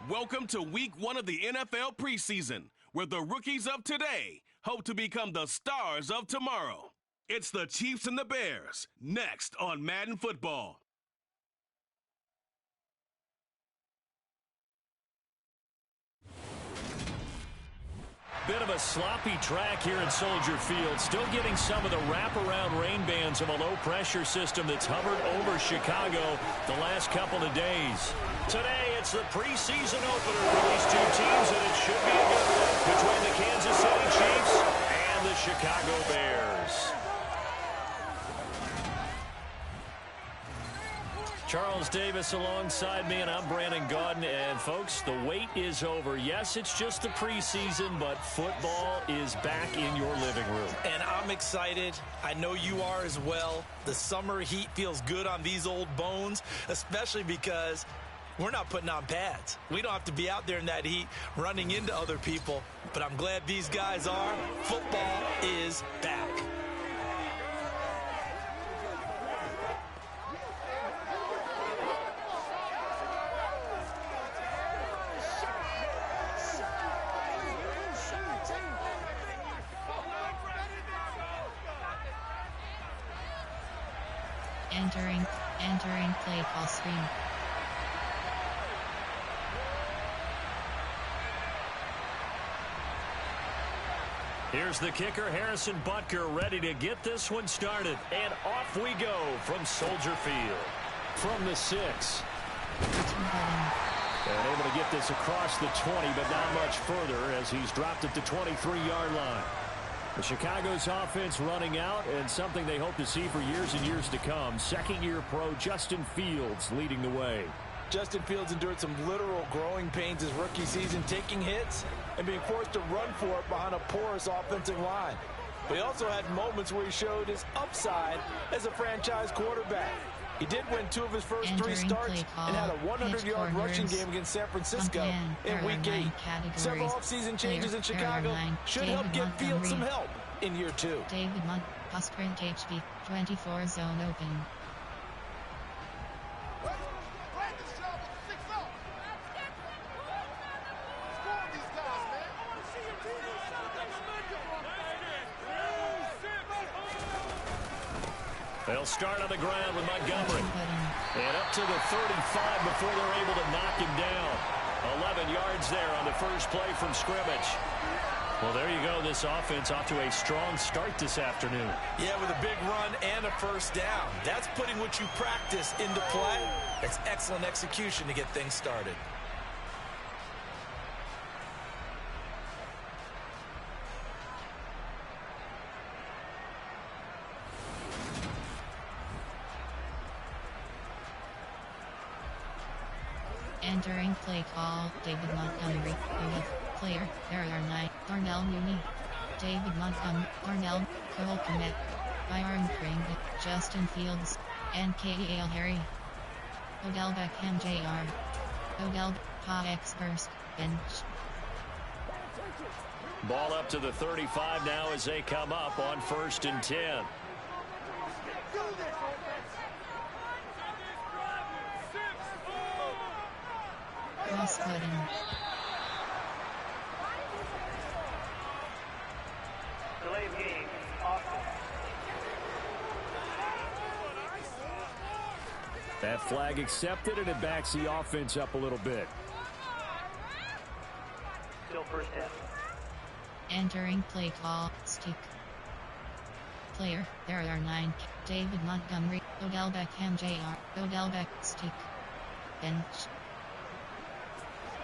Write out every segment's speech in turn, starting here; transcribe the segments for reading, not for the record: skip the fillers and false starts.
Welcome to week 1 of the NFL preseason, where the rookies of today hope to become the stars of tomorrow. It's the Chiefs and the Bears, next on Madden Football. Bit of a sloppy track here at Soldier Field. Still getting some of the wraparound rain bands of a low-pressure system that's hovered over Chicago the last couple of days. Today, it's the preseason opener for these two teams, and it should be a good one between the Kansas City Chiefs and the Chicago Bears. Charles Davis alongside me, and I'm Brandon Gaudin. And, folks, the wait is over. Yes, it's just the preseason, but football is back in your living room. And I'm excited. I know you are as well. The summer heat feels good on these old bones, especially because we're not putting on pads. We don't have to be out there in that heat running into other people. But I'm glad these guys are. Football is back. Entering play call screen. Here's the kicker, Harrison Butker, ready to get this one started. And off we go from Soldier Field. From the 6. And able to get this across the 20, but not much further as he's dropped it to 23-yard line. The Chicago's offense running out, and something they hope to see for years and years to come. Second-year pro Justin Fields leading the way. Justin Fields endured some literal growing pains his rookie season, taking hits and being forced to run for it behind a porous offensive line. But he also had moments where he showed his upside as a franchise quarterback. He did win 2 of his first 3 starts and had a 100-yard rushing game against San Francisco in Week 8. Several offseason changes in Chicago should help give Fields some help in year 2. David Munt, Sprint HB, 24 zone open. They'll start on the ground with Montgomery. And up to the 35 before they're able to knock him down. 11 yards there on the first play from scrimmage. Well, there you go. This offense off to a strong start this afternoon. Yeah, with a big run and a first down. That's putting what you practice into play. It's excellent execution to get things started. Entering play call, David Montgomery, player, there are 9, Darnell Mooney, David Montgomery, Darnell, Cole Kmet, Byron Pringle, Justin Fields, and K.A.L. Harry, Odell Beckham Jr., Odell, Pa-X Burst, bench. Ball up to the 35 now as they come up on 1st and 10. Cross-cutting. Delay of game. Austin. That flag accepted, and it backs the offense up a little bit. Still first down. Entering play call, stick. Player, there are 9, David Montgomery, Odell Beckham Jr., Odell Beck, stick. Bench.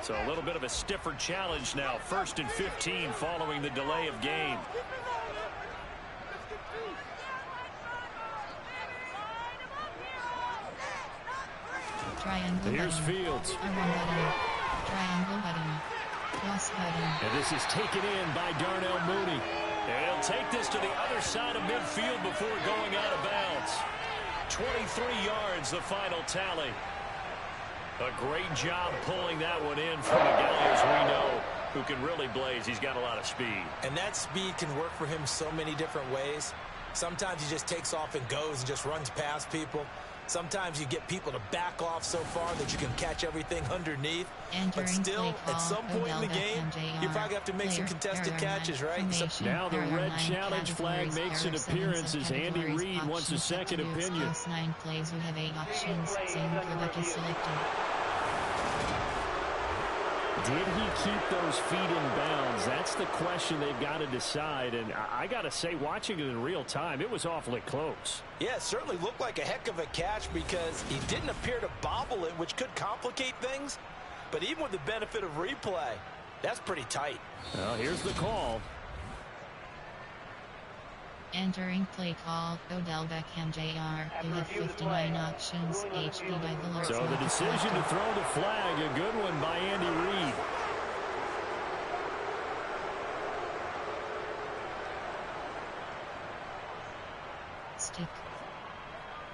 So a little bit of a stiffer challenge now. 1st and 15 following the delay of game. Triangle Here's button. Fields. Triangle button. Cross button. And this is taken in by Darnell Mooney. And he'll take this to the other side of midfield before going out of bounds. 23 yards, the final tally. A great job pulling that one in from a guy, as we know, who can really blaze. He's got a lot of speed. And that speed can work for him so many different ways. Sometimes he just takes off and goes and just runs past people. Sometimes you get people to back off so far that you can catch everything underneath. But still, at some point in the game, you probably have to make some contested catches, right? Now the red challenge flag makes an appearance as Andy Reid wants a second opinion. 9 plays, we have 8 options. Quarterback is selected. Did he keep those feet in bounds? That's the question they've got to decide. And I got to say, watching it in real time, it was awfully close. Yeah, it certainly looked like a heck of a catch because he didn't appear to bobble it, which could complicate things. But even with the benefit of replay, that's pretty tight. Well, here's the call. Entering play call, Odell Beckham Jr. You have 59 options, HP by the Lord. So the decision to throw the flag, a good one by Andy Reid. Stick.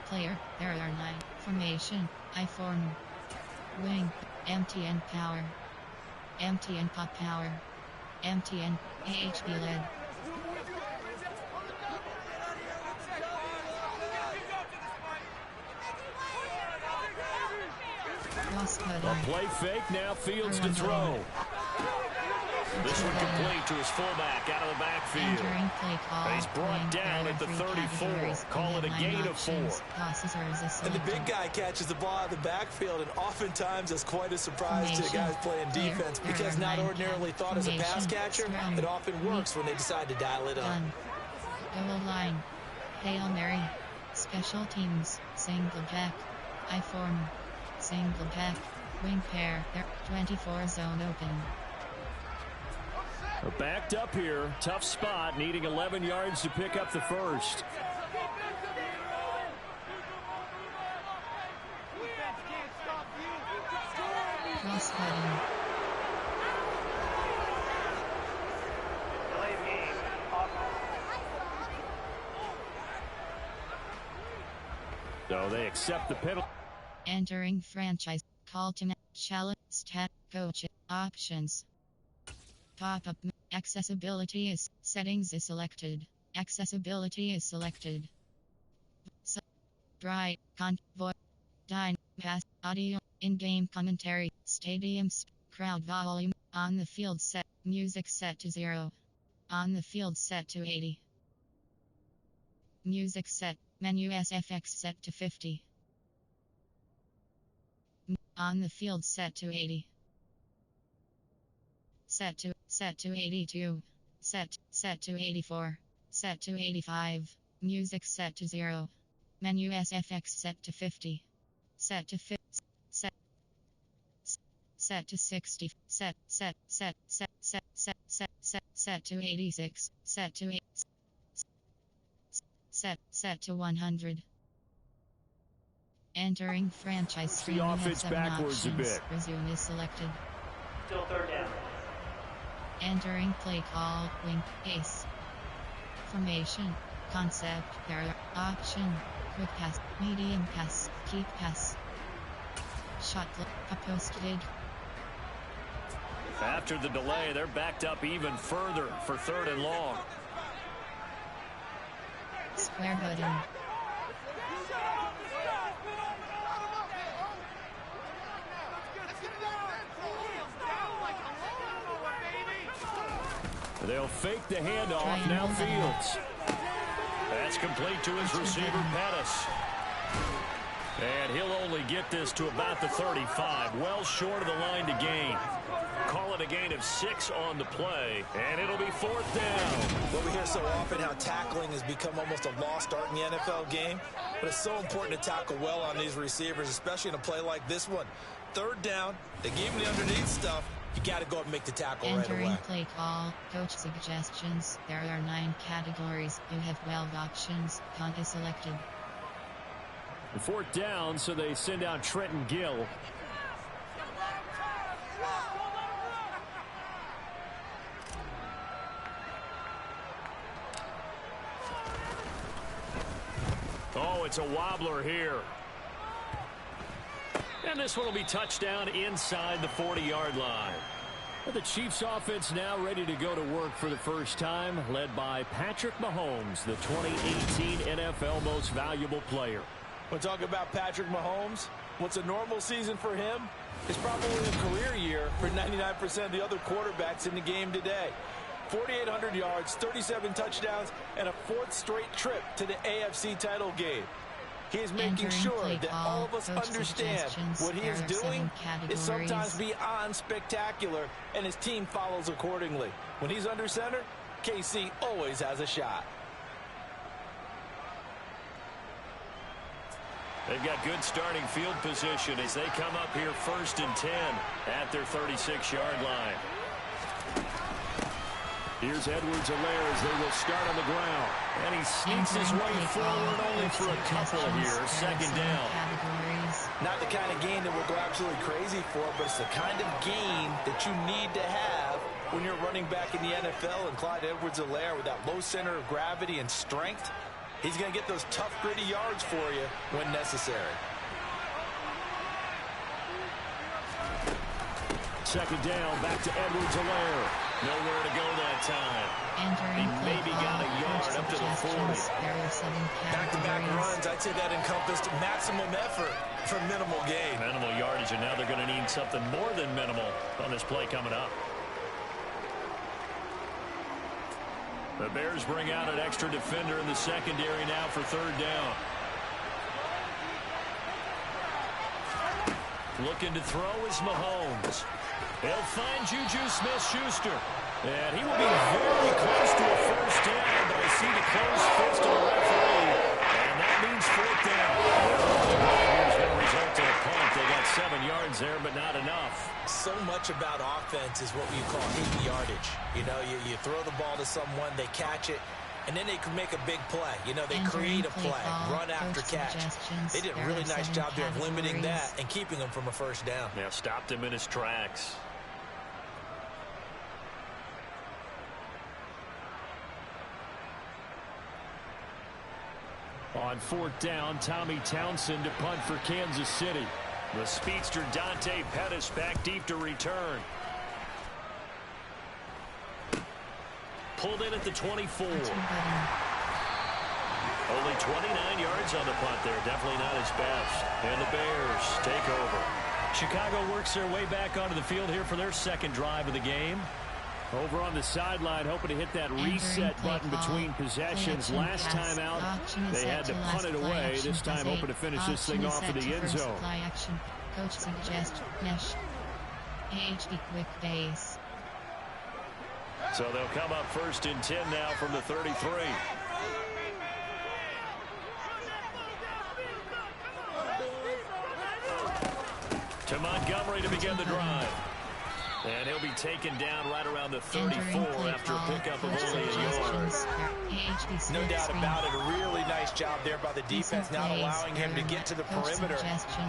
Player, there are 9. Formation, I form. Wing, MTN power. MTN pop power. MTN, AHB led. A play fake, now Fields to throw. This one complete to his fullback out of the backfield. He's brought down at the 34. Call it a gain of 4. And the big guy catches the ball out of the backfield, and oftentimes it's quite a surprise to the guys playing defense because not ordinarily thought as a pass catcher, it often works when they decide to dial it up. Goal line. Hail Mary. Special teams. Single jack. I form. Single jack. Wing pair. 24 zone open. We're backed up here. Tough spot. Needing 11 yards to pick up the first. Cross cutting. Delay of game. So they accept the penalty. Entering franchise. Call to challenge. Stat. Coach. Options. Pop-up. Accessibility is. Settings is selected. Accessibility is selected. Bright. Convoy. Dine. Pass. Audio. In-game commentary. Stadiums. Crowd volume. On the field set. Music set to 0. On the field set to 80. Music set. Menu SFX set to 50. On the field set to 80. Set to 82. Set to 84. Set to 85. Music set to 0. Menu SFX set to 50. Set to 50. Set to 60. Set to 86. Set to 8. Set to 100. Entering franchise screen. The offense backwards a bit. Resume is selected. Still third down. Entering play call. Wing. Ace. Formation. Concept. Error. Option. Quick pass. Medium pass. Keep pass. Shot. Posted. After the delay, they're backed up even further for 3rd and long. Square hooding. They'll fake the handoff. Now Fields. That's complete to his receiver, Pettis. And he'll only get this to about the 35. Well short of the line to gain. Call it a gain of 6 on the play. And it'll be 4th down. Well, we hear so often how tackling has become almost a lost art in the NFL game. But it's so important to tackle well on these receivers, especially in a play like this one. 3rd down. They gave him the underneath stuff. You got to go up and make the tackle right away. Entering play call. Coach suggestions. There are 9 categories. You have 12 options. Count is selected. 4th down, so they send out Trenton Gill. Oh, it's a wobbler here. And this one will be touchdown inside the 40-yard line. The Chiefs offense now ready to go to work for the first time, led by Patrick Mahomes, the 2018 NFL Most Valuable Player. When talking about Patrick Mahomes, what's a normal season for him is probably a career year for 99% of the other quarterbacks in the game today. 4,800 yards, 37 touchdowns, and a fourth straight trip to the AFC title game. He is making sure that all of us understand what he is doing is sometimes beyond spectacular, and his team follows accordingly. When he's under center, KC always has a shot. They've got good starting field position as they come up here 1st and 10 at their 36-yard line. Here's Edwards-Helaire as they will start on the ground. And he sneaks his way forward only for a couple here. 2nd down. Not the kind of gain that we'll go absolutely crazy for, but it's the kind of gain that you need to have when you're running back in the NFL. And Clyde Edwards-Helaire, with that low center of gravity and strength, he's going to get those tough, gritty yards for you when necessary. 2nd down, back to Edwards-Helaire. Nowhere to go that time. He maybe got a yard up to the 40. Back-to-back runs, I'd say that encompassed maximum effort for minimal gain. Minimal yardage, and now they're going to need something more than minimal on this play coming up. The Bears bring out an extra defender in the secondary now for 3rd down. Looking to throw is Mahomes. He'll find Juju Smith-Schuster. And he will be very close to a 1st down, but I see the closed fist of the referee. And that means 4th down. Here's going to result in a punt. They got 7 yards there, but not enough. So much about offense is what we call hidden yardage. You know, you throw the ball to someone, they catch it, and then they can make a big play. You know, they create a play, run after catch. They did a really nice job there of limiting that and keeping him from a 1st down. Yeah, stopped him in his tracks. On 4th down, Tommy Townsend to punt for Kansas City. The speedster Dante Pettis back deep to return. Pulled in at the 24. Only 29 yards on the punt there. Definitely not his best. And the Bears take over. Chicago works their way back onto the field here for their 2nd drive of the game. Over on the sideline, hoping to hit that reset button between possessions. Last time out, they had to punt it away. This time, hoping to finish this thing off in the end zone. Coach suggests mesh. HD quick base. So they'll come up 1st and 10 now from the 33. To Montgomery to begin the drive. And he'll be taken down right around the 34 after a pickup of only a yard. No doubt about it. A really nice job there by the defense, not allowing him to get to the perimeter.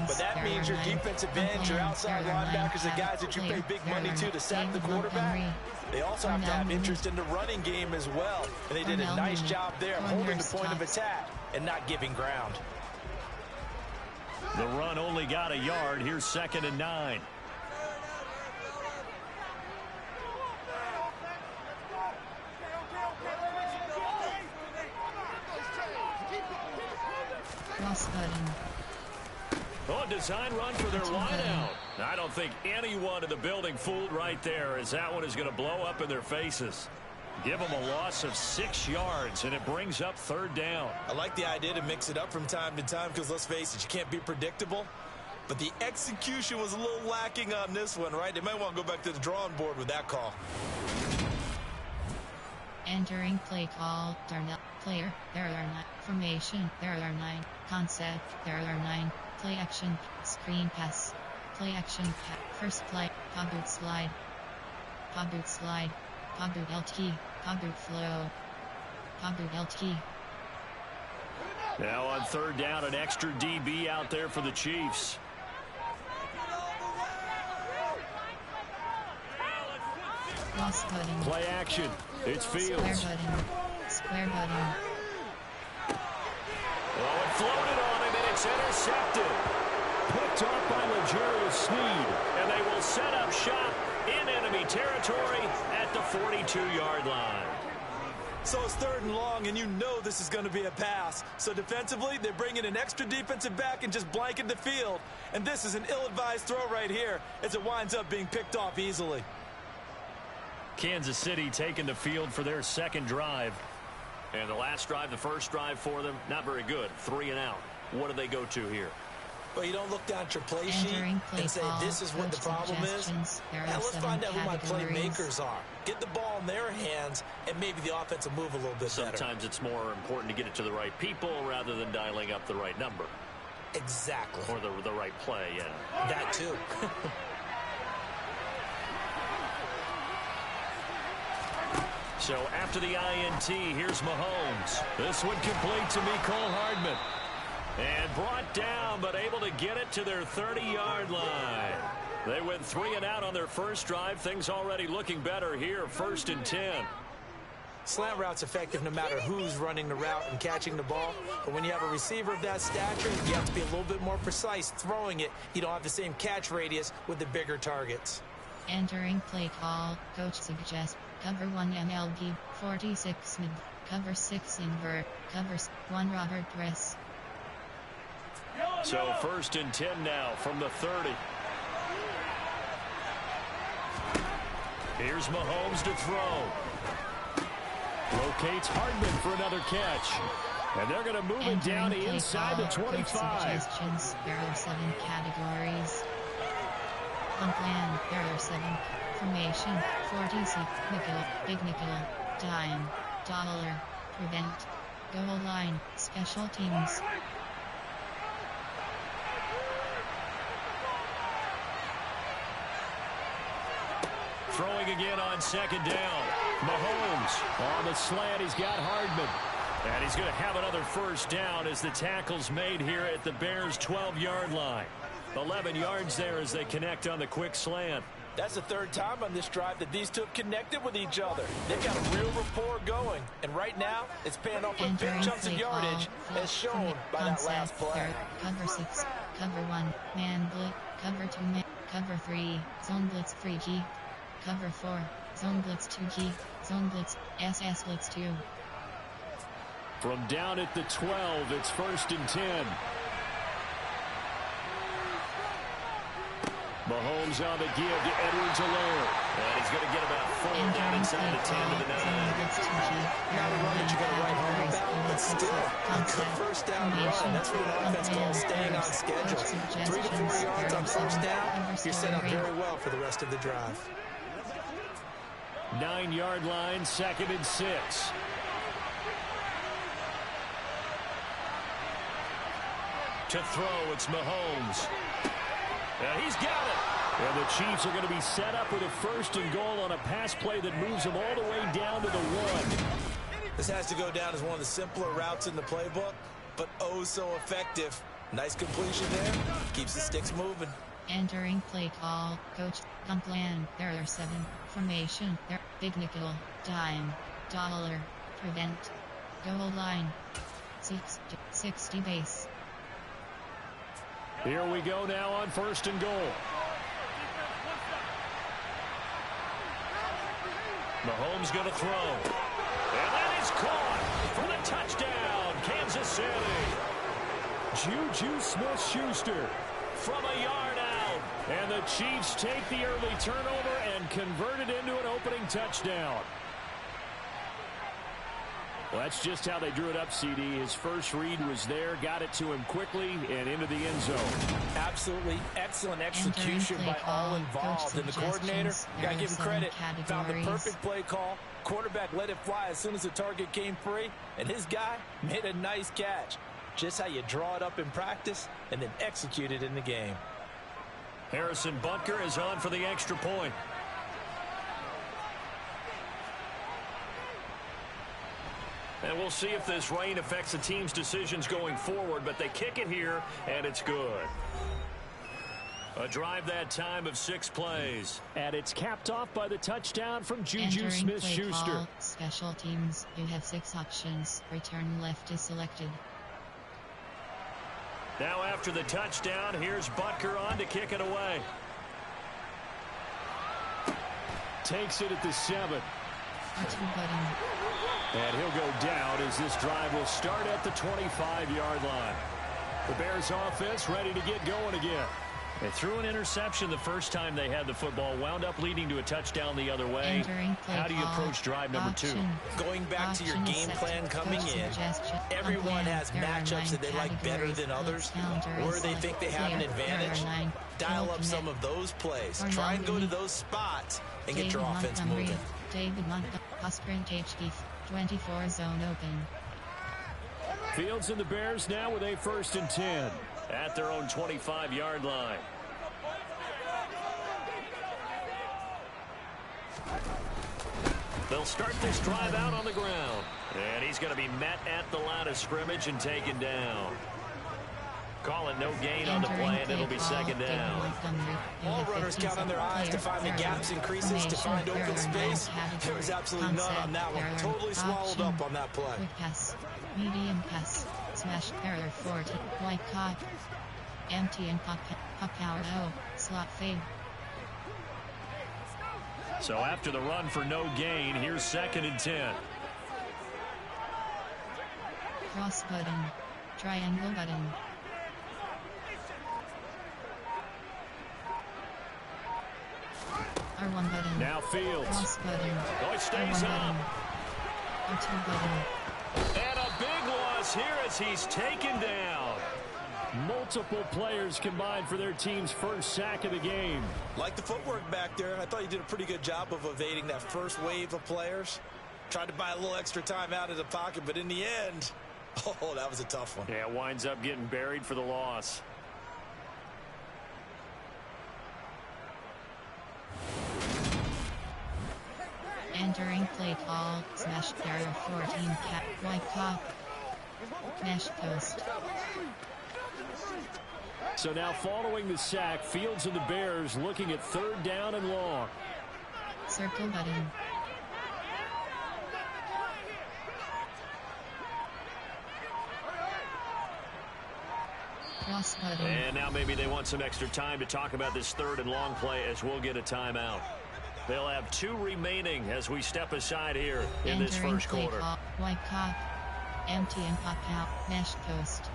But that means your defensive ends, your outside linebackers, the guys that you pay big money to sack the quarterback, they also have to have interest in the running game as well. And they did a nice job there of holding the point of attack and not giving ground. The run only got a yard. Here's 2nd and 9. Oh, design run for their wideout. I don't think anyone in the building fooled right there, as that one is going to blow up in their faces. Give them a loss of 6 yards, and it brings up 3rd down. I like the idea to mix it up from time to time because, let's face it, you can't be predictable. But the execution was a little lacking on this one, right? They might want to go back to the drawing board with that call. Entering play call, Darnell. Player, there are 9. Formation, there are 9. Concept, there are 9. Play action, screen pass. Play action, first play, Pogboot slide. Pogboot slide. Pogboot LT, Pogboot flow. Pogboot LT. Now on 3rd down, an extra DB out there for the Chiefs. Lost button. Play action. It's Fields. Square button. Oh, it floated on him, and it's intercepted. Picked up by L'Jarius Sneed, and they will set up shop in enemy territory at the 42-yard line. So it's 3rd and long, and you know this is going to be a pass. So defensively, they bring in an extra defensive back and just blanket the field. And this is an ill-advised throw right here as it winds up being picked off easily. Kansas City taking the field for their second drive. And the last drive, the first drive for them, not very good. 3 and out. What do they go to here? Well, you don't look down at your play sheet and say, this is what the problem is. Now let's find out who my playmakers are. Get the ball in their hands, and maybe the offense will move a little bit better. Sometimes it's more important to get it to the right people rather than dialing up the right number. Exactly. Or the right play, yeah. That too. So after the INT, here's Mahomes. This one complete to Mecole Hardman. And brought down, but able to get it to their 30-yard line. They went 3 and out on their first drive. Things already looking better here. 1st and 10. Slant route's effective no matter who's running the route and catching the ball. But when you have a receiver of that stature, you have to be a little bit more precise throwing it. You don't have the same catch radius with the bigger targets. Entering play call, coach suggests cover 1 MLB, 46 mid, cover 6 invert, covers 1 Robert press. So 1st and 10 now from the 30. Here's Mahomes to throw. Locates Hardman for another catch. And they're going to move it down inside the 25. Suggestions, there are 7 categories. Plan, there are 7. Formation, 46, nickel, big nickel, dime, dollar, prevent, goal line, special teams. Throwing again on 2nd down. Mahomes on the slant. He's got Hardman. And he's going to have another 1st down as the tackle's made here at the Bears' 12-yard line. 11 yards there as they connect on the quick slant. That's the 3rd time on this drive that these two have connected with each other. They've got a real rapport going. And right now, it's paying off with big chunks of yardage as shown by that last play. Cover 6, cover 1, man blitz, cover 2, man, cover 3, zone blitz 3G. Cover 4, zone blitz 2G, zone blitz, SS blitz 2. From down at the 12, it's 1st and 10. Mahomes on the give to Edwards-Helaire. And he's going to get about 4 down inside the 10 to the 9. Not a run that you're going to write home about, but still, a good 1st down run. That's what an offense calls staying on schedule. 3 to 4 yards on 1st down, you're set up very well for the rest of the drive. 9-yard line, 2nd and 6. To throw, it's Mahomes. And he's got it. And the Chiefs are going to be set up with a 1st and goal on a pass play that moves them all the way down to the 1. This has to go down as one of the simpler routes in the playbook, but oh so effective. Nice completion there. Keeps the sticks moving. Entering play call, coach, plan, there are 7. Formation, there, big nickel, dime, dollar, prevent, goal line, 60 base. Here we go now on 1st and goal. Mahomes going to throw. And that is caught for the touchdown, Kansas City. Juju Smith-Schuster from a yard out. And the Chiefs take the early turnover and convert it into an opening touchdown. Well, that's just how they drew it up, CD. His first read was there, got it to him quickly, and into the end zone. Absolutely excellent execution by all involved. And the coordinator, got to give him credit, found the perfect play call. Quarterback let it fly as soon as the target came free, and his guy made a nice catch. Just how you draw it up in practice and then execute it in the game. Harrison Butker is on for the extra point. And we'll see if this rain affects the team's decisions going forward, but they kick it here, and it's good. A drive that time of 6 plays. And it's capped off by the touchdown from Juju Smith-Schuster. Special teams, you have 6 options. Return left is selected. Now after the touchdown, here's Butker on to kick it away. Takes it at the 7. R2 button. And he'll go down as this drive will start at the 25-yard line. The Bears offense ready to get going again. They threw an interception the first time they had the football, wound up leading to a touchdown the other way. How do you approach drive number 2? Going back to your game plan coming in, everyone has matchups that they like better than others, or they think they have an advantage. Dial up some of those plays. Try and go to those spots and get your offense moving. David Montgomery, sprint HD, 24 zone open. Fields and the Bears now with a 1st and 10 at their own 25-yard line. They'll start this drive out on the ground. And he's going to be met at the line of scrimmage and taken down. Call it no gain on the play, and it'll be 2nd down. All runners count on their eyes to find the gaps and creases, to find open space. There was absolutely none on that one. Totally swallowed up on that play. Quick pass, medium pass, smash, error 40, white caught, empty and pop out, slot fade. So after the run for no gain, here's 2nd and 10. Cross button, triangle button. R1 button. Now Fields. Cross button. Oh, it stays up. R2 button. And a big loss here as he's taken down. Multiple players combined for their team's first sack of the game. Like the footwork back there, I thought you did a pretty good job of evading that first wave of players. Tried to buy a little extra time out of the pocket, but in the end, oh, that was a tough one. Yeah, winds up getting buried for the loss. Entering play call, smash barrier 14 cat, white cop, mesh post. So now following the sack, Fields and the Bears looking at 3rd down and long. Circle button. Cross button. And now maybe they want some extra time to talk about this 3rd and long play as we'll get a timeout. They'll have 2 remaining as we step aside here in this first quarter. Call, white cop, empty and pop out, mesh post,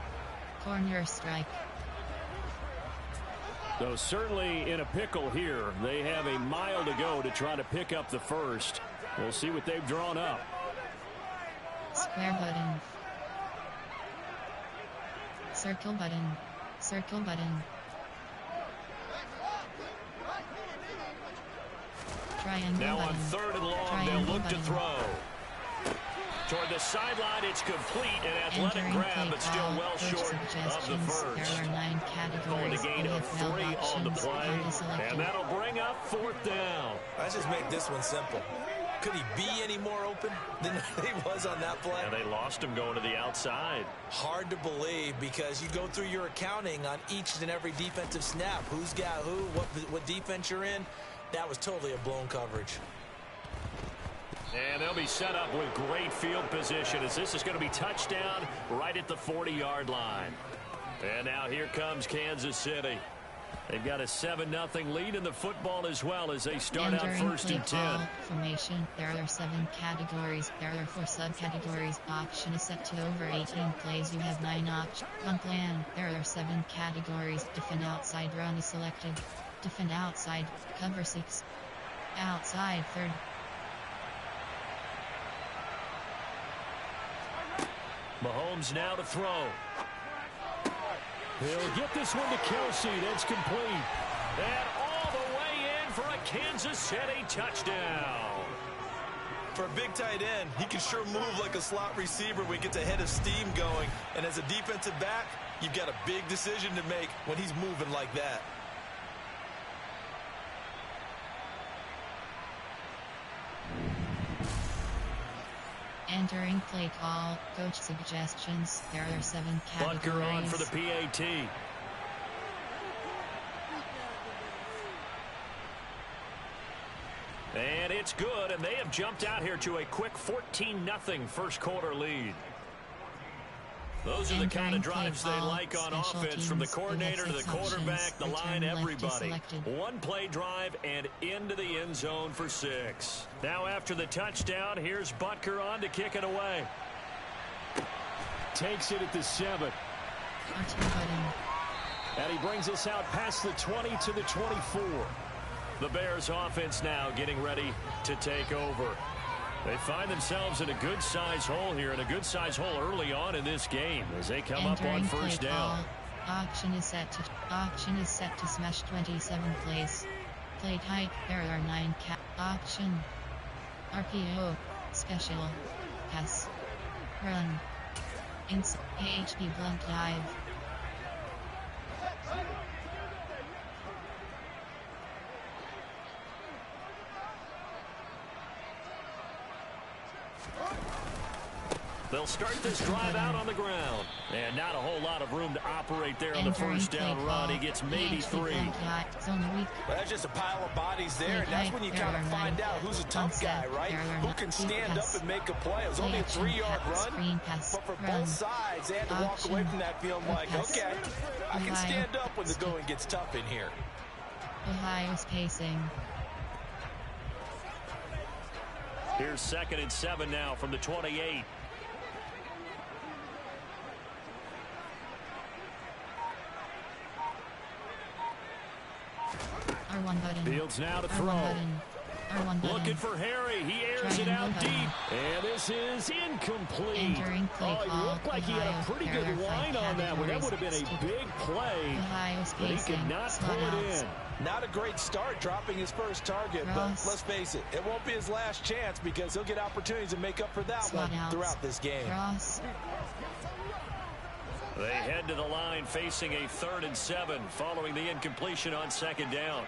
corner strike. Though certainly in a pickle here, they have a mile to go to try to pick up the first. We'll see what they've drawn up. Square button. Circle button. Circle button. Triangle now button. On 3rd and long, Triangle they'll look button. to throw. Toward the sideline, it's complete. An athletic Entering grab, but still well short of the first. There are 9 Going categories. to gain of 3 on the play, and that'll bring up 4th down. Let's just make this one simple. Could he be any more open than he was on that play? And they lost him going to the outside. Hard to believe because you go through your accounting on each and every defensive snap. Who's got who, what defense you're in. That was totally a blown coverage. And they'll be set up with great field position as this is going to be touchdown right at the 40-yard line. And now here comes Kansas City. They've got a 7-0 lead in the football as well as they start out 1st and 10. Formation. There are 7 categories. There are 4 subcategories. Option is set to over 18 plays. You have 9 options. On plan. There are 7 categories. Defend outside. Run is selected. Defend outside. Cover 6. Outside 3rd. Mahomes now to throw. He'll get this one to Kelsey. That's complete. And all the way in for a Kansas City touchdown. For a big tight end, he can sure move like a slot receiver when he gets a head of steam going. And as a defensive back, you've got a big decision to make when he's moving like that. Entering play call, coach suggestions. There are 7 categories. Butker on for the PAT. And it's good, and they have jumped out here to a quick 14-0 first quarter lead. Those are the kind of drives they like on offense, from the coordinator to the quarterback, the line, everybody. One play drive and into the end zone for 6. Now after the touchdown, here's Butker on to kick it away. Takes it at the 7. And he brings us out past the 20 to the 24. The Bears offense now getting ready to take over. They find themselves in a good-size hole here, and a good-size hole early on in this game as they come up on first down. Auction is set to smash 27 plays. Play type, there are 9 auction. RPO, special, pass, run, AHP blunt dive. They'll start this drive out on the ground. And not a whole lot of room to operate there on the first down run. He gets maybe 3. Well, that's just a pile of bodies there, and that's when you kind of find out who's a tough guy, right? Who can stand up and make a play. It was only a 3-yard run, but for both sides, they had to walk away from that field like, okay, I can stand up when the going gets tough in here. Ohio's pacing. Here's 2nd and 7 now from the 28. R1 button. Fields now to throw. R1 button. Looking for Harry. He airs it out deep. And this is incomplete. Oh, he looked like he had a pretty good line on that one. That would have been a big play. But he could not pull it in. Not a great start dropping his first target, but let's face it, it won't be his last chance because he'll get opportunities to make up for that one throughout this game. They head to the line facing a 3rd and 7 following the incompletion on 2nd down.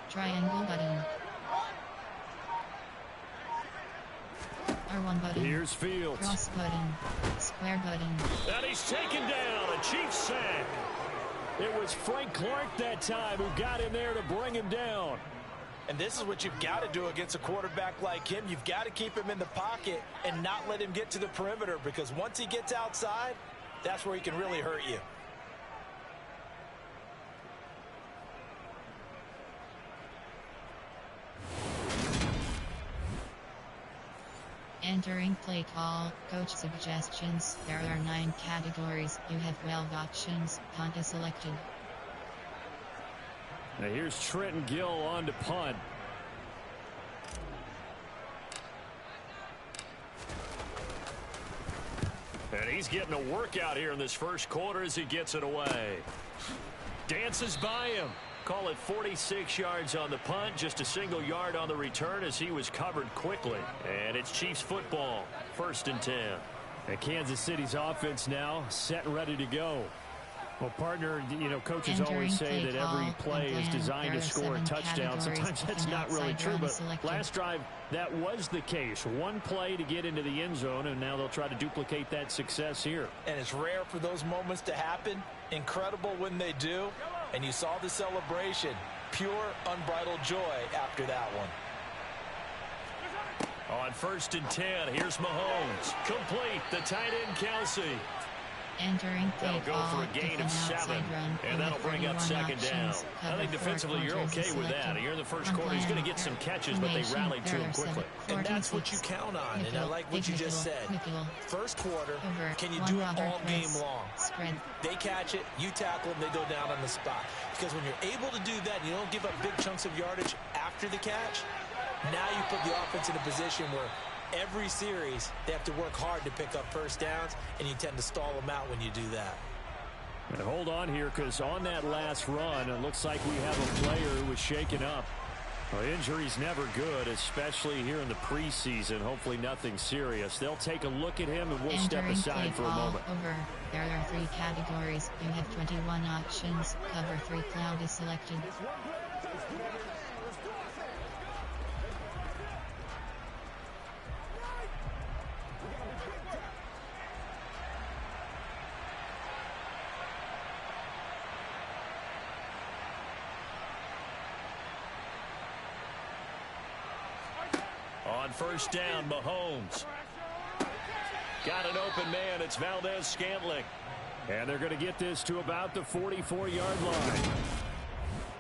Triangle button. R1 button. Here's Fields. Cross button. Square button. And he's taken down. A Chiefs sack. It was Frank Clark that time who got in there to bring him down. And this is what you've got to do against a quarterback like him. You've got to keep him in the pocket and not let him get to the perimeter, because once he gets outside, that's where he can really hurt you. Entering play call, coach suggestions. There are 9 categories. You have 12 options. Punt is selected. Now here's Trenton Gill on to punt. And he's getting a workout here in this first quarter as he gets it away. Dances by him. Call it 46 yards on the punt, just a single yard on the return as he was covered quickly. And it's Chiefs football, 1st and 10. And Kansas City's offense now set and ready to go. Well, partner, you know, coaches always say that every play is designed to score a touchdown. Sometimes that's not really true, but last drive, that was the case. One play to get into the end zone, and now they'll try to duplicate that success here. And it's rare for those moments to happen. Incredible when they do. And you saw the celebration. Pure, unbridled joy after that one. On 1st and 10, here's Mahomes. Complete, the tight end Kelsey. Entering play that'll go for a gain of 7, and that'll bring up 2nd down. I think defensively you're okay with that. Here in the first quarter, he's going to get some catches, but they rallied to him quickly. And that's what you count on, and I like what you just said. First quarter, can you do it all game long? They catch it, you tackle them, they go down on the spot. Because when you're able to do that, you don't give up big chunks of yardage after the catch, now you put the offense in a position where every series, they have to work hard to pick up first downs, and you tend to stall them out when you do that. And hold on here, because on that last run, it looks like we have a player who was shaken up. Well, injury's never good, especially here in the preseason. Hopefully nothing serious. They'll take a look at him, and we'll step aside for a moment. Over. There are 3 categories. You have 21 options. Cover 3 cloud is selected. on first down, Mahomes. Got an open man. It's Valdez-Scantling. And they're going to get this to about the 44-yard line.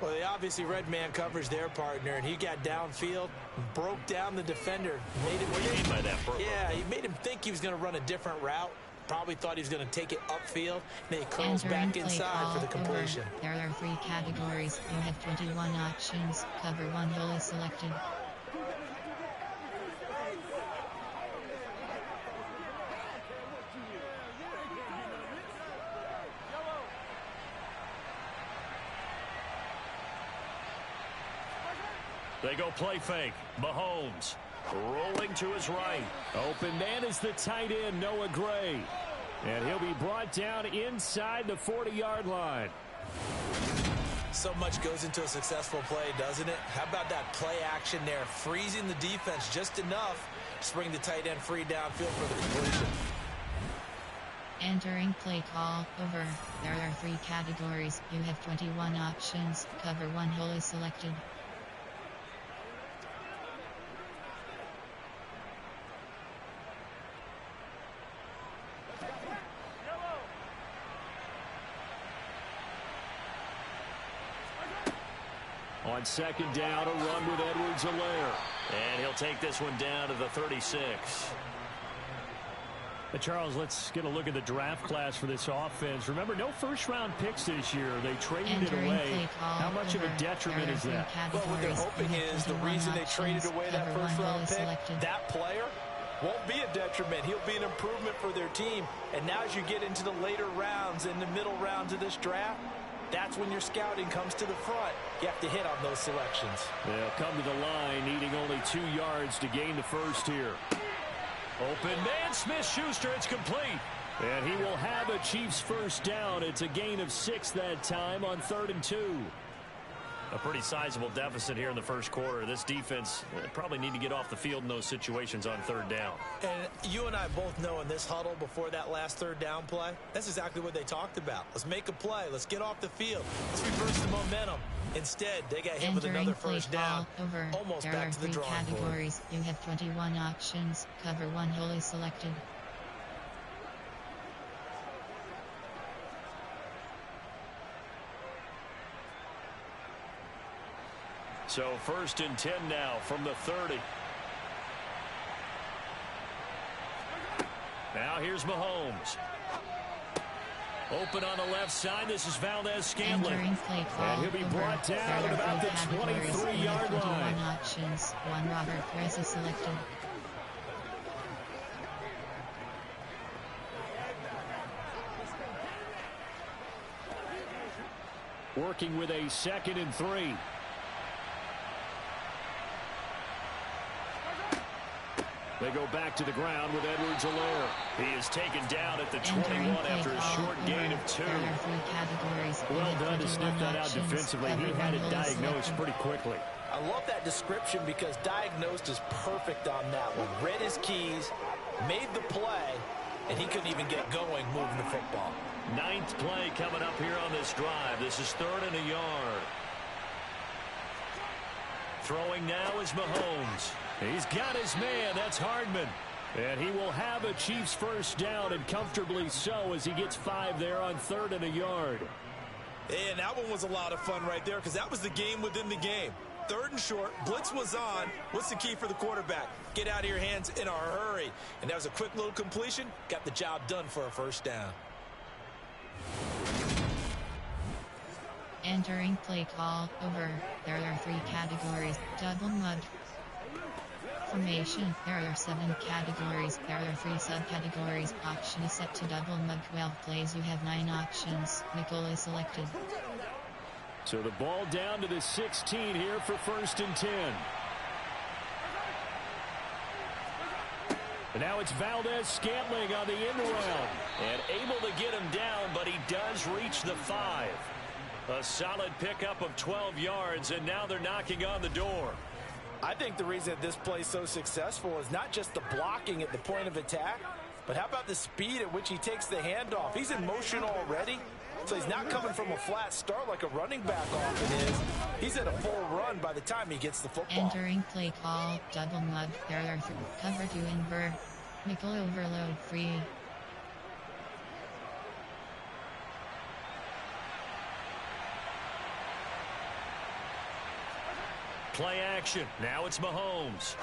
Well, they obviously read man coverage their partner, and he got downfield, broke down the defender. Made him what do you mean by that, bro? Yeah, he made him think he was going to run a different route. Probably thought he was going to take it upfield. And then he curls back inside for the completion. Over. There are 3 categories. You have 21 options. Cover 1 hole is selected. They go play fake. Mahomes rolling to his right. Open man is the tight end, Noah Gray. And he'll be brought down inside the 40-yard line. So much goes into a successful play, doesn't it? How about that play action there? Freezing the defense just enough to bring the tight end free downfield for the completion. Entering play call. Over. There are 3 categories. You have 21 options. Cover 1 hole is selected. On second down, a run with Edwards-Helaire. And he'll take this one down to the 36. Charles, let's get a look at the draft class for this offense. Remember, no first-round picks this year. They traded it away. How much of a detriment is that? Well, what they're hoping is the reason they traded away that first-round pick, that player won't be a detriment. He'll be an improvement for their team. And now as you get into the later rounds, in the middle rounds of this draft, that's when your scouting comes to the front. You have to hit on those selections. They'll come to the line, needing only 2 yards to gain the first here. Open man, Smith-Schuster, it's complete. And he will have a Chiefs first down. It's a gain of 6 that time on 3rd and 2. A pretty sizable deficit here in the first quarter. This defense probably need to get off the field in those situations on 3rd down. And you and I both know in this huddle before that last 3rd down play, that's exactly what they talked about. Let's make a play. Let's get off the field. Let's reverse the momentum. Instead, they got hit with another first down. Over. Almost there back are to the 3 drawing board. categories. You have 21 options. Cover 1 hole is selected. So 1st and 10 now from the 30. Now here's Mahomes. Open on the left side. This is Valdez-Scantling. And he'll be brought down at about the 23-yard line. Options. 1 Robert press is selected. Working with a 2nd and 3. They go back to the ground with Edwards-Helaire. He is taken down at the 21 after a short gain of 2. Well done to sniff that out defensively. He had it diagnosed pretty quickly. I love that description because diagnosed is perfect on that one. Read his keys, made the play, and he couldn't even get going moving the football. 9th play coming up here on this drive. This is 3rd and a yard. Throwing now is Mahomes. He's got his man. That's Hardman. And he will have a Chiefs first down, and comfortably so, as he gets 5 there on 3rd and a yard. And that one was a lot of fun right there because that was the game within the game. 3rd and short. Blitz was on. What's the key for the quarterback? Get out of your hands in a hurry. And that was a quick little completion. Got the job done for a first down. Entering play call. Over. There are 3 categories. Double mud. Formation. There are 7 categories. There are 3 subcategories. Option is set to double mud. 12 plays. You have 9 options. Nickel is selected. So the ball down to the 16 here for 1st and 10. And now it's Valdez-Scantling on the end around. And able to get him down, but he does reach the 5. A solid pickup of 12 yards, and now they're knocking on the door. I think the reason that this play is so successful is not just the blocking at the point of attack, But how about the speed at which he takes the handoff? He's in motion already, so he's not coming from a flat start like a running back often is. He's at a full run by the time he gets the football. Entering play call, double mud, there are cover to invert, nickel overload free. Play action. Now it's Mahomes.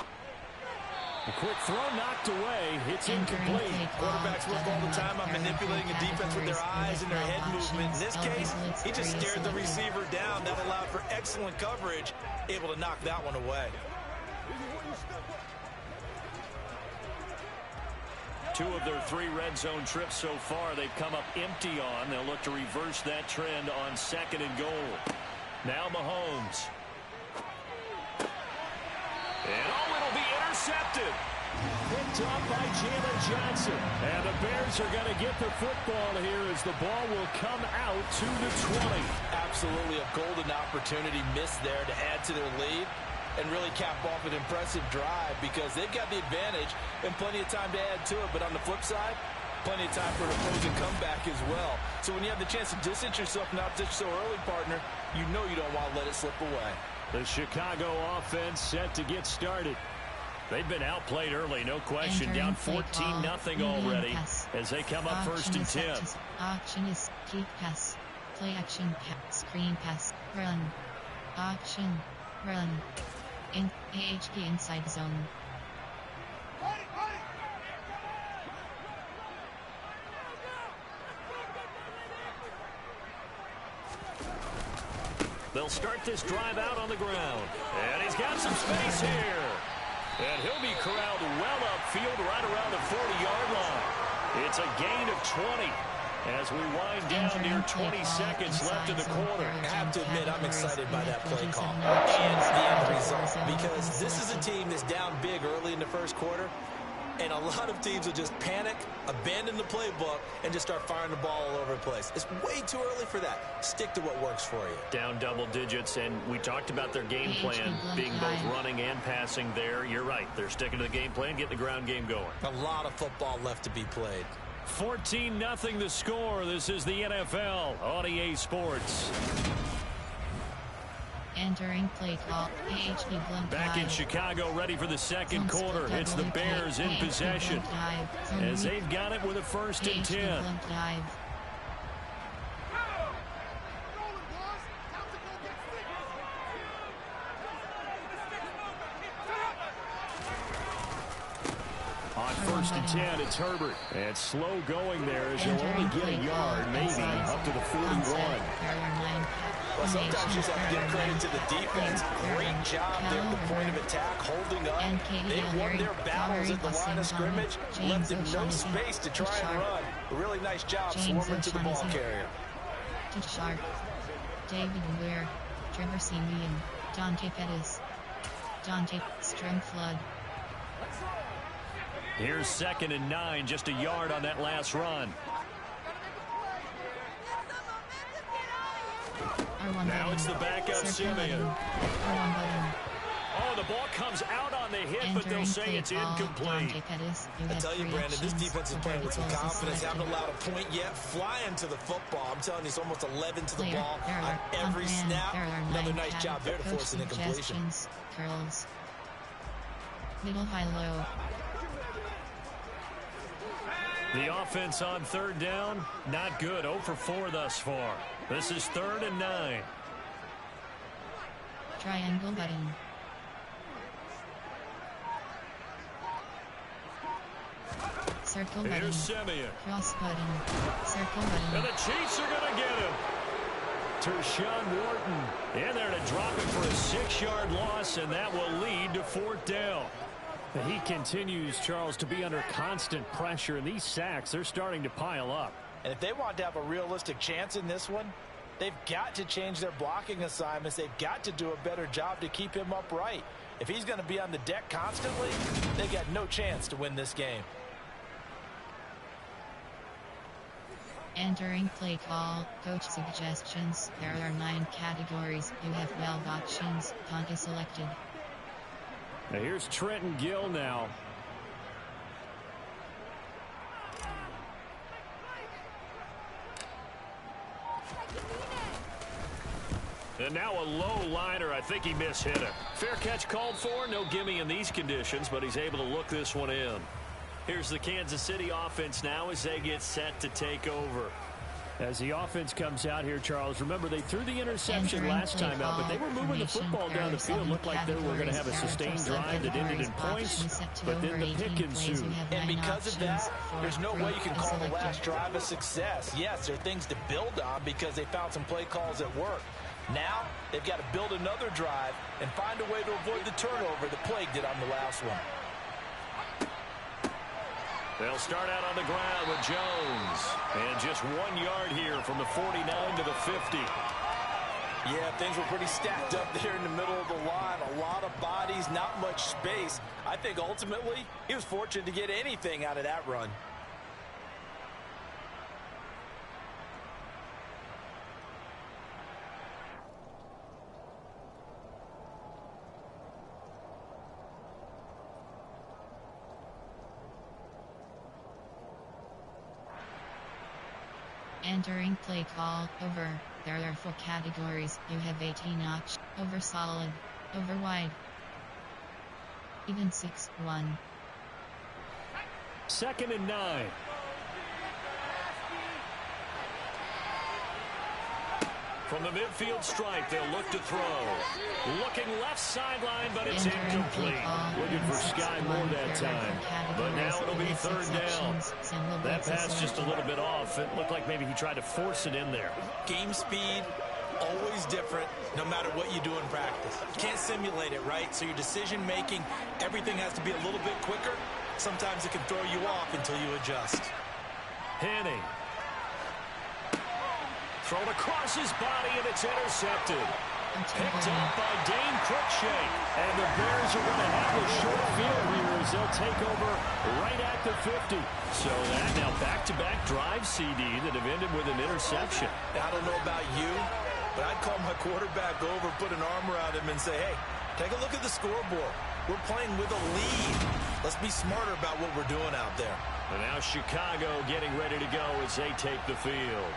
A quick throw knocked away. It's incomplete. Quarterbacks work all the time on manipulating a defense with their eyes and their head movement. In this case, he just stared the receiver down. That allowed for excellent coverage, able to knock that one away. Two of their 3 red zone trips so far they've come up empty on. They'll look to reverse that trend on 2nd and goal. Now Mahomes. And it'll be intercepted. Picked up by Jalen Johnson. And the Bears are going to get the football here as the ball will come out to the 20. Absolutely a golden opportunity missed there to add to their lead and really cap off an impressive drive because they've got the advantage and plenty of time to add to it. But on the flip side, plenty of time for an opposing comeback as well. So when you have the chance to distance yourself and not ditch so early, partner, you know you don't want to let it slip away. The Chicago offense set to get started. They've been outplayed early, no question. Down 14-0 already as they come up 1st and 10. Auction is keep pass. Play action pass. Screen pass. Run. Auction. Run. In AHP inside zone. They'll start this drive out on the ground. And he's got some space here. And he'll be corralled well upfield right around the 40-yard line. It's a gain of 20 as we wind down near 20 seconds left in the quarter. I have to admit, I'm excited by that play call and the end result because this is a team that's down big early in the first quarter. And a lot of teams will just panic, abandon the playbook, and just start firing the ball all over the place. It's way too early for that. Stick to what works for you. Down double digits, and we talked about their game plan being both running and passing there. You're right. They're sticking to the game plan, getting the ground game going. A lot of football left to be played. 14-0 the score. This is the NFL on EA Sports. Entering play call, AHP blunt back in Chicago, ready for the 2nd quarter. It's the Bears in possession as they've got it with a 1st and 10. On 1st and 10, it's Herbert. And slow going there as you'll only get a yard, maybe up to the 41. Well, sometimes you just have to give credit to the defense. Great job there at the point of attack, holding up. They won their battles at the line of scrimmage, left them no space to try and run. A really nice job swarming to the ball carrier. Sharp, David Weir, Trevor Simeon, Dante Pettis, Dante Stringflood. Here's 2nd and 9, just a yard on that last run. Now it's the backup Simeon. Oh, the ball comes out on the hit, but they'll say it's incomplete. I tell you, Brandon, this defense is playing with some confidence. Haven't allowed a point yet. Flying to the football. I'm telling you, it's almost 11 to the ball on every snap. Another nice job there to force an incompletion. Curls. Middle, high, low. The offense on 3rd down, not good. 0 for 4 thus far. This is 3rd and 9. Triangle button. Circle button. Here's Simeon. Cross button. Circle button. And the Chiefs are going to get him. Tershawn Wharton in there to drop him for a 6-yard loss, and that will lead to 4th down. He continues, Charles, to be under constant pressure, and these sacks, they're starting to pile up. And if they want to have a realistic chance in this one, they've got to change their blocking assignments. They've got to do a better job to keep him upright. If he's going to be on the deck constantly, they've got no chance to win this game. Entering play call, coach suggestions. There are 9 categories. You have 12 options. Conte selected. Now here's Trenton Gill now. And now a low liner. I think he mishit it. Fair catch called for. No gimme in these conditions, but he's able to look this one in. Here's the Kansas City offense now as they get set to take over. As the offense comes out here, Charles, remember they threw the interception last time out, but they were moving the football down the field. Looked like they were going to have a sustained drive that ended in points, but then the pick ensued. And because of that, there's no way you can call the last drive a success. Yes, there are things to build on because they found some play calls that work. Now, they've got to build another drive and find a way to avoid the turnover the Plague did on the last one. They'll start out on the ground with Jones. And just 1 yard here from the 49 to the 50. Yeah, things were pretty stacked up there in the middle of the line. A lot of bodies, not much space. I think ultimately he was fortunate to get anything out of that run. Entering play call, over. There are 4 categories. You have 18 options. Over solid. Over wide. Even 6-1. 2nd and 9. From the midfield stripe, they'll look to throw. Looking left sideline, but it's incomplete. Looking for Sky Moore that time. But now it'll be 3rd down. That pass just a little bit off. It looked like maybe he tried to force it in there. Game speed, always different, no matter what you do in practice. You can't simulate it, right? So your decision making, everything has to be a little bit quicker. Sometimes it can throw you off until you adjust. Henning. Thrown across his body, and it's intercepted. Picked up by Dane Cruikshank. And the Bears are going to have a short field here as they'll take over right at the 50. So that now back-to-back drive CD that have ended with an interception. I don't know about you, but I'd call my quarterback over, put an arm around him, and say, hey, take a look at the scoreboard. We're playing with a lead. Let's be smarter about what we're doing out there. And now Chicago getting ready to go as they take the field.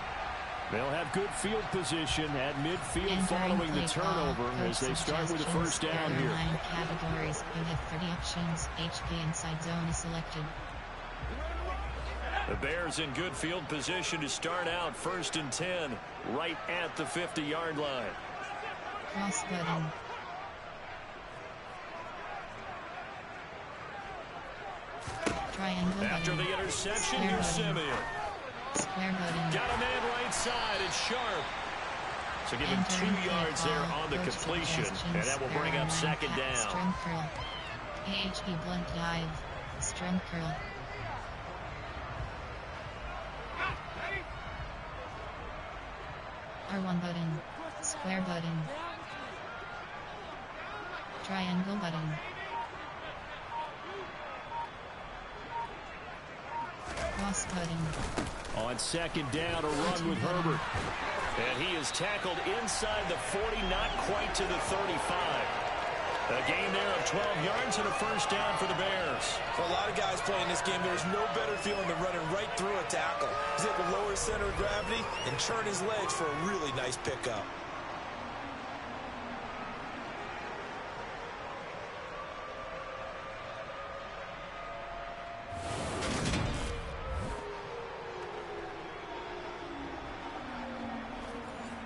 They'll have good field position at midfield following the turnover as they start with the 1st down here. 9 categories. You have 30 options. HP inside zone is selected. The Bears in good field position to start out 1st and 10 right at the 50-yard line. Cross button. Triangle After button. the interception, Square here's button. Simeon. Square button. Got a man right side. It's Sharp. So give him 2 yards there on the completion, and that will bring up 2nd down. String curl. AHP blunt dive. String curl. R1 button. Square button. Triangle button. Cross button. On 2nd down, a run with Herbert. And he is tackled inside the 40, not quite to the 35. A gain there of 12 yards and a 1st down for the Bears. For a lot of guys playing this game, there's no better feeling than running right through a tackle. He's able to lower his center of gravity and churn his legs for a really nice pickup.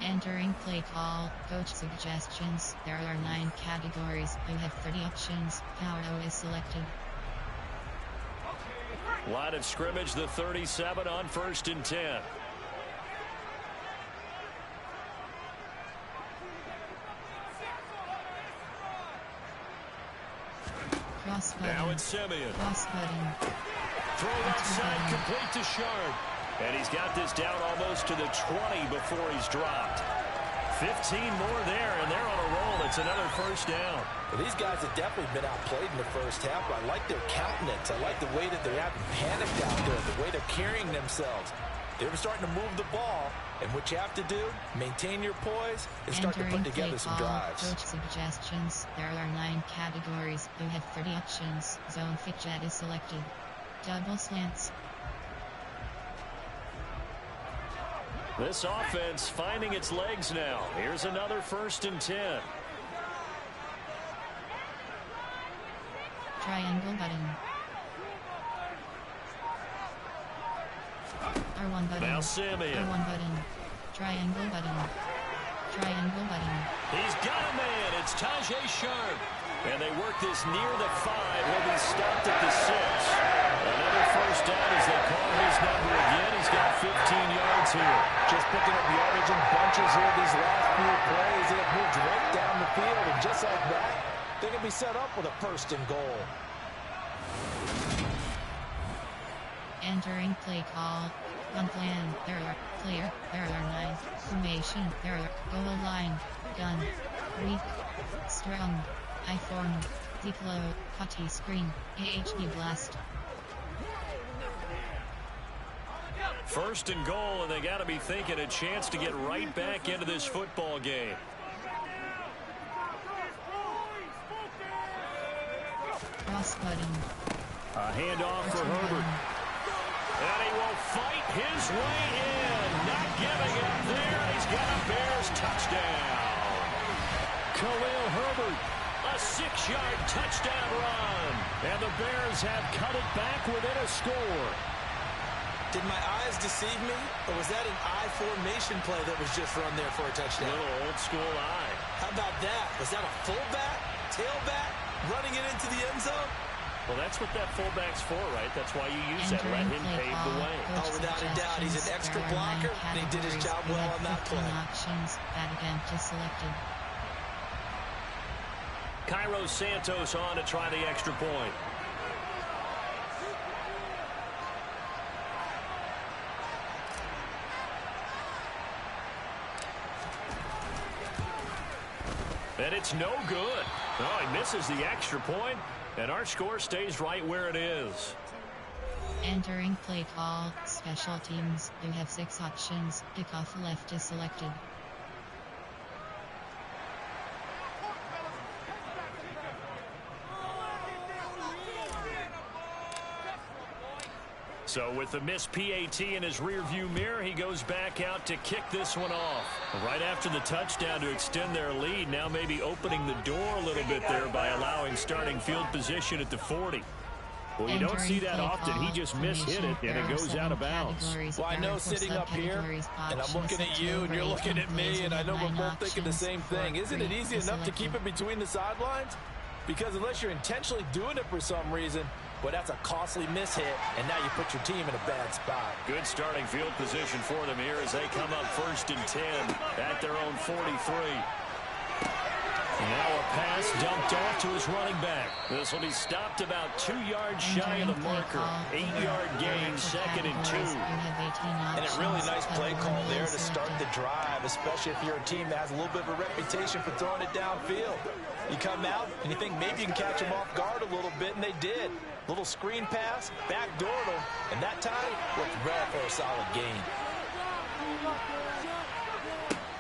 Entering play call, coach suggestions. There are 9 categories. You have 30 options. Power O is selected. Line of scrimmage, the 37 on 1st and 10. Cross button. Now it's Simeon. Cross button. Throw outside, complete to Sharp. And he's got this down almost to the 20 before he's dropped. 15 more there, and they're on a roll. It's another 1st down. Well, these guys have definitely been outplayed in the 1st half, but I like their countenance. I like the way that they're having panicked out there, the way they're carrying themselves. They're starting to move the ball, and what you have to do, maintain your poise, and start to put together some drives. Coach suggestions. There are 9 categories. You have 30 options. Zone fit jet is selected. Double slants. This offense finding its legs now. Here's another 1st and 10. Triangle button. R1 button. Now Simeon. R1 button. Triangle button. Triangle button. He's got a man. It's Tajay Sharp. And they work this near the 5. He'll be stopped at the 6. Another 1st down as they call his number again. He's got 15 yards here. Just picking up yardage in bunches here these last few plays. They have moved right down the field. And just like that, they can be set up with a 1st and goal. Entering play call. On plan, there are clear, there are 9. Formation, there are goal line, gun, weak, strong, I-form, deploy, putty screen, AHD blast. 1st and goal, and they got to be thinking a chance to get right back into this football game. Cross button. A handoff for Herbert. And he will fight his way in. Not giving up there. He's got a Bears touchdown. Khalil Herbert, a 6-yard touchdown run. And the Bears have cut it back within a score. Did my eyes deceive me? Or was that an I formation play that was just run there for a touchdown? Little old school eye. How about that? Was that a fullback, tailback, running it into the end zone? Well, that's what that fullback's for, right? That's why you use that. Let him pave the way. Oh, without a doubt. He's an extra blocker, and he did his job well on that play. Options, bad advantage selected. Cairo Santos on to try the extra point. And it's no good. Oh, he misses the extra point, and our score stays right where it is. Entering play call, special teams. You have 6 options. Kickoff left is selected. So with the missed PAT in his rearview mirror, he goes back out to kick this one off. Right after the touchdown to extend their lead, now maybe opening the door a little bit there by allowing starting field position at the 40. Well, you don't see that often. He just mishit it, and it goes out of bounds. Well, I know sitting up here, and I'm looking at you, and you're looking at me, and I know we're both thinking the same thing. Isn't it easy enough to keep it between the sidelines? Because unless you're intentionally doing it for some reason, well, that's a costly mishit, and now you put your team in a bad spot. Good starting field position for them here as they come up 1st and 10 at their own 43. Now a pass dumped off to his running back. This will be stopped about 2 yards shy of the marker. 8-yard gain, 2nd and 2. And a really nice play call there to start the drive, especially if you're a team that has a little bit of a reputation for throwing it downfield. You come out and you think maybe you can catch them off guard a little bit, and they did. Little screen pass, backdoored them, and that time looked well for a solid gain.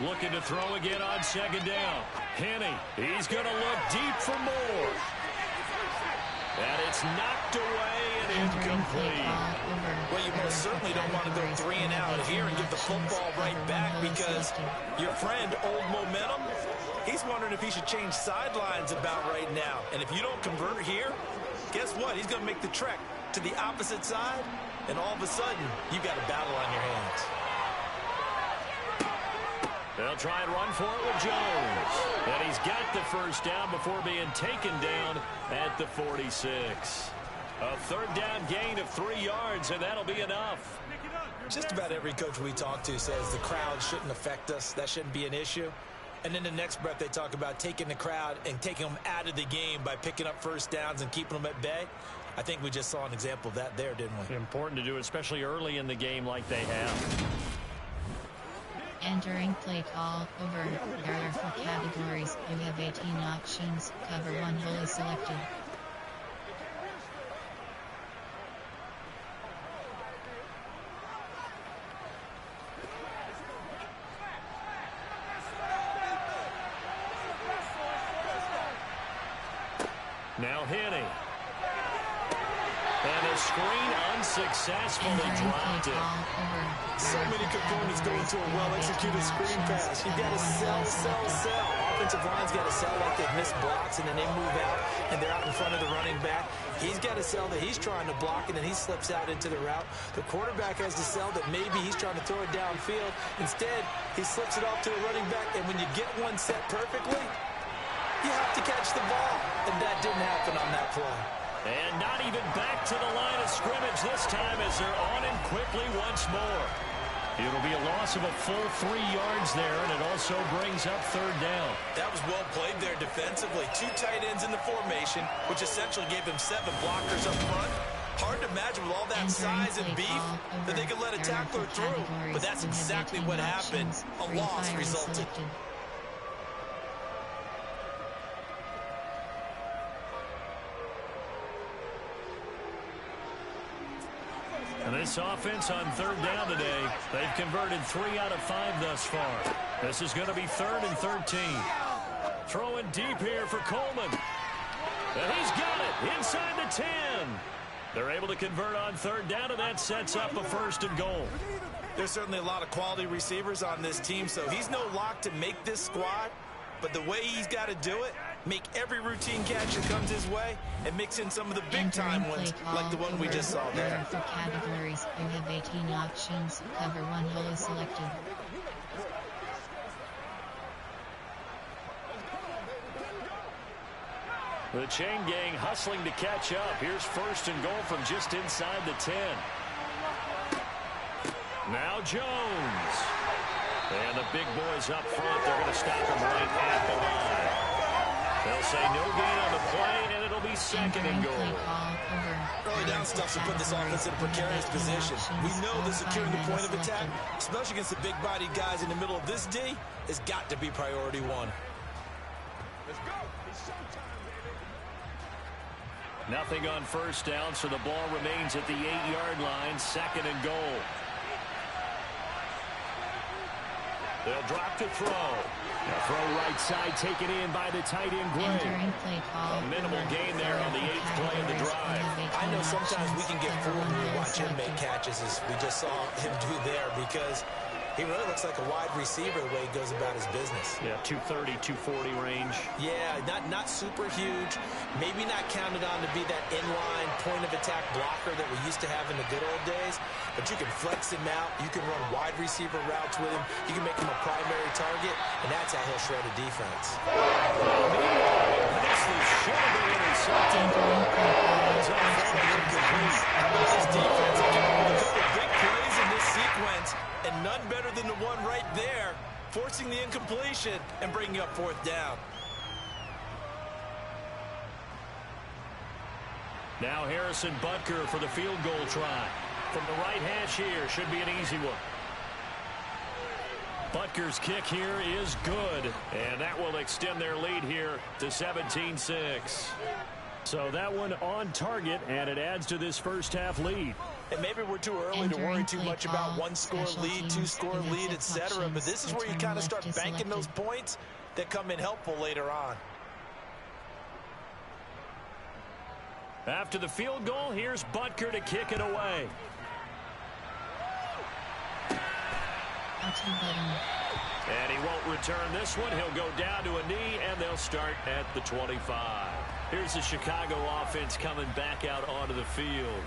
Looking to throw again on 2nd down. Henney, he's going to look deep for more. And it's knocked away and incomplete. Well, you most certainly don't want to go 3 and out here and give the football right back because your friend, Old Momentum, he's wondering if he should change sidelines about right now. And if you don't convert here, guess what? He's going to make the trek to the opposite side, and all of a sudden, you've got a battle on your hands. They'll try and run for it with Jones. And he's got the 1st down before being taken down at the 46. A 3rd down gain of 3 yards, and that'll be enough. Just about every coach we talk to says the crowd shouldn't affect us. That shouldn't be an issue. And in the next breath, they talk about taking the crowd and taking them out of the game by picking up 1st downs and keeping them at bay. I think we just saw an example of that there, didn't we? Important to do, especially early in the game like they have. Entering play call, over. There are 4 categories. You have 18 options. Cover 1 hole is selected. Now Henney. And the screen unsuccessfully dropped it. So many components go into a well-executed screen pass. You've got to sell. Offensive line's got to sell like they've missed blocks, and then they move out, and they're out in front of the running back. He's got to sell that he's trying to block, and then he slips out into the route. The quarterback has to sell that maybe he's trying to throw it downfield. Instead, he slips it off to a running back, and when you get one set perfectly, you have to catch the ball, and that didn't happen on that play. And not even back to the line of scrimmage this time as they're on him quickly once more. It'll be a loss of a full 3 yards there, and it also brings up third down. That was well played there defensively. 2 tight ends in the formation, which essentially gave him 7 blockers up front. Hard to imagine with all that size and beef that they could let a tackler through, but that's exactly what happened. A loss resulted. And this offense on third down today, they've converted 3 out of 5 thus far. This is going to be 3rd and 13. Throwing deep here for Coleman. And he's got it inside the 10. They're able to convert on third down, and that sets up a 1st and goal. There's certainly a lot of quality receivers on this team, so he's no lock to make this squad. But the way he's got to do it, make every routine catch that comes his way, and mix in some of the big-time ones, like the one we just saw there. For categories, you have 18 options. Cover 1 hole is selected. The chain gang hustling to catch up. Here's 1st and goal from just inside the 10. Now Jones. And the big boys up front, they're going to stop him right at the line. They'll say no gain on the play, and it'll be 2nd and goal. Early down stuff to put this offense in a precarious position. We know that securing the point of attack, especially against the big-bodied guys in the middle of this D, has got to be priority 1. Let's go. It's showtime, baby. Nothing on 1st down, so the ball remains at the 8-yard line, 2nd and goal. They'll drop to throw. Now throw right side taken in by the tight end Gray. A minimal gain there on the 8th play of the drive. I know sometimes we can get fooled when we watch him make catches, as we just saw him do there, because he really looks like a wide receiver the way he goes about his business. Yeah, 230, 240 range. Yeah, not super huge. Maybe not counted on to be that inline point-of-attack blocker that we used to have in the good old days. But you can flex him out. You can run wide receiver routes with him. You can make him a primary target, and that's how he'll shred a defense. This should have been intercepted. This defense has come up with a couple of big plays in this sequence, and none better than the one right there, forcing the incompletion and bringing up 4th down. Now Harrison Butker for the field goal try. From the right hash here, should be an easy one. Butker's kick here is good, and that will extend their lead here to 17-6. So that one on target, and it adds to this first half lead. And maybe we're too early to worry too much about 1-score lead, 2-score lead, etc. But this is where you kind of start banking those points that come in helpful later on. After the field goal, here's Butker to kick it away. And he won't return this one. He'll go down to a knee, and they'll start at the 25. Here's the Chicago offense coming back out onto the field.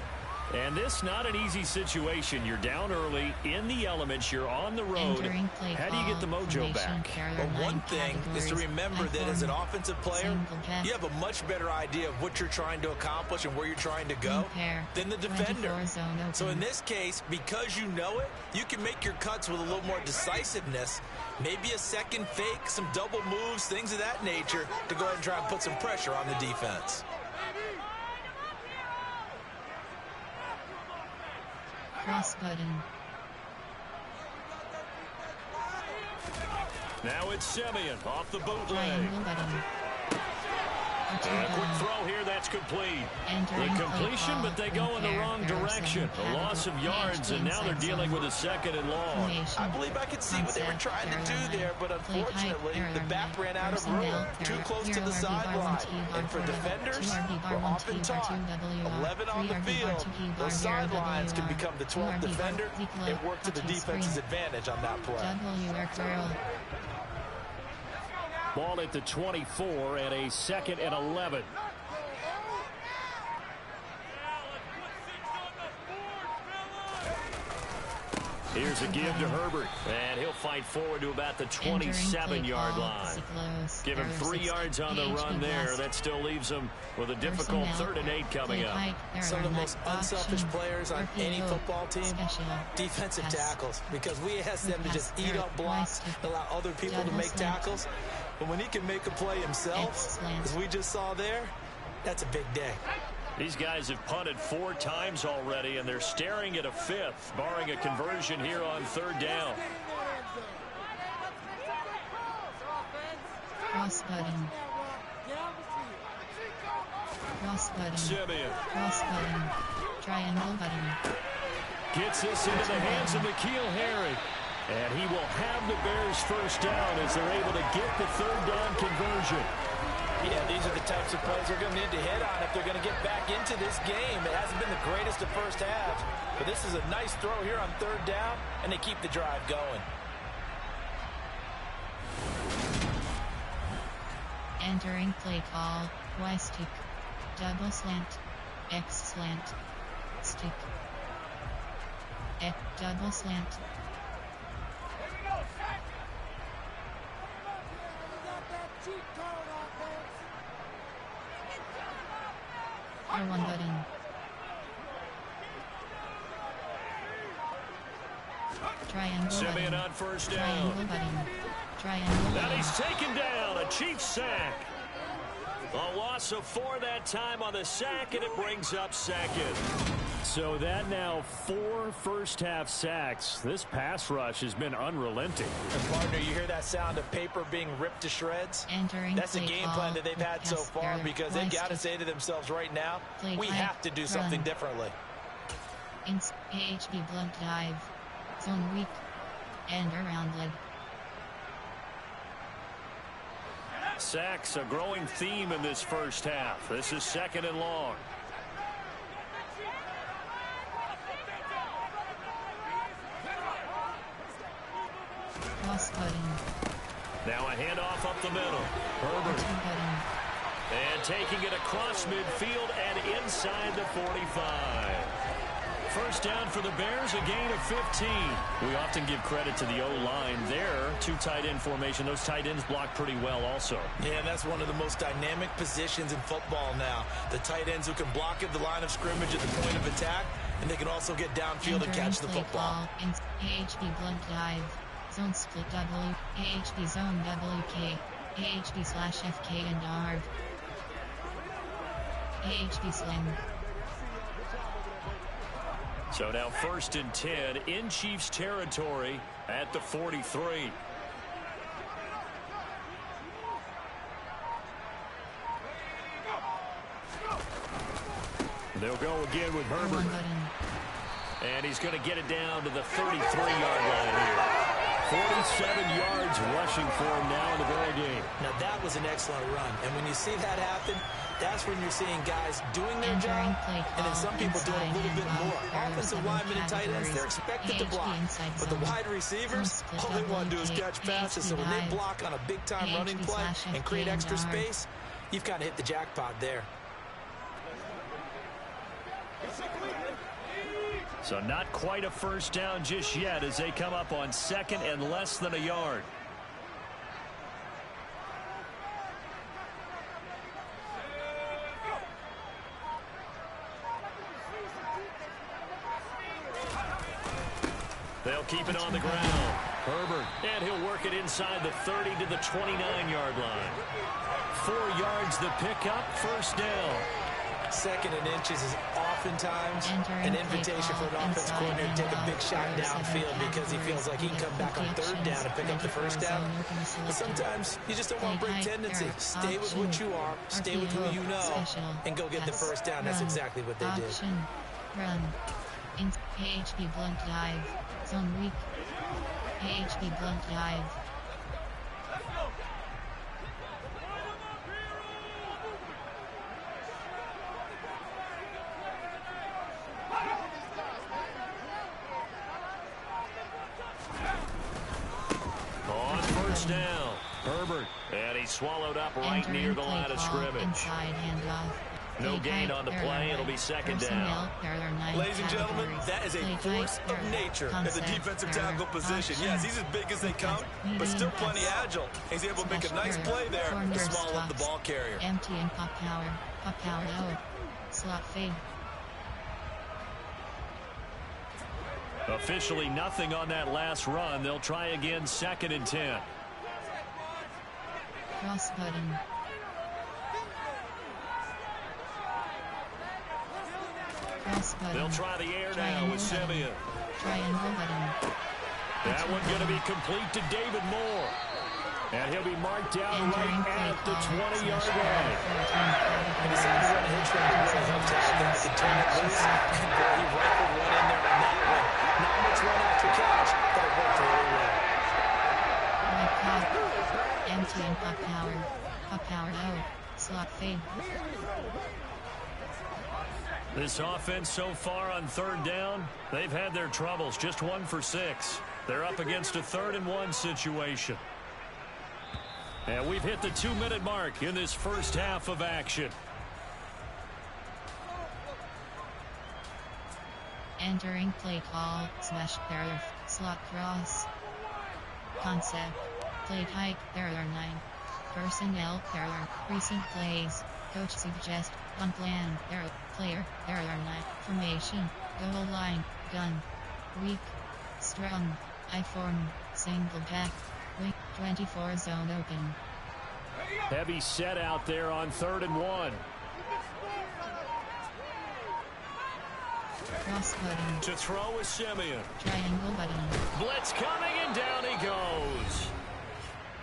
And this not an easy situation. You're down early, in the elements, you're on the road. How do you get the mojo back? Well, one thing is to remember that as an offensive player, you have a much better idea of what you're trying to accomplish and where you're trying to go than the defender. So in this case, because you know it, you can make your cuts with a little more decisiveness. Maybe a second fake, some double moves, things of that nature to go ahead and try and put some pressure on the defense. Cross button. Now it's Simeon off the bootleg. Triangle button. A quick throw here, that's complete. The completion, but they go in the wrong direction. A loss of yards, and now they're dealing with a 2nd and long. I believe I could see what they were trying to do there, but unfortunately, the back ran out of room, too close to the sideline. And for defenders, we're often taught 11 on the field, those sidelines can become the 12th defender and work to the defense's advantage on that play. Ball at the 24 and a 2nd and 11. Here's a give to Herbert, and he'll fight forward to about the 27-yard line. Give him 3 yards on the run there. That still leaves him with a difficult 3rd and 8 coming up. Some of the most unselfish players on any football team, defensive tackles, because we ask them to just eat up blocks, allow other people to make tackles. But when he can make a play himself, as we just saw there, that's a big day. These guys have punted 4 times already, and they're staring at a 5th, barring a conversion here on 3rd down. Cross button. Cross button. Simeon. Cross button. Triangle button. Gets this into the hands of N'Keal Harry. And he will have the Bears first down as they're able to get the 3rd down conversion. Yeah, these are the types of plays they're going to need to hit on if they're going to get back into this game. It hasn't been the greatest of first halves, but this is a nice throw here on 3rd down, and they keep the drive going. Entering play call, Y stick. Double slant. X slant. Stick. X double slant. R1 button. Triangle Simeon button. on first down. Triangle button. Triangle Now button. he's taken down. A Chiefs sack. A loss of 4 that time on the sack, and it brings up 2nd. So that now 4 first-half sacks. This pass rush has been unrelenting. And partner, you hear that sound of paper being ripped to shreds? That's a game plan that they've had so far, because they've got to say to themselves right now, we have to do something differently. AHB blunt dive. Zone weak. And around leg. Sacks, a growing theme in this first half. This is 2nd and long. Cross button. Now a handoff up the middle. Herbert. And taking it across midfield and inside the 45. First down for the Bears, a gain of 15. We often give credit to the O-line there. 2 tight end formation. Those tight ends block pretty well also. Yeah, that's one of the most dynamic positions in football now. The tight ends who can block at the line of scrimmage at the point of attack, and they can also get downfield and catch the football. AHB blunt dive. Zone split W. AHB zone WK. AHB/FK and ARV. AHB sling. So now 1st and 10 in Chiefs territory at the 43. They'll go again with Herbert. And he's going to get it down to the 33-yard line here. 47 yards rushing for him now in the ball game. Now that was an excellent run. And when you see that happen, that's when you're seeing guys doing their job, and then some people doing a little bit more. Offensive linemen and tight ends, they're expected to block. But the wide receivers, all they want to do is catch passes. So when they block on a big-time running play and create extra space, you've kind of hit the jackpot there. So not quite a first down just yet as they come up on 2nd and less than a yard. They'll keep it on the ground. Herbert. And he'll work it inside the 30 to the 29-yard line. 4 yards the pickup, first down. Second and inches is oftentimes an invitation for an offense coordinator to take a big shot downfield because he feels like he can come back on third down and pick up the first down. But sometimes you just don't want to break tendency. Stay with what you are, stay with who you know, and go get the first down. That's exactly what they did. Run. In AHP blunt dive. Zone weak. AHP blunt dive. On first down, Herbert. And he swallowed up right near the line of scrimmage. Inside handoff. No gain on the play. It'll be second down. Ladies and gentlemen, that is a force of nature at the defensive tackle position. Yes, he's as big as they come, but still plenty agile. He's able to make a nice play there to swallow up the ball carrier. Empty and pop power. Pop power low. Slot fade. Officially nothing on that last run. They'll try again, second and 10. Cross button. They'll try the air now with Simeon. Triangle button. That one going to be complete to David Moore. And he'll be marked down right at the 20-yard line. And decided to run a hitch route to really help tackle that to turn it loose. And boy, he rifled one in there on that one. Not much run after catch, but it worked really well. Right cop. Empty and pop power. Pop power low. Slot fade. This offense so far on third down, they've had their troubles. Just 1 for 6. They're up against a 3rd and 1 situation. And we've hit the 2-minute mark in this first half of action. Entering play call, smash barrier, slot cross. Concept, play type, barrier 9. Personnel, barrier, recent plays, coach suggest, gun plan, barrier, player, barrier 9. Formation, goal line, gun. Weak, strong, I-form, single back, wing, 24 zone open. Heavy set out there on 3rd and 1. Cross button. To throw is Simeon. Triangle button. Blitz coming, and down he goes.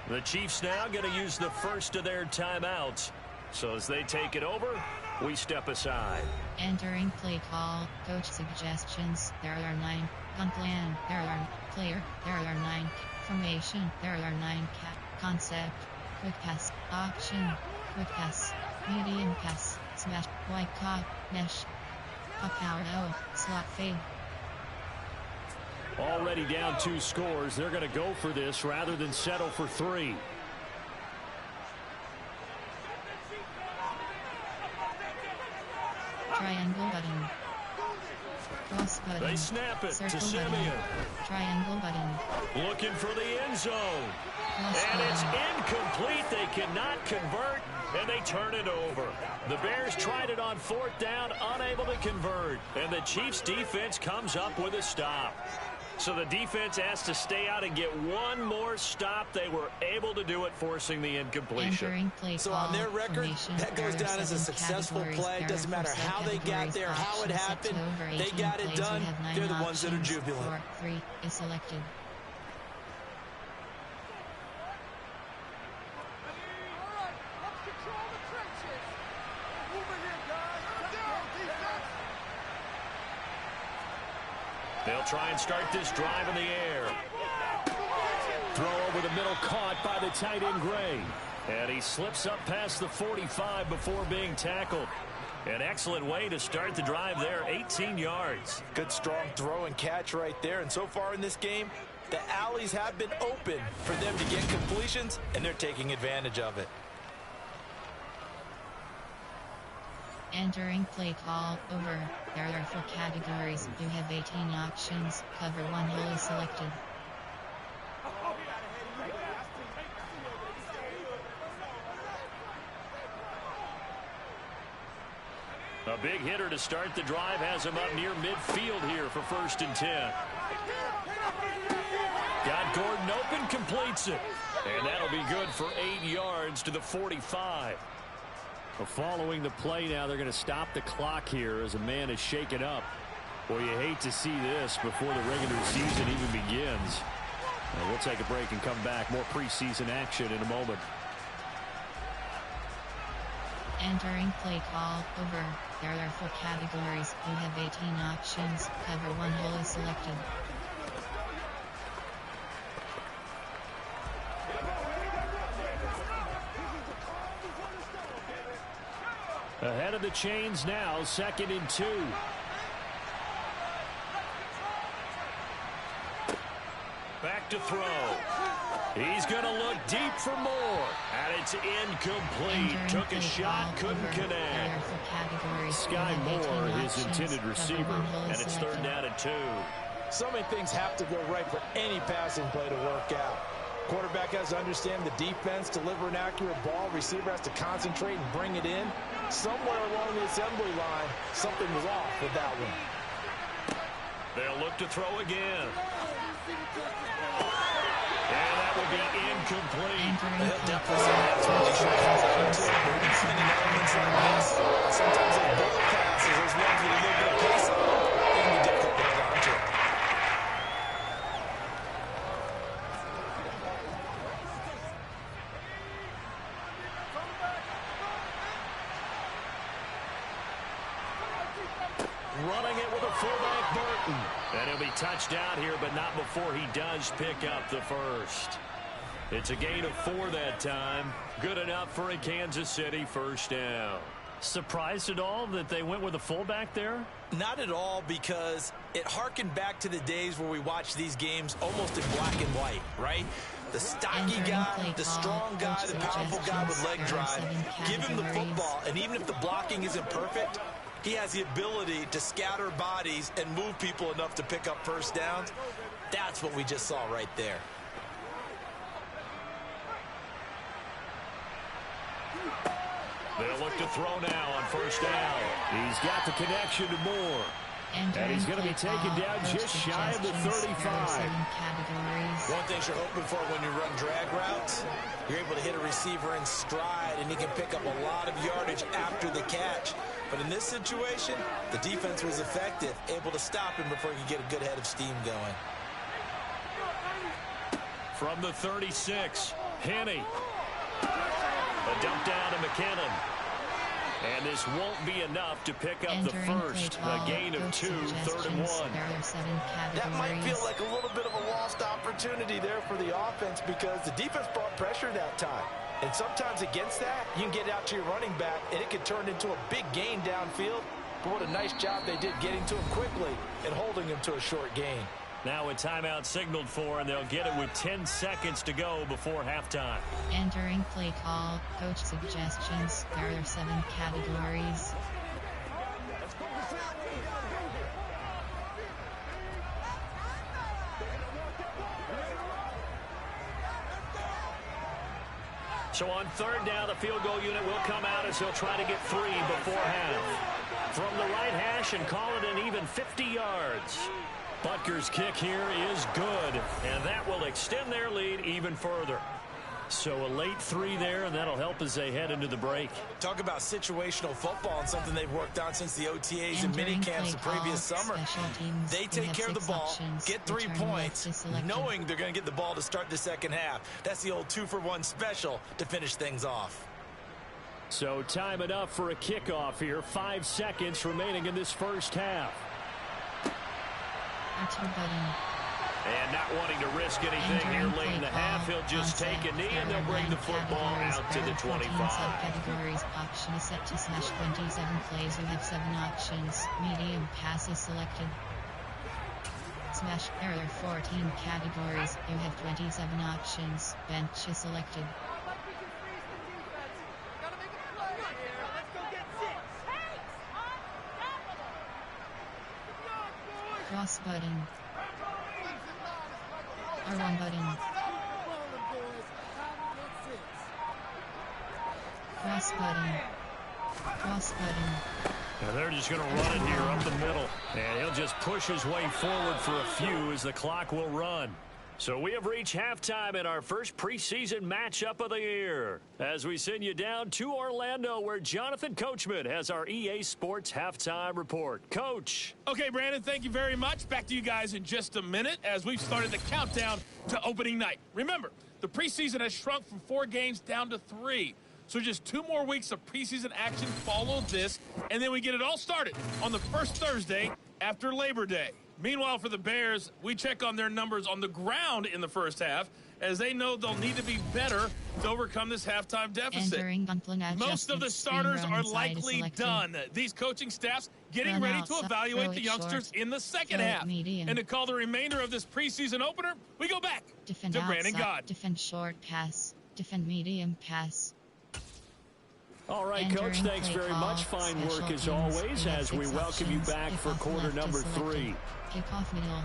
The Chiefs now going to use the first of their timeouts. So as they take it over, we step aside. Entering play call, coach suggestions, there are 9. Gun plan, there are player, there are 9. Formation, there are 9. Concept, quick pass, option, quick pass, medium pass, smash, white cop, mesh. Pop power low, slot fade. Already down 2 scores. They're going to go for this rather than settle for 3. Triangle button. Cross button. They snap it Circle to Simeon. Button. Triangle button. Looking for the end zone. Cross And button. it's incomplete. They cannot convert, and they turn it over. The Bears tried it on 4th down, unable to convert. And the Chiefs defense comes up with a stop. So the defense has to stay out and get one more stop. They were able to do it, forcing the incompletion. So on their record, that goes down as a successful play. Doesn't matter how they got there, how it happened. They got it done. They're the ones that are jubilant. 3 is selected. They'll try and start this drive in the air. Throw over the middle, caught by the tight end Gray. And he slips up past the 45 before being tackled. An excellent way to start the drive there, 18 yards. Good strong throw and catch right there. And so far in this game, the alleys have been open for them to get completions, and they're taking advantage of it. Entering play call, over. There are 4 categories. You have 18 options. Cover 1 hole is selected. A big hitter to start the drive has him up near midfield here for 1st and 10. Got Gordon open, completes it. And that'll be good for 8 yards to the 45. Well, following the play now, they're going to stop the clock here as a man is shaken up. Well, you hate to see this before the regular season even begins. And we'll take a break and come back. More preseason action in a moment. Entering play call over. There are 4 categories. You have 18 options. Cover 1 hole is selected. Ahead of the chains now, 2nd and 2. Back to throw. He's going to look deep for more. And it's incomplete. Took a shot, couldn't connect. Sky Moore, his intended receiver. And it's 3rd down and 2. So many things have to go right for any passing play to work out. Quarterback has to understand the defense, deliver an accurate ball. Receiver has to concentrate and bring it in. Somewhere along the assembly line, something was off with that one. They'll look to throw again. And that would be incomplete. He'll definitely say that's what he should call it, too. Finding elements like this, sometimes those bullet passes, those ones with a little bit of pace on them, they can be difficult to hold on to. Running it with a fullback, Burton. And he'll be touched out here, but not before he does pick up the first. It's a gain of 4 that time. Good enough for a Kansas City 1st down. Surprised at all that they went with a fullback there? Not at all, because it harkened back to the days where we watched these games almost in black and white, right? The stocky guy, the strong guy, the powerful guy with leg drive. Give him the football, and even if the blocking isn't perfect, he has the ability to scatter bodies and move people enough to pick up 1st downs. That's what we just saw right there. They'll look to throw now on 1st down. He's got the connection to Moore. And he's going to be taken down just shy of the 35. One thing you're hoping for when you run drag routes, you're able to hit a receiver in stride, and he can pick up a lot of yardage after the catch. But in this situation, the defense was effective, able to stop him before he could get a good head of steam going. From the 36, Henney. A dump down to McKinnon. And this won't be enough to pick up the first. A gain of 2, 3rd and 1. That might feel like a little bit of a lost opportunity there for the offense because the defense brought pressure that time. And sometimes against that, you can get out to your running back, and it could turn into a big gain downfield. But what a nice job they did getting to him quickly and holding him to a short gain. Now a timeout signaled for, and they'll get it with 10 seconds to go before halftime. Entering play call, coach suggestions. There are 7 categories. So on 3rd down, the field goal unit will come out as he'll try to get 3 before half. From the right hash and call it an even 50 yards. Butker's kick here is good, and that will extend their lead even further. So a late 3 there, and that'll help as they head into the break. Talk about situational football and something they've worked on since the OTAs and minicamps the previous summer. They take care of the ball, get 3 points, knowing they're going to get the ball to start the second half. That's the old 2-for-1 special to finish things off. So time enough for a kickoff here. 5 seconds remaining in this first half. And not wanting to risk anything here late in the half, he'll just take a knee and they'll bring the football out to the 25. Categories option is set to /27 plays. You have 7 options. Medium pass is selected. There are 14 categories. You have 27 options. Bench is selected. Cross button. R1 button. Cross button. Cross button. Now they're just going to run it here up the middle. And he'll just push his way forward for a few as the clock will run. So we have reached halftime in our first preseason matchup of the year as we send you down to Orlando where Jonathan Coachman has our EA Sports halftime report. Coach. Okay, Brandon, thank you very much. Back to you guys in just a minute as we've started the countdown to opening night. Remember, the preseason has shrunk from 4 games down to 3. So just 2 more weeks of preseason action follow this, and then we get it all started on the first Thursday after Labor Day. Meanwhile, for the Bears, we check on their numbers on the ground in the first half, as they know they'll need to be better to overcome this halftime deficit. Most of the starters are likely done. These coaching staffs getting ready to evaluate the youngsters in the second half. And to call the remainder of this preseason opener, we go back to Brandon God. Defend short pass. Defend medium pass. All right, Coach, thanks very much. Fine work as always as we welcome you back for quarter number 3. Kickoff middle.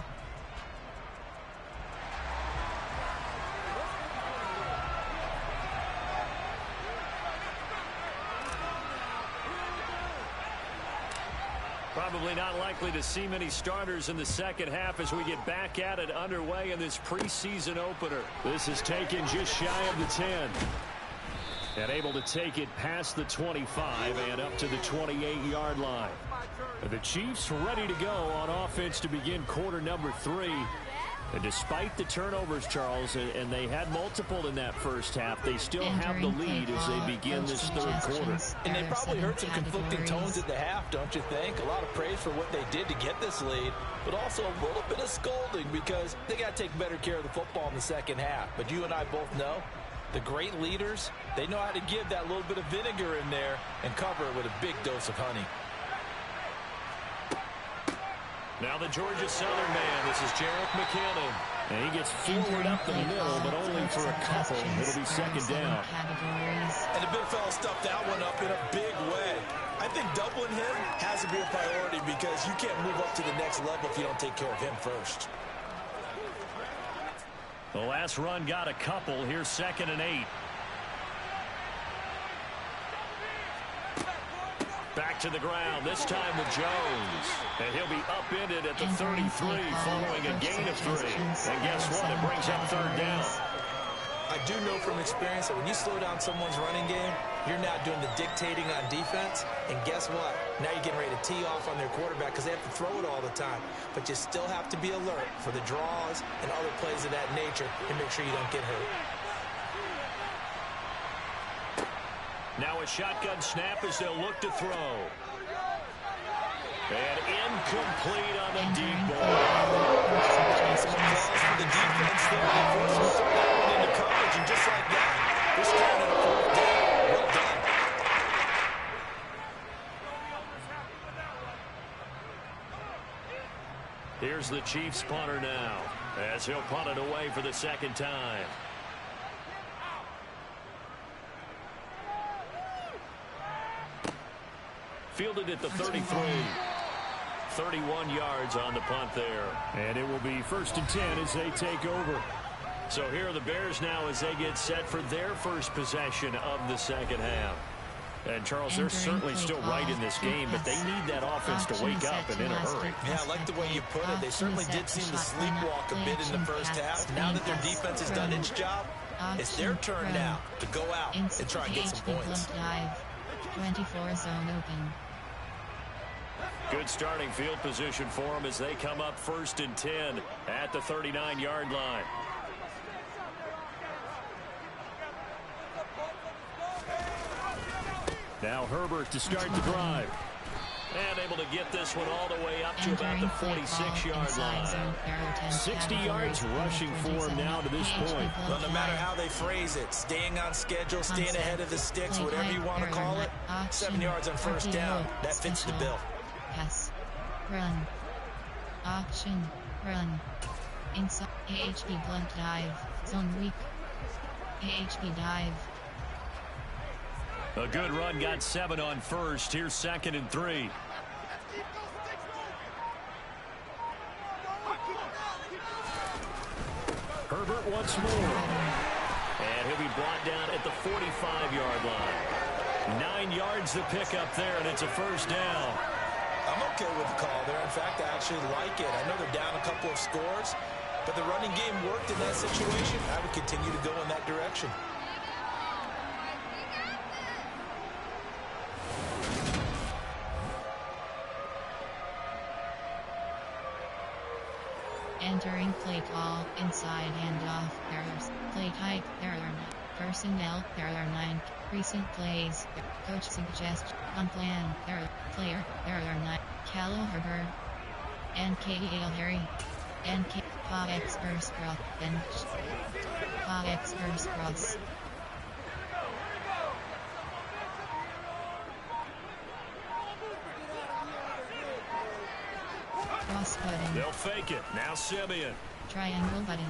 Probably not likely to see many starters in the second half as we get back at it underway in this preseason opener. This is taken just shy of the 10. And able to take it past the 25 and up to the 28-yard line. The Chiefs ready to go on offense to begin quarter number 3. And despite the turnovers, Charles, and they had multiple in that first half, they still have the lead as they begin this third quarter. And they probably heard some conflicting tones at the half, don't you think? A lot of praise for what they did to get this lead, but also a little bit of scolding because they got to take better care of the football in the second half. But you and I both know the great leaders, they know how to give that little bit of vinegar in there and cover it with a big dose of honey. Now the Georgia Southern man, this is Jarek McKinnon. And he gets forward up the middle, but only for a couple. It'll be second down. And the big fella stuffed that one up in a big way. I think doubling him has to be a priority because you can't move up to the next level if you don't take care of him first. The last run got a couple. Here's 2nd and 8. Back to the ground, this time with Jones. And he'll be upended at the 33 following a gain of 3. And guess what? It brings up 3rd down. I do know from experience that when you slow down someone's running game, you're not doing the dictating on defense. And guess what? Now you're getting ready to tee off on their quarterback because they have to throw it all the time. But you still have to be alert for the draws and other plays of that nature and make sure you don't get hurt. Now a shotgun snap as they'll look to throw. And incomplete on the deep ball. Some applause for the defense there. They forced him to throw that one into coverage, and just like that, this counted a 4th down. Well done. Here's the Chiefs punter now as he'll punt it away for the 2nd time. Fielded at the 33. 31 yards on the punt there. And it will be 1st and 10 as they take over. So here are the Bears now as they get set for their first possession of the second half. And, Charles, they're certainly still right in this game, but they need that offense to wake up and in a hurry. Yeah, I like the way you put it. They certainly did seem to sleepwalk a bit in the first half. Now that their defense has done its job, it's their turn now to go out and try and get some points. 24 zone open. Good starting field position for them as they come up 1st and 10 at the 39-yard line. Now Herbert to start the drive. And able to get this one all the way up to about the 46-yard line. 60 yards rushing for him now to this point. Well, no matter how they phrase it, staying on schedule, staying ahead of the sticks, whatever you want to call it, 7 yards on 1st down. That fits the bill. Pass. Run. Option. Run. Inside. AHP blunt dive. Zone weak. AHP dive. A good run, got 7 on 1st. Here's 2nd and 3. Herbert once more. And he'll be brought down at the 45-yard line. 9 yards to pick up there, and it's a 1st down. I'm okay with the call there. In fact, I actually like it. I know they're down a couple of scores, but the running game worked in that situation. I would continue to go in that direction. Entering play call, inside handoff, errors, play type, error 9, personnel, error 9, recent plays, coach suggests, unplanned, error, player, error 9, Callow Herbert, NKEL Harry, NK, Pa Expers Cross, bench, Pa Expers Cross. Cross button. They'll fake it. Now Simeon. Triangle button.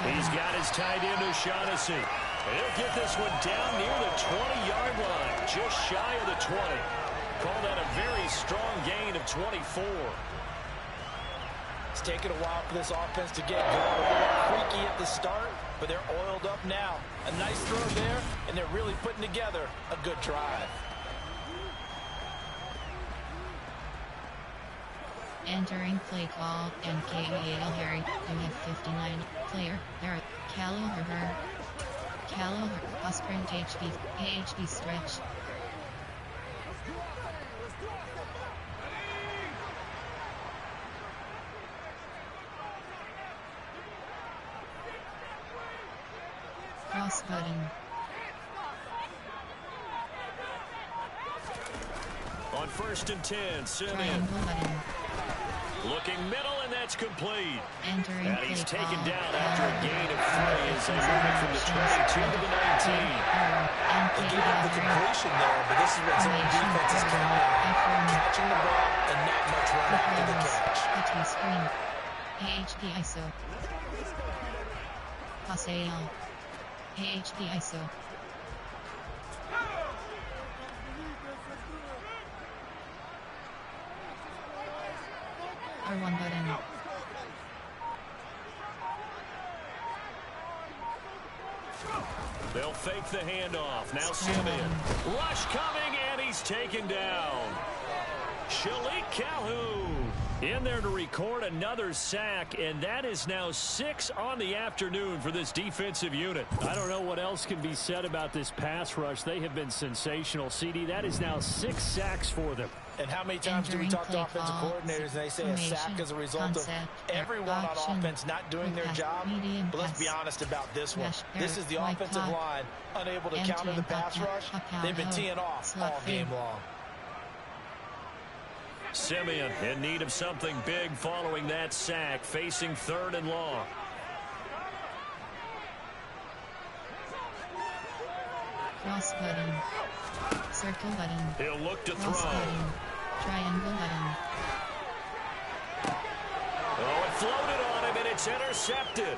He's got his tight end O'Shaughnessy. He'll get this one down near the 20-yard line, just shy of the 20. Call that a very strong gain of 24. It's taken a while for this offense to get going. A little creaky at the start, but they're oiled up now. A nice throw there, and they're really putting together a good drive. Entering play call, NKEL Harry, you have 59, player, Eric, Callow Herbert, Callow Herbert, sprint HB, AHB stretch. Cross button. On 1st and 10, Simeon. Triangle button. Looking middle, and that's complete. Entering and he's play taken call, down after a gain of 3 as they move it from the 22 to the 19. They gave up the completion there, but this is what zone defense is counting on. Catching the ball and not much run after the catch. Screen. AHP ISO. Paseo. AHP ISO. R1 button. They'll fake the handoff. Now Simeon. Rush coming, and he's taken down. Shalik Calhoun in there to record another sack, and that is now 6 on the afternoon for this defensive unit. I don't know what else can be said about this pass rush. They have been sensational, CD. That is now 6 sacks for them. And how many times do we talk to offensive coordinators and they say a sack as a result of everyone on offense not doing their job? But let's be honest about this one. This is the offensive line unable to counter the pass rush. They've been teeing off all game long. Simeon in need of something big following that sack, facing 3rd and long. Cross button. Circle button. He'll look to Cross throw. Button. Triangle button. Oh, it floated on him, and it's intercepted.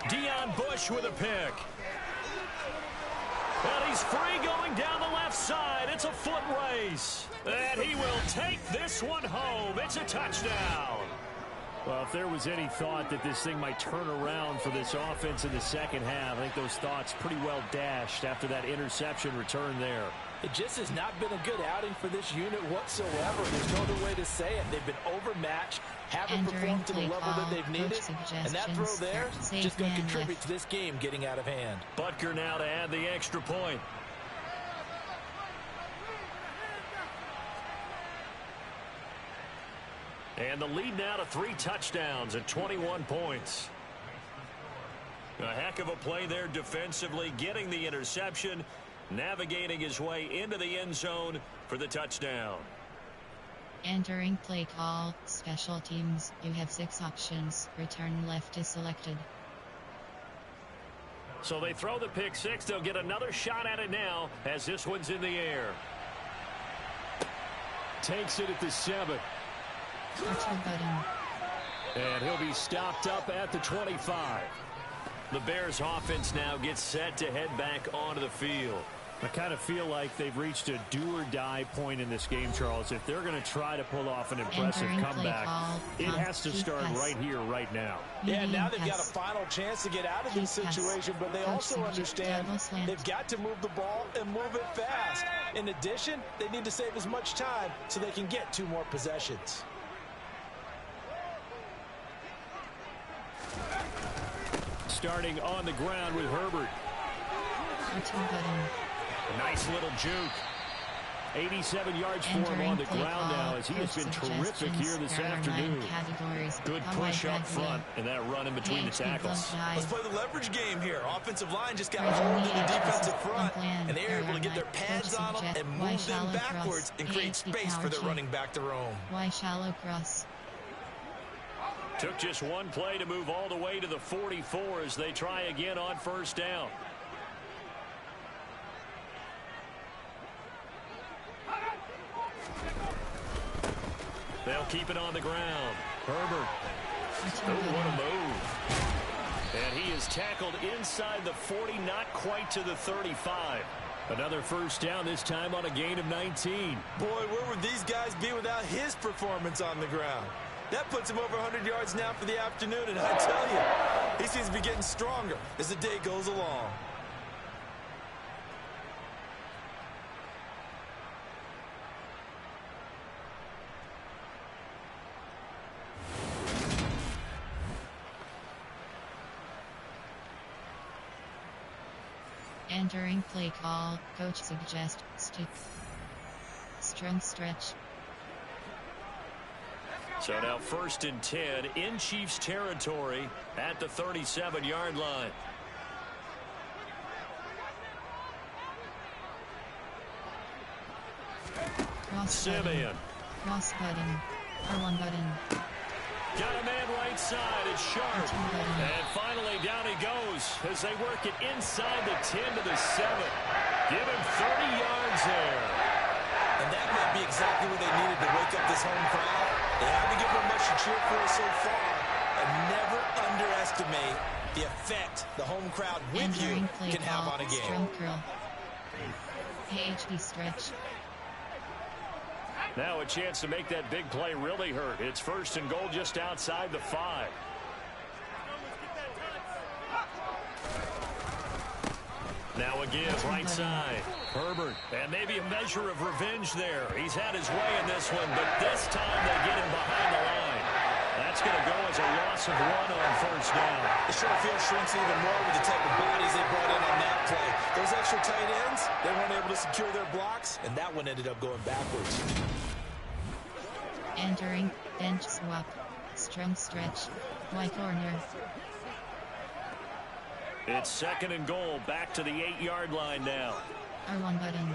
Deion Bush with a pick. And he's free going down the left side. It's a foot race. And he will take this one home. It's a touchdown. Well, if there was any thought that this thing might turn around for this offense in the second half, I think those thoughts pretty well dashed after that interception return there. It just has not been a good outing for this unit whatsoever. There's no other way to say it. They've been overmatched, haven't performed to the level that they've needed, and that throw there just going to contribute to this game getting out of hand. Butker now to add the extra point. And the lead now to 3 touchdowns at 21 points. A heck of a play there defensively, getting the interception, navigating his way into the end zone for the touchdown. Entering play call, special teams, you have 6 options. Return left is selected. So they throw the pick 6. They'll get another shot at it now as this one's in the air. Takes it at the 7. Virtual button. And he'll be stopped up at the 25. The Bears offense now gets set to head back onto the field. I kind of feel like they've reached a do-or-die point in this game, Charles. If they're going to try to pull off an impressive comeback, it has to start right here, right now. Yeah, now they've got a final chance to get out of this situation, but they also understand they've got to move the ball and move it fast. In addition, they need to save as much time so they can get 2 more possessions. starting on the ground with Herbert. A nice little juke. 87 yards for him on the ground now as he has been terrific here this afternoon. Good push up front and that run in between the tackles. Let's play the leverage game here. Offensive line just got hold of the defensive front, and they're able to get their pads on them and move them backwards and create space for their running back to roam. Why shallow cross? Took just one play to move all the way to the 44 as they try again on first down. They'll keep it on the ground. Herbert. Oh, what a move. And he is tackled inside the 40, not quite to the 35. Another first down, this time on a gain of 19. Boy, where would these guys be without his performance on the ground? That puts him over 100 yards now for the afternoon, and I tell you, he seems to be getting stronger as the day goes along. Entering play call, coach suggests stick. Strong stretch. So now 1st and 10 in Chiefs territory at the 37-yard line. Simeon. Cross button. R1 button. Got a man right side. It's Sharp. And finally down he goes as they work it inside the 10 to the 7. Give him 30 yards there. And that might be exactly what they needed to wake up this home crowd. They haven't given them much to cheer for so far. And never underestimate the effect the home crowd with you can have on a game. Strong curl. HD stretch. Now a chance to make that big play really hurt. It's 1st and goal just outside the 5. Now again, right side. Herbert. And maybe a measure of revenge there. He's had his way in this one, but this time they get him behind the line. That's going to go as a loss of 1 on first down. The short field shrinks even more with the type of bodies they brought in on that play. Those extra tight ends, they weren't able to secure their blocks, and that one ended up going backwards. Entering bench swap. Strong stretch. Y corner. It's 2nd and goal. Back to the 8-yard line now. R1 button.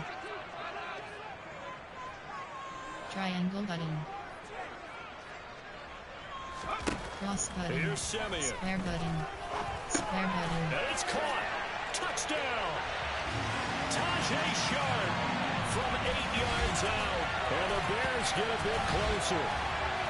Triangle button. Cross button. Here's Simeon. Square button. Square button. And it's caught. Touchdown. Tajay Sharp from 8 yards out. And the Bears get a bit closer.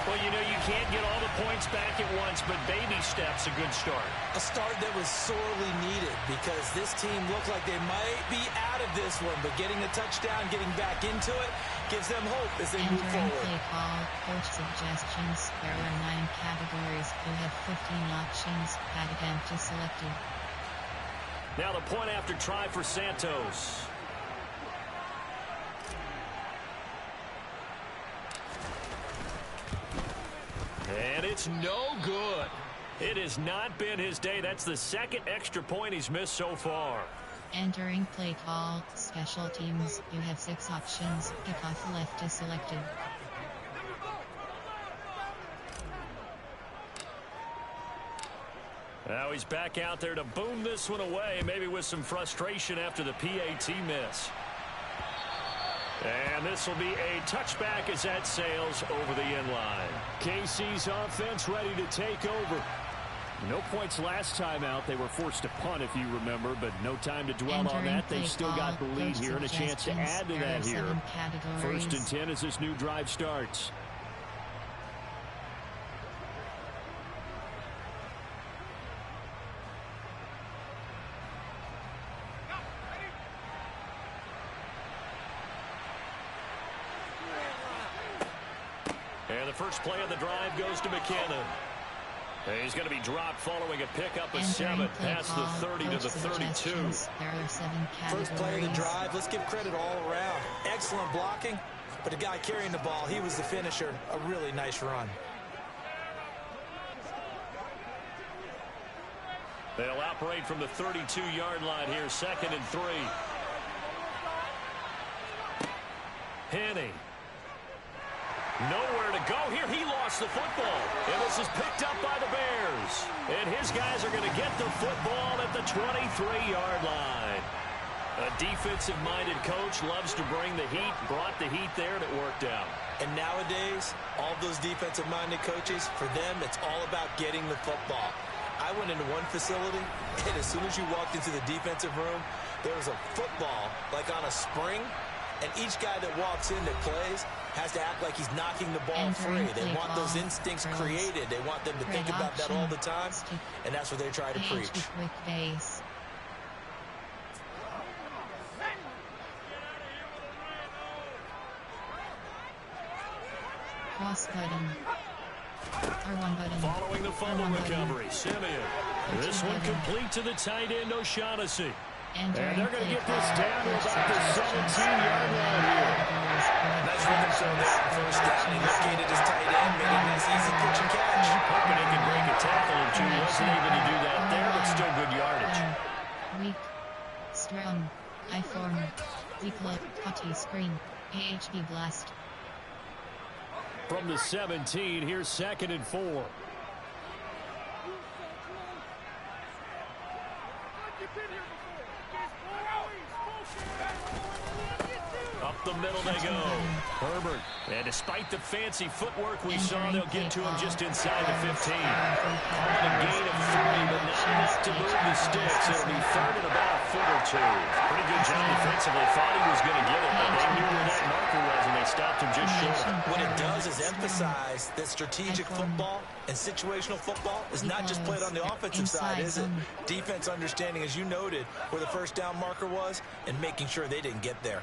Well, you know, you can't get all the points back at once, but baby steps a good start. A start that was sorely needed because this team looked like they might be out of this one, but getting a touchdown, getting back into it, gives them hope as they move forward. Play call, coach suggestions. There are 9 categories. You have 15 options. Add empty selected. Now the point after try for Santos. And it's no good. It has not been his day. That's the 2nd extra point he's missed so far. Entering play call, special teams. You have 6 options. Kickoff left is selected. Now he's back out there to boom this one away, maybe with some frustration after the PAT miss. And this will be a touchback as that sails over the end line. KC's offense ready to take over. No points last time out. They were forced to punt, if you remember, but no time to dwell on that. They've still got the lead here and a chance to add to that here. 1st and 10 as this new drive starts. And the first play of the drive goes to McKinnon. And he's going to be dropped following a pickup of 7 past the 30 to the 32. There are 7 categories. First play of the drive, let's give credit all around. Excellent blocking, but the guy carrying the ball, he was the finisher. A really nice run. They'll operate from the 32-yard line here, 2nd and 3. Henny. Nowhere to go here. He lost the football. And this is picked up by the Bears. And his guys are going to get the football at the 23-yard line. A defensive-minded coach loves to bring the heat, brought the heat there, and it worked out. And nowadays, all those defensive-minded coaches, for them, it's all about getting the football. I went into one facility, and as soon as you walked into the defensive room, there was a football, like on a spring, and each guy that walks in that plays has to act like he's knocking the ball free. They want those instincts created. They want them to think about that all the time, and that's what they try to preach. Cross button. R1 button. Following the fumble recovery, Simeon. This one complete to the tight end, O'Shaughnessy. And they're going to get this down to about the 17-yard line here. Nice rhythm show there on first down. He located his tight end, made a nice easy catch and catch. Hoping he can break a tackle or two. Wasn't able to do that there, but still good yardage. Weak. Strong. I-form. Weak look. Cutty screen. AHB blast. From the 17, here's 2nd and 4. Up the middle they go. Herbert. And despite the fancy footwork we saw, they'll get to him just inside the 15. Calling a gain of 3, but not enough to move the sticks. It'll be 3rd and about a foot or two. Pretty good job defensively. Thought he was going to get it, but they knew where that marker was, and they stopped him just short. What it does is emphasize that strategic football and situational football is not just played on the offensive side, is it? Defense understanding, as you noted, where the first down marker was and making sure they didn't get there.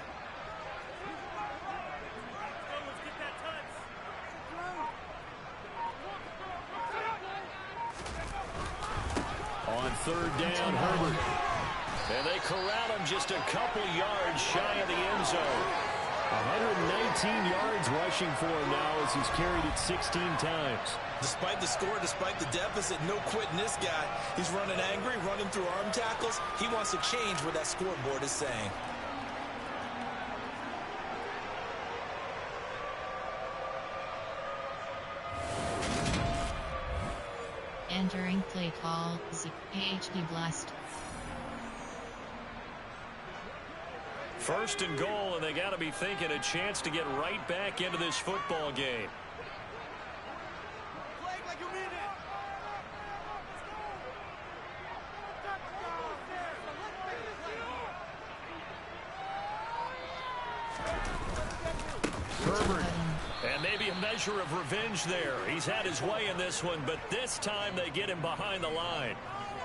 On 3rd down, Herbert. And they corral him just a couple yards shy of the end zone. 119 yards rushing for him now as he's carried it 16 times. Despite the score, despite the deficit, no quitting this guy. He's running angry, running through arm tackles. He wants to change what that scoreboard is saying. Entering play call, AHD blast. 1st and goal, and they got to be thinking a chance to get right back into this football game. Herbert. And maybe a measure of revenge there. He's had his way in this one, but this time they get him behind the line.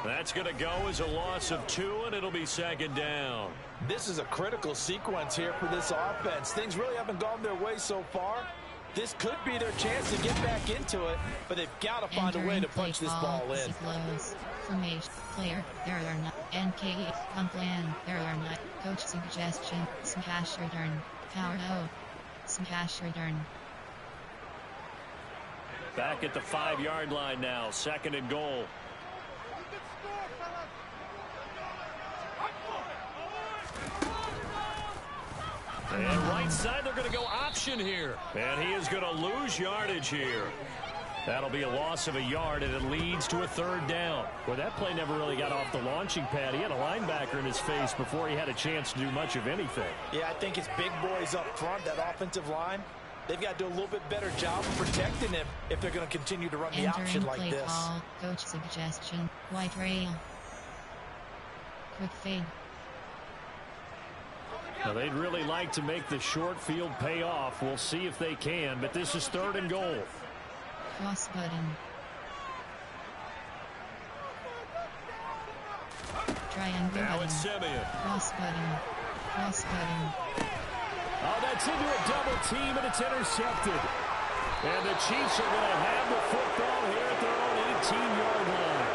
That's going to go as a loss of 2, and it'll be 2nd down. This is a critical sequence here for this offense. Things really haven't gone their way so far. This could be their chance to get back into it, but they've got to find a way to punch this ball in. Formation, player, there are not. NKE, plan, there are not. Coach suggestion, smash return, power O, smash return. Back at the 5-yard line now, 2nd and goal. And right side, they're going to go option here. And he is going to lose yardage here. That'll be a loss of a yard, and it leads to a 3rd down. Well, that play never really got off the launching pad. He had a linebacker in his face before he had a chance to do much of anything. Yeah, I think it's big boys up front, that offensive line. They've got to do a little bit better job of protecting him if they're going to continue to run the option like this. Call, coach suggestion, white rail. Quick fade. Now, they'd really like to make the short field pay off. We'll see if they can, but this is 3rd and goal. Cross button. Triangle now button. It's Simeon. Cross button. Cross button. Oh, that's into a double team, and it's intercepted. And the Chiefs are going to have the football here at their own 18-yard line.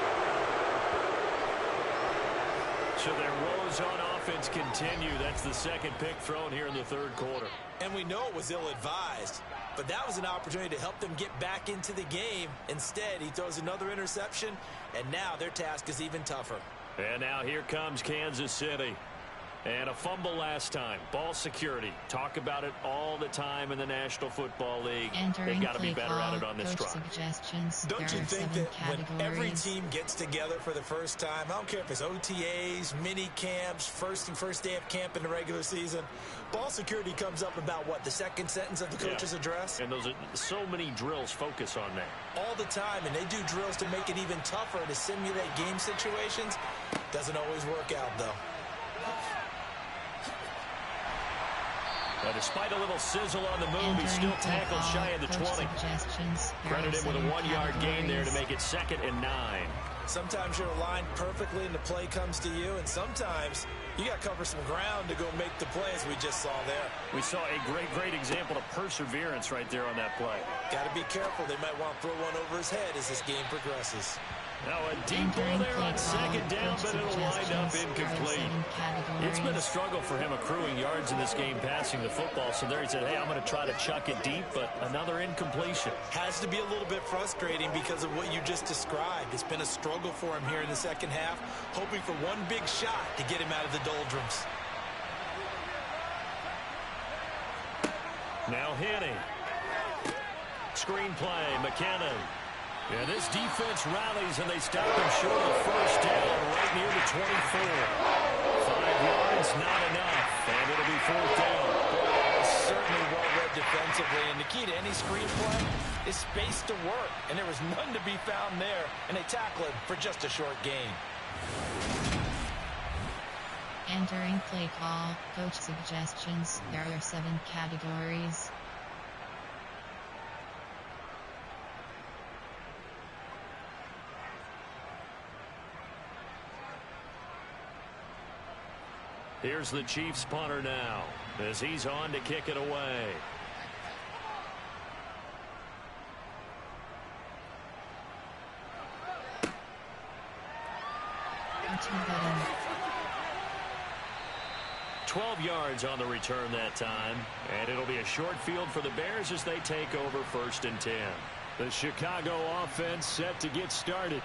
So their woes on offense continue. That's the 2nd pick thrown here in the 3rd quarter. And we know it was ill-advised. but that was an opportunity to help them get back into the game. Instead, he throws another interception, and now their task is even tougher. And now here comes Kansas City. And a fumble last time. Ball security. Talk about it all the time in the National Football League. They've got to be better at it on this drive. Don't you think that when every team gets together for the first time, I don't care if it's OTAs, mini camps, first day of camp in the regular season, ball security comes up about what, the second sentence of the coach's address? And those are so many drills focus on that. All the time, and they do drills to make it even tougher to simulate game situations. Doesn't always work out, though. Despite a little sizzle on the move, he's still tackled shy of the 20. Credit him with a 1-yard gain there to make it 2nd and 9. Sometimes you're aligned perfectly and the play comes to you, and sometimes you got to cover some ground to go make the play, as we just saw there. We saw a great example of perseverance right there on that play. Got to be careful. They might want to throw one over his head as this game progresses. Now a deep ball there on 2nd down, but it'll wind up incomplete. It's been a struggle for him accruing yards in this game passing the football. So there he said, hey, I'm going to try to chuck it deep, but another incompletion. Has to be a little bit frustrating because of what you just described. It's been a struggle for him here in the second half, hoping for one big shot to get him out of the doldrums. Now Henny. Screenplay, McKinnon. Yeah, this defense rallies, and they stop him short of the first down right near the 24. 5 yards, not enough, and it'll be 4th down. Boy, that was certainly well-read defensively, and the key to any screenplay is space to work, and there was none to be found there, and they tackle him for just a short gain. Entering play call, coach suggestions. There are 7 categories. Here's the Chiefs punter now as he's on to kick it away. Button. 12 yards on the return that time, and it'll be a short field for the Bears as they take over 1st and 10. The Chicago offense set to get started.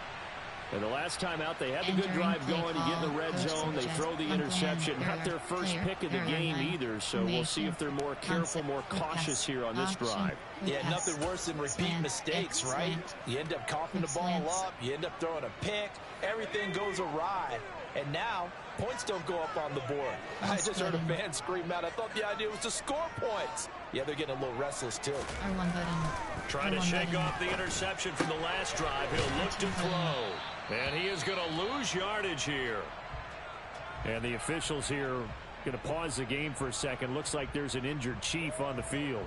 And the last time out, they had a good drive going. You get in the red zone, they throw the interception. Not their first pick of the game either, so we'll see if they're more careful, more cautious here on this drive. Yeah, nothing worse than repeat mistakes, right? You end up coughing the ball up, you end up throwing a pick, everything goes awry. And now, points don't go up on the board. I just heard a fan scream out. I thought the idea was to score points. Yeah, they're getting a little restless, too. Trying to shake off the interception from the last drive. He'll look to throw. And he is going to lose yardage here. And the officials here going to pause the game for a second. Looks like there's an injured Chief on the field.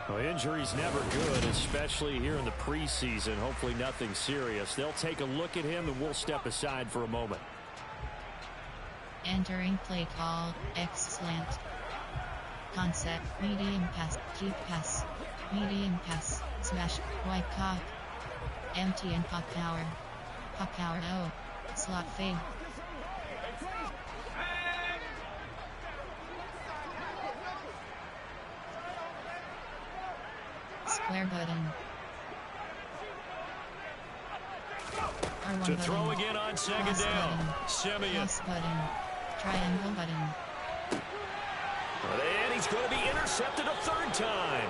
Well, injury's never good, especially here in the preseason. Hopefully nothing serious. They'll take a look at him, and we'll step aside for a moment. Entering play call, X slant. Concept, medium pass, deep pass, medium pass, smash, wide cock. Empty and pop power. Pop power, oh. Slot fade. Square button. R1 to throw again on 2nd down. Simeon. Plus button. Triangle button. And he's going to be intercepted a 3rd time.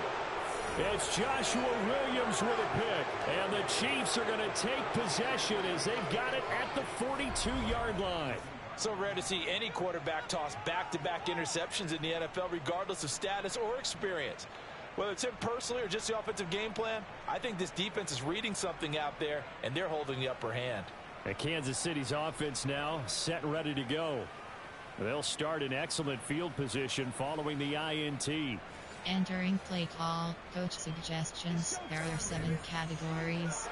It's Joshua Williams with a pick. And the Chiefs are going to take possession as they've got it at the 42-yard line. So rare to see any quarterback toss back-to-back interceptions in the NFL, regardless of status or experience. Whether it's him personally or just the offensive game plan, I think this defense is reading something out there, and they're holding the upper hand. And Kansas City's offense now set and ready to go. They'll start in excellent field position following the INT. Entering play call, coach suggestions. There are 7 categories.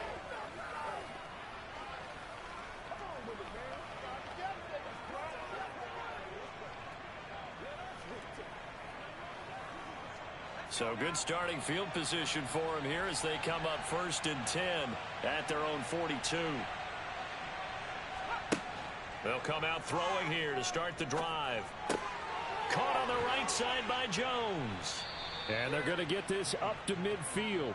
So good starting field position for him here as they come up 1st and 10 at their own 42. They'll come out throwing here to start the drive. Caught on the right side by Jones. And they're going to get this up to midfield.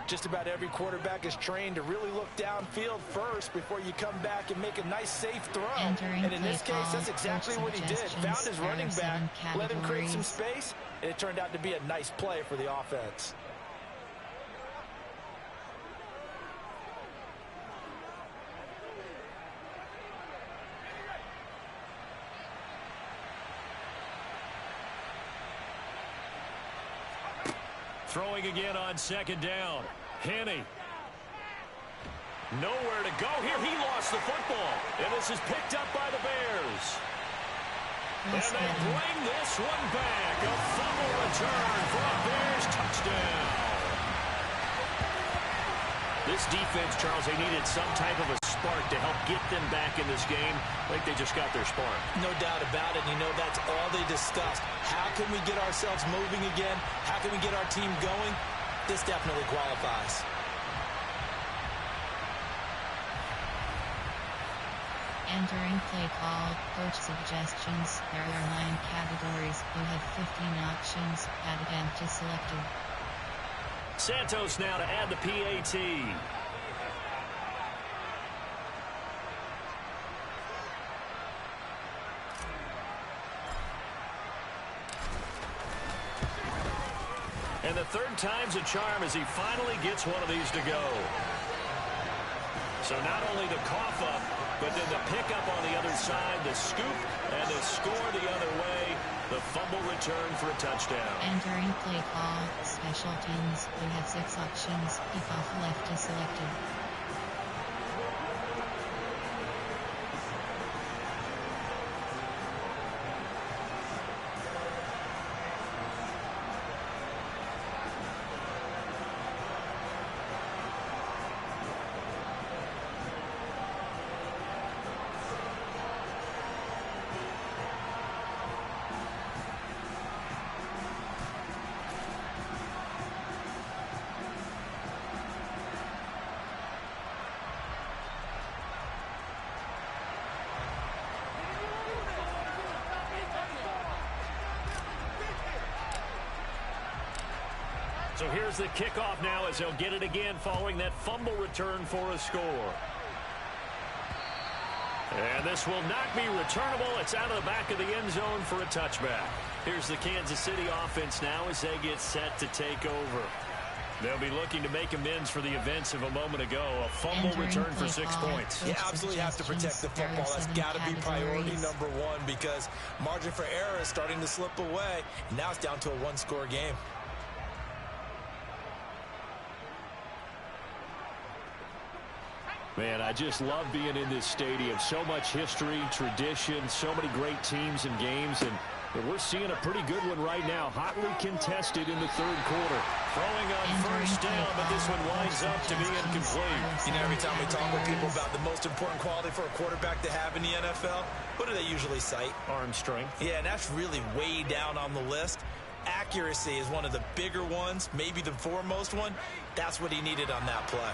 Just about every quarterback is trained to really look downfield first before you come back and make a nice, safe throw. And in this case, that's exactly what he did. Found his running back, let him create some space, and it turned out to be a nice play for the offense. Throwing again on second down. Henney. Nowhere to go here. He lost the football. And this is picked up by the Bears. And they bring this one back. A fumble return for a Bears touchdown. This defense, Charles, they needed some type of a spark to help get them back in this game. Like they just got their spark. No doubt about it. You know, that's all they discussed. How can we get ourselves moving again? How can we get our team going? This definitely qualifies. Entering play call, coach suggestions. There are 9 categories. You have 15 options. Add empty selected. Santos now to add the PAT. And the third time's a charm as he finally gets one of these to go. So not only the cough up, but then the pickup on the other side, the scoop, and the score the other way. The fumble return for a touchdown. Entering play call, special teams. You have 6 options. Kickoff left is selected. So here's the kickoff now as he'll get it again following that fumble return for a score. And this will not be returnable. It's out of the back of the end zone for a touchback. Here's the Kansas City offense now as they get set to take over. They'll be looking to make amends for the events of a moment ago. A fumble return for 6 points. You absolutely have to protect the football. That's got to be priority number 1 because margin for error is starting to slip away. Now it's down to a 1-score game. Man, I just love being in this stadium. So much history, tradition, so many great teams and games, and we're seeing a pretty good one right now. Hotly contested in the third quarter. Throwing on first down, but this one winds up to be incomplete. You know, every time we talk with people about the most important quality for a quarterback to have in the NFL, what do they usually cite? Arm strength. Yeah, and that's really way down on the list. Accuracy is one of the bigger ones, maybe the foremost one. That's what he needed on that play.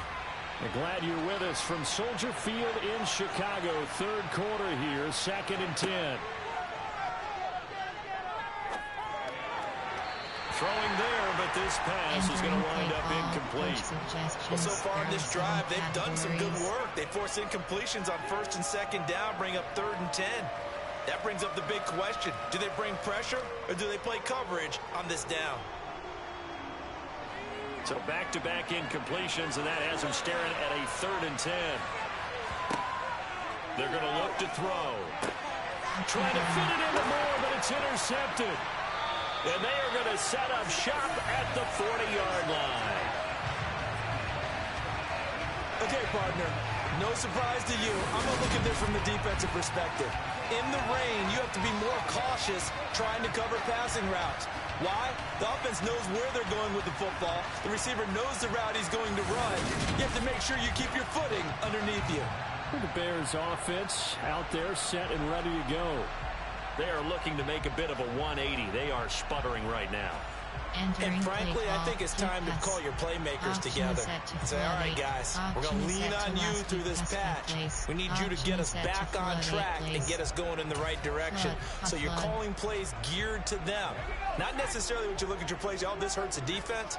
I'm glad you're with us from Soldier Field in Chicago. Third quarter here, 2nd and 10. Throwing there, but this pass is going to wind up incomplete. Well, so far in this drive, they've done some good work. They forced incompletions on 1st and 2nd down, bring up 3rd and 10. That brings up the big question. Do they bring pressure or do they play coverage on this down? So back-to-back incompletions, and that has them staring at a 3rd and 10. They're going to look to throw. Trying to fit it into more, but it's intercepted. And they are going to set up shop at the 40-yard line. Okay, partner, no surprise to you. I'm going to look at this from the defensive perspective. In the rain, you have to be more cautious trying to cover passing routes. Why? The offense knows where they're going with the football. The receiver knows the route he's going to run. You have to make sure you keep your footing underneath you. The Bears offense out there set and ready to go. They are looking to make a bit of a 180. They are sputtering right now. And frankly, I think it's time to call your playmakers together and say, all right, guys, we're going to lean on you through this patch. We need you to get us back on track and get us going in the right direction. So you're calling plays geared to them. Not necessarily when you look at your plays, oh, this hurts the defense.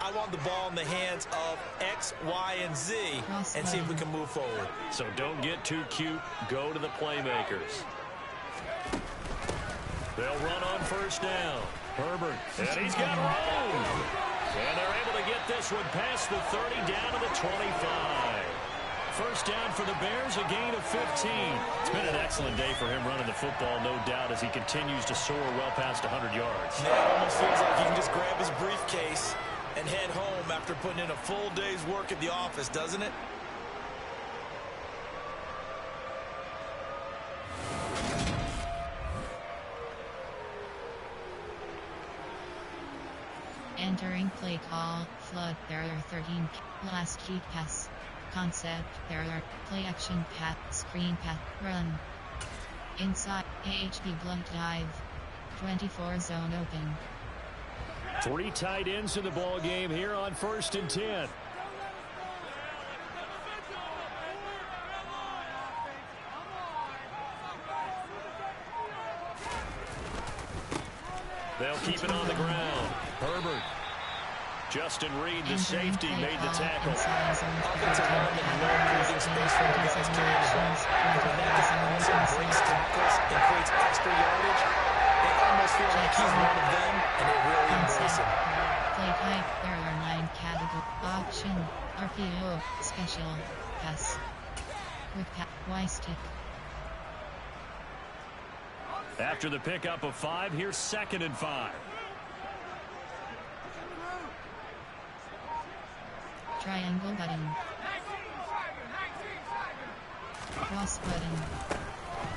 I want the ball in the hands of X, Y, and Z and see if we can move forward. So don't get too cute. Go to the playmakers. They'll run on first down. Herbert, and he's got room. And they're able to get this one past the 30 down to the 25. First down for the Bears, a gain of 15. It's been an excellent day for him running the football, no doubt, as he continues to soar well past 100 yards. Yeah, it almost feels like he can just grab his briefcase and head home after putting in a full day's work at the office, doesn't it? Entering play call, flood, there are 13, last key pass, concept, there are, play action pass, screen pass, run, inside, AHP blunt dive, 24 zone open. 3 tight ends in the ball game here on 1st and 10. They'll keep it on the ground. Herbert. Justin Reed, the safety, made the tackle. Offensive linemen love creating space for the guys carrying the ball. But when that guy also breaks tackles and creates extra yardage, they almost feel like he's one of them, and they really embrace him. Play type, there are 9 category. Option, RPO, special, pass. Quick pass, Y stick. After the pickup of 5, here's 2nd and 5. Triangle button. Cross button.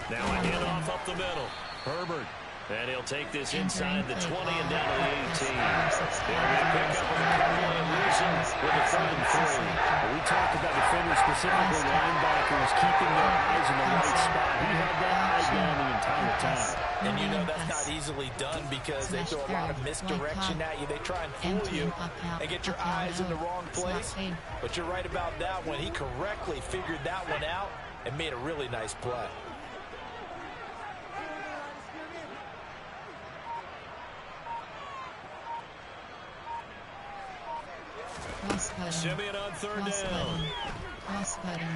Now a handoff up the middle. Herbert. And he'll take this inside the 20 and down to the 18. They'll be a pickup of a couple and lose him with a 3rd and 3. We talked about defenders, specifically linebackers, keeping their eyes in the right spot. He had that eye down the entire time. And you know that's not easily done because they throw a lot of misdirection at you. They try and fool you and get your eyes in the wrong place. But you're right about that one. He correctly figured that one out and made a really nice play. Simeon on 3rd down. Cross button.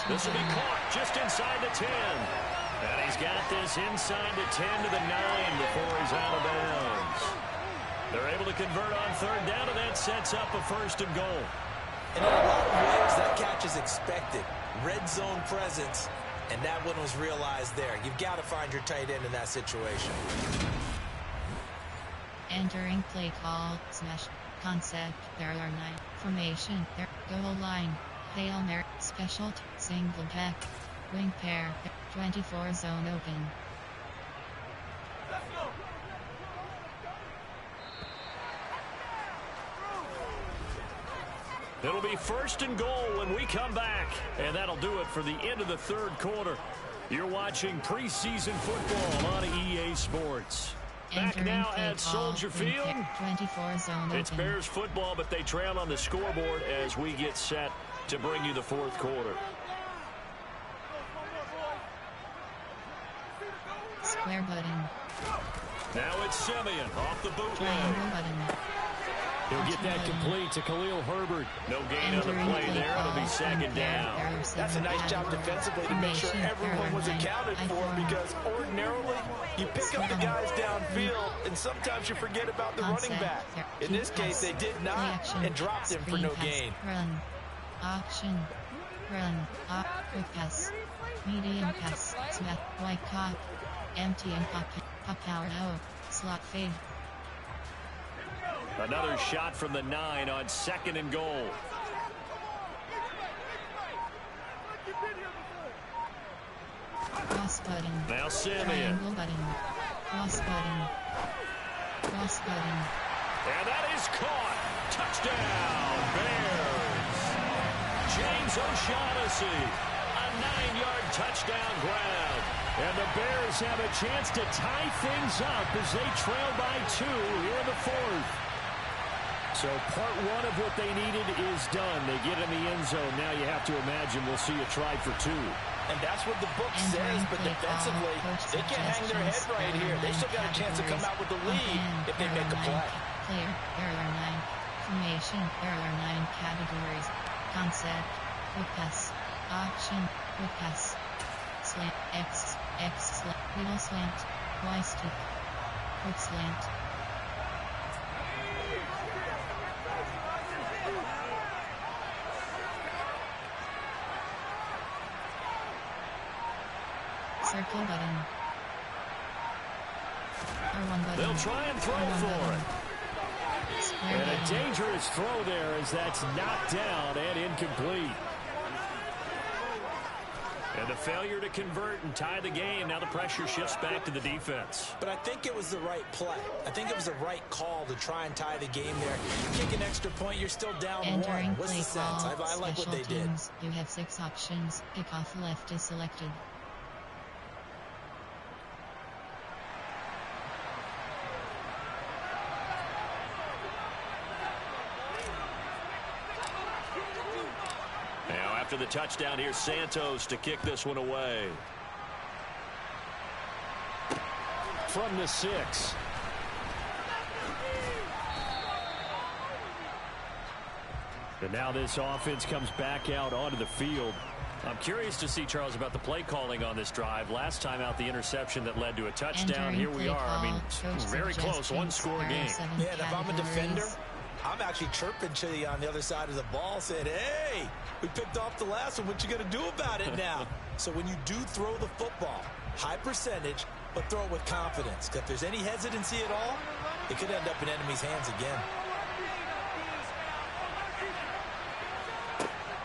This will be caught just inside the 10. And he's got this inside the 10 to the 9 before he's out of bounds. They're able to convert on 3rd down, and that sets up a 1st and goal. And in a lot of ways, that catch is expected. Red zone presence, and that one was realized there. You've got to find your tight end in that situation. Entering play call, smash, concept, there are 9, formation, there, goal line, Hail Mary, special, single back, wing pair, 24 zone open. It'll be 1st and goal when we come back. And that'll do it for the end of the 3rd quarter. You're watching preseason football on EA Sports. Back now at Soldier Field. 24 zone it's open. Bears football, but they trail on the scoreboard as we get set to bring you the 4th quarter. Square button. Now it's Simeon off the bootleg. Triangle button. He'll get that complete to Khalil Herbert. No gain on the play there. It'll be 2nd down. That's a nice job defensively to make sure everyone was accounted for, because ordinarily you pick up the guys downfield and sometimes you forget about the running back. In this case, they did not and dropped him for no gain. Run. Option. Run. Quick pass. Medium pass. Snap. White cop. Empty and pop power. Slot fade. Another shot from the 9 on 2nd and goal. Cross button. Now Simeon. Triangle button. Cross button. Cross button. And that is caught. Touchdown, Bears. James O'Shaughnessy. A 9-yard touchdown grab. And the Bears have a chance to tie things up as they trail by 2 here in the 4th. So part one of what they needed is done. They get in the end zone. Now you have to imagine we'll see a try for 2. And that's what the book says, but defensively, they can't hang their head right here. They still got a chance to come out with the lead if they make a play. Player, there are 9. Formation, there are 9 categories. Concept, quick pass. Option, quick pass. Slant, X slant, middle slant, Y stick, quick slant. Circle button. R1 button. They'll try and throw R1 for button. it. Square And button. a dangerous throw there as that's knocked down and incomplete. And the failure to convert and tie the game. Now the pressure shifts back to the defense. But I think it was the right play. I think it was the right call to try and tie the game there. Kick an extra point, you're still down 1. Entering What's the play sense? call, I like what they did. teams. You have 6 options. Kickoff left is selected. Now after the touchdown, here's Santos to kick this one away. From the 6. And now this offense comes back out onto the field. I'm curious to see, Charles, about the play calling on this drive. Last time out, the interception that led to a touchdown. Entering Here we play are. I mean, call, very close, one-score game. Yeah, and if I'm a defender, I'm actually chirping to you on the other side of the ball saying, hey, we picked off the last one. What you going to do about it now? So when you do throw the football, high percentage, but throw it with confidence. If there's any hesitancy at all, it could end up in enemy's hands again.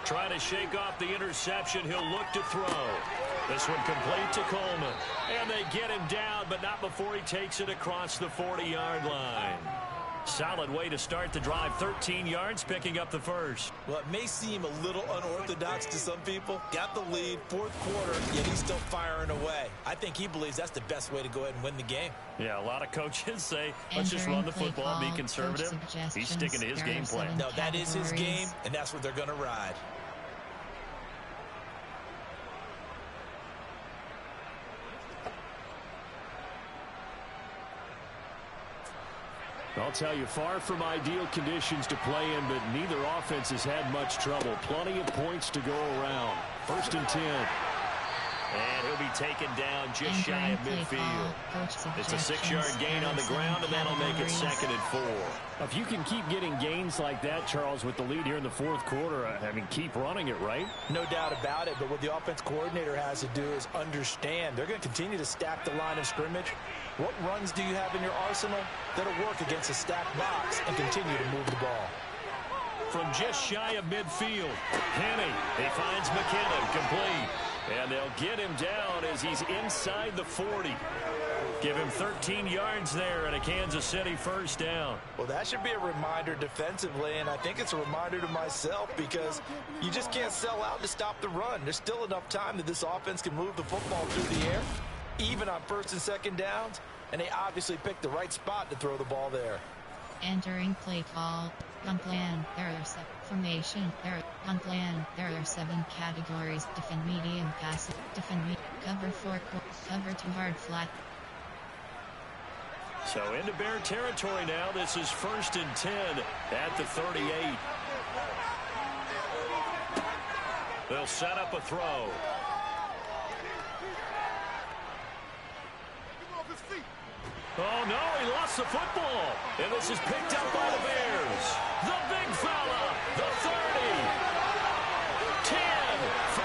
Trying to shake off the interception. He'll look to throw. This one complete to Coleman. And they get him down, but not before he takes it across the 40-yard line. Solid way to start the drive. 13 yards, picking up the first. Well, it may seem a little unorthodox to some people. Got the lead, 4th quarter, yet he's still firing away. I think he believes that's the best way to go ahead and win the game. Yeah, a lot of coaches say, let's just run the football and be conservative. He's sticking to his game plan. No, that is his game, and that's what they're going to ride. I'll tell you, far from ideal conditions to play in, but neither offense has had much trouble. Plenty of points to go around. 1st and 10. And he'll be taken down just shy of midfield. It's a 6-yard gain on the ground, and that'll make it 2nd and 4. If you can keep getting gains like that, Charles, with the lead here in the 4th quarter, I mean, keep running it, right? No doubt about it, but what the offense coordinator has to do is understand. They're going to continue to stack the line of scrimmage. What runs do you have in your arsenal that'll work against a stacked box and continue to move the ball? From just shy of midfield, Henny, he finds McKinnon, complete. And they'll get him down as he's inside the 40. Give him 13 yards there and a Kansas City 1st down. Well, that should be a reminder defensively, and I think it's a reminder to myself because you just can't sell out to stop the run. There's still enough time that this offense can move the football through the air, even on 1st and 2nd downs, and they obviously picked the right spot to throw the ball there. Entering play call. Gun plan. There are 7. Formation. Gun plan. There are 7 categories. Defend medium pass. Defend cover 4. Cover 2 hard flat. So into Bear territory now. This is 1st and 10 at the 38. They'll set up a throw. Oh, no, he lost the football. And this is picked up by the Bears. The big fella, the 30. 10, 5.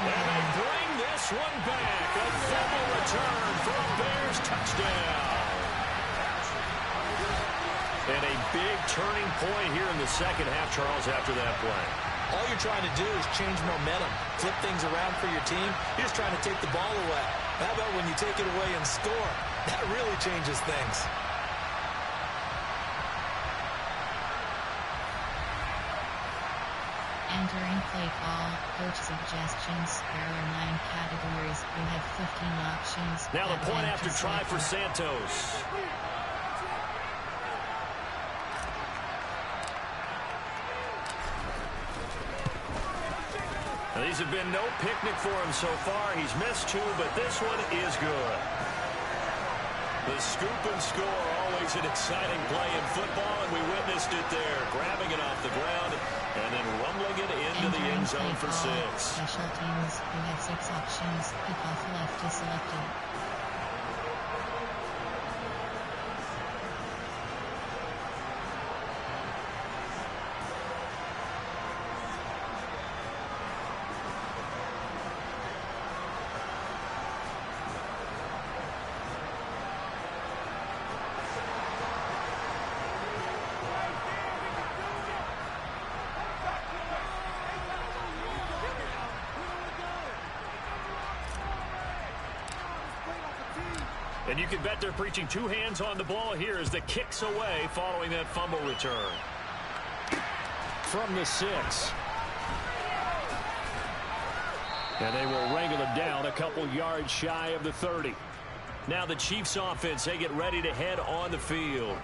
And they bring this one back. A fumble return for a Bears touchdown. And a big turning point here in the 2nd half, Charles, after that play. All you're trying to do is change momentum, flip things around for your team. You're just trying to take the ball away. How about when you take it away and score? That really changes things. Entering play call, coach suggestions. There are 9 categories. You have 15 options. Now the point after try for Santos. Now, these have been no picnic for him so far. He's missed 2, but this one is good. The scoop and score, always an exciting play in football, and we witnessed it there. Grabbing it off the ground and then rumbling it into the end zone for 6. Special teams, you have 6 options. Kickoff left is selected. And you can bet they're preaching 2 hands on the ball here as the kick's away following that fumble return. From the 6. And they will wrangle him down a couple yards shy of the 30. Now the Chiefs offense, they get ready to head on the field.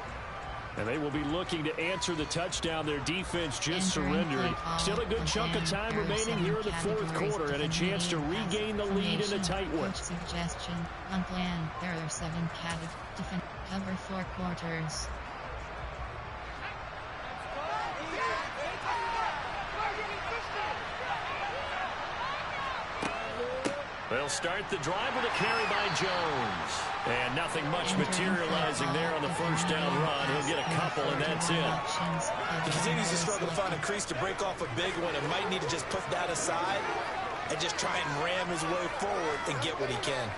And they will be looking to answer the touchdown their defense just surrendered. Still a good chunk of time remaining here in the 4th quarter and a chance to regain the lead in a tight one. Suggestion on plan. There are 7 categories. Defend cover 4 quarters. They'll start the drive with a carry by Jones. And nothing much materializing there on the first down run. He'll get a couple, and that's it. He continues to struggle to find a crease to break off a big one and might need to just put that aside and just try and ram his way forward and get what he can.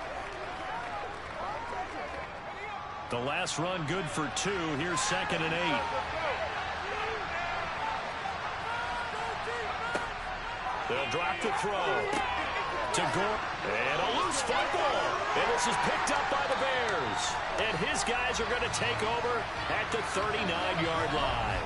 The last run good for 2. Here's 2nd and 8. They'll drop the throw to Gore. And a loose fumble. And this is picked up by the Bears. And his guys are going to take over at the 39-yard line.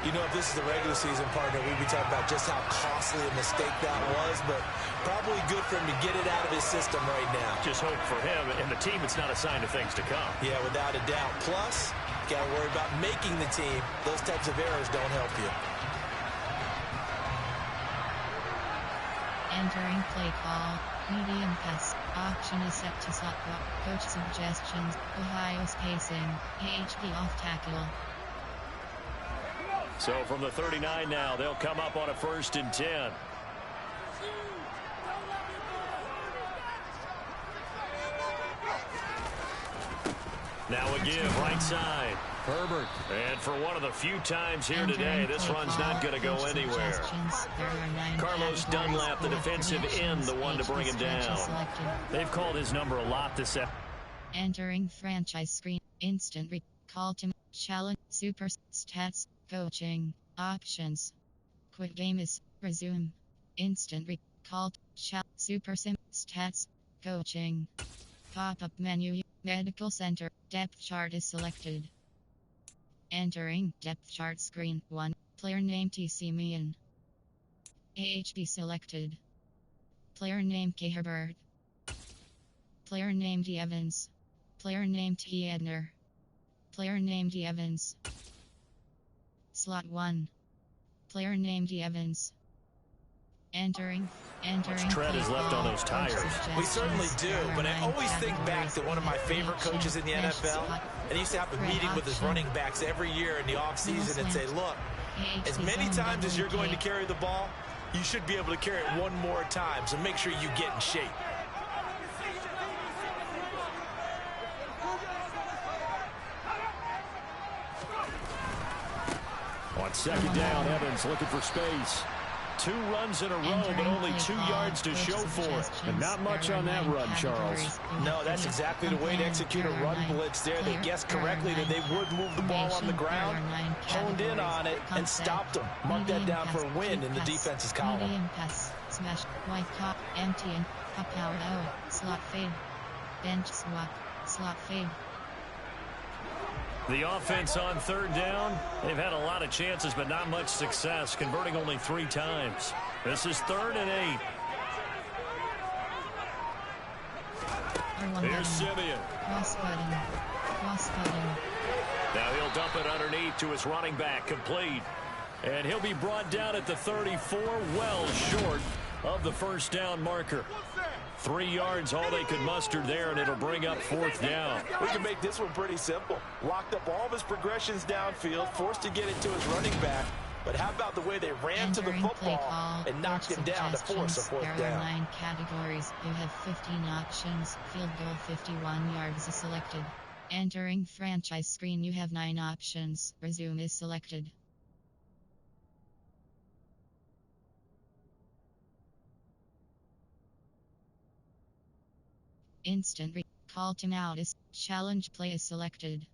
You know, if this is the regular season, partner, we'd be talking about just how costly a mistake that was, but probably good for him to get it out of his system right now. Just hope for him and the team it's not a sign of things to come. Yeah, without a doubt. Plus, got to worry about making the team. Those types of errors don't help you. Entering play call, medium pass, option is set to soccer, coach suggestions, Ohio's pacing, HD off tackle. So from the 39 now, they'll come up on a 1st and 10. Now a give, right side. Herbert. And for one of the few times here today, this run's not going to go anywhere. Carlos Dunlap, the defensive end, the one to bring him down. They've called his number a lot this episode. Entering franchise screen, instant recall to challenge, super stats, coaching, options. Quick game is resume. Instant recall, super sim, stats, coaching. Pop-up menu, medical center, depth chart is selected. Entering depth chart screen 1. Player name TC Meehan. AHB selected. Player name K. Herbert. Player name D. Evans. Player name T. Edner. Player name D. Evans. Slot 1. Player name D. Evans. Entering. Much tread is left on those tires. We certainly do, but I always think back to one of my favorite coaches in the NFL, and he used to have a meeting with his running backs every year in the offseason and say, look, as many times as you're going to carry the ball, you should be able to carry it one more time, so make sure you get in shape. On 2nd down, Evans looking for space. 2 runs in a row, but only 2 yards to show for it. And not much on that run, Charles. No, that's exactly the way to execute a run blitz there. They guessed correctly that they would move the ball on the ground, honed in on it, and stopped them. Mark that down for a win in the defense's column. Smash, white cop, empty and pop power slot fade. Bench swap, slot fade. The offense on third down, they've had a lot of chances, but not much success, converting only 3 times. This is 3rd and 8. Here's Simeon. Cross-cutting. Now he'll dump it underneath to his running back, complete. And he'll be brought down at the 34, well short of the first down marker. 3 yards, all they could muster there, and it'll bring up 4th down. We can make this one pretty simple. Locked up all of his progressions downfield, forced to get it to his running back. But how about the way they ran to the football and knocked him down to force a 4th down? There are 9 categories. You have 15 options. Field goal 51 yards is selected. Entering franchise screen, you have 9 options. Resume is selected. Instant call timeout is challenge play is selected.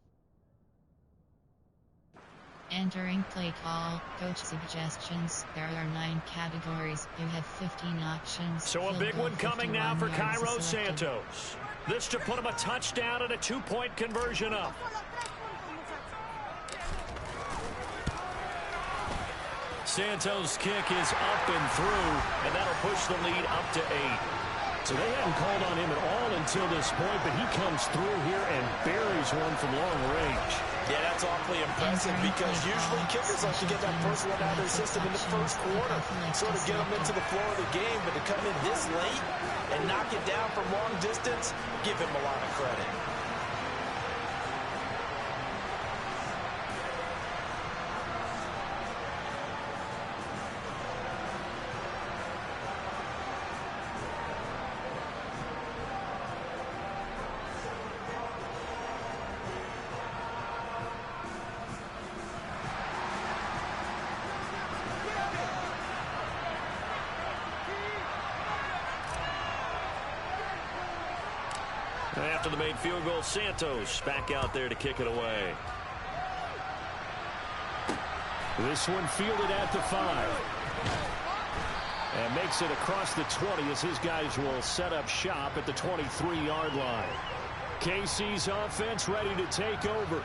Entering play call, coach suggestions. There are 9 categories. You have 15 options. So a big one coming now for Cairo Santos. This to put him a touchdown and a 2-point conversion up. Santos' kick is up and through, and that'll push the lead up to 8. So they hadn't called on him at all until this point, but he comes through here and buries one from long range. Yeah, that's awfully impressive because usually kickers like to get that first one out of their system in the first quarter, sort of get them into the flow of the game, but to come in this late and knock it down from long distance, give him a lot of credit. After the made field goal, Santos back out there to kick it away. This one fielded at the 5. And makes it across the 20 as his guys will set up shop at the 23-yard line. KC's offense ready to take over.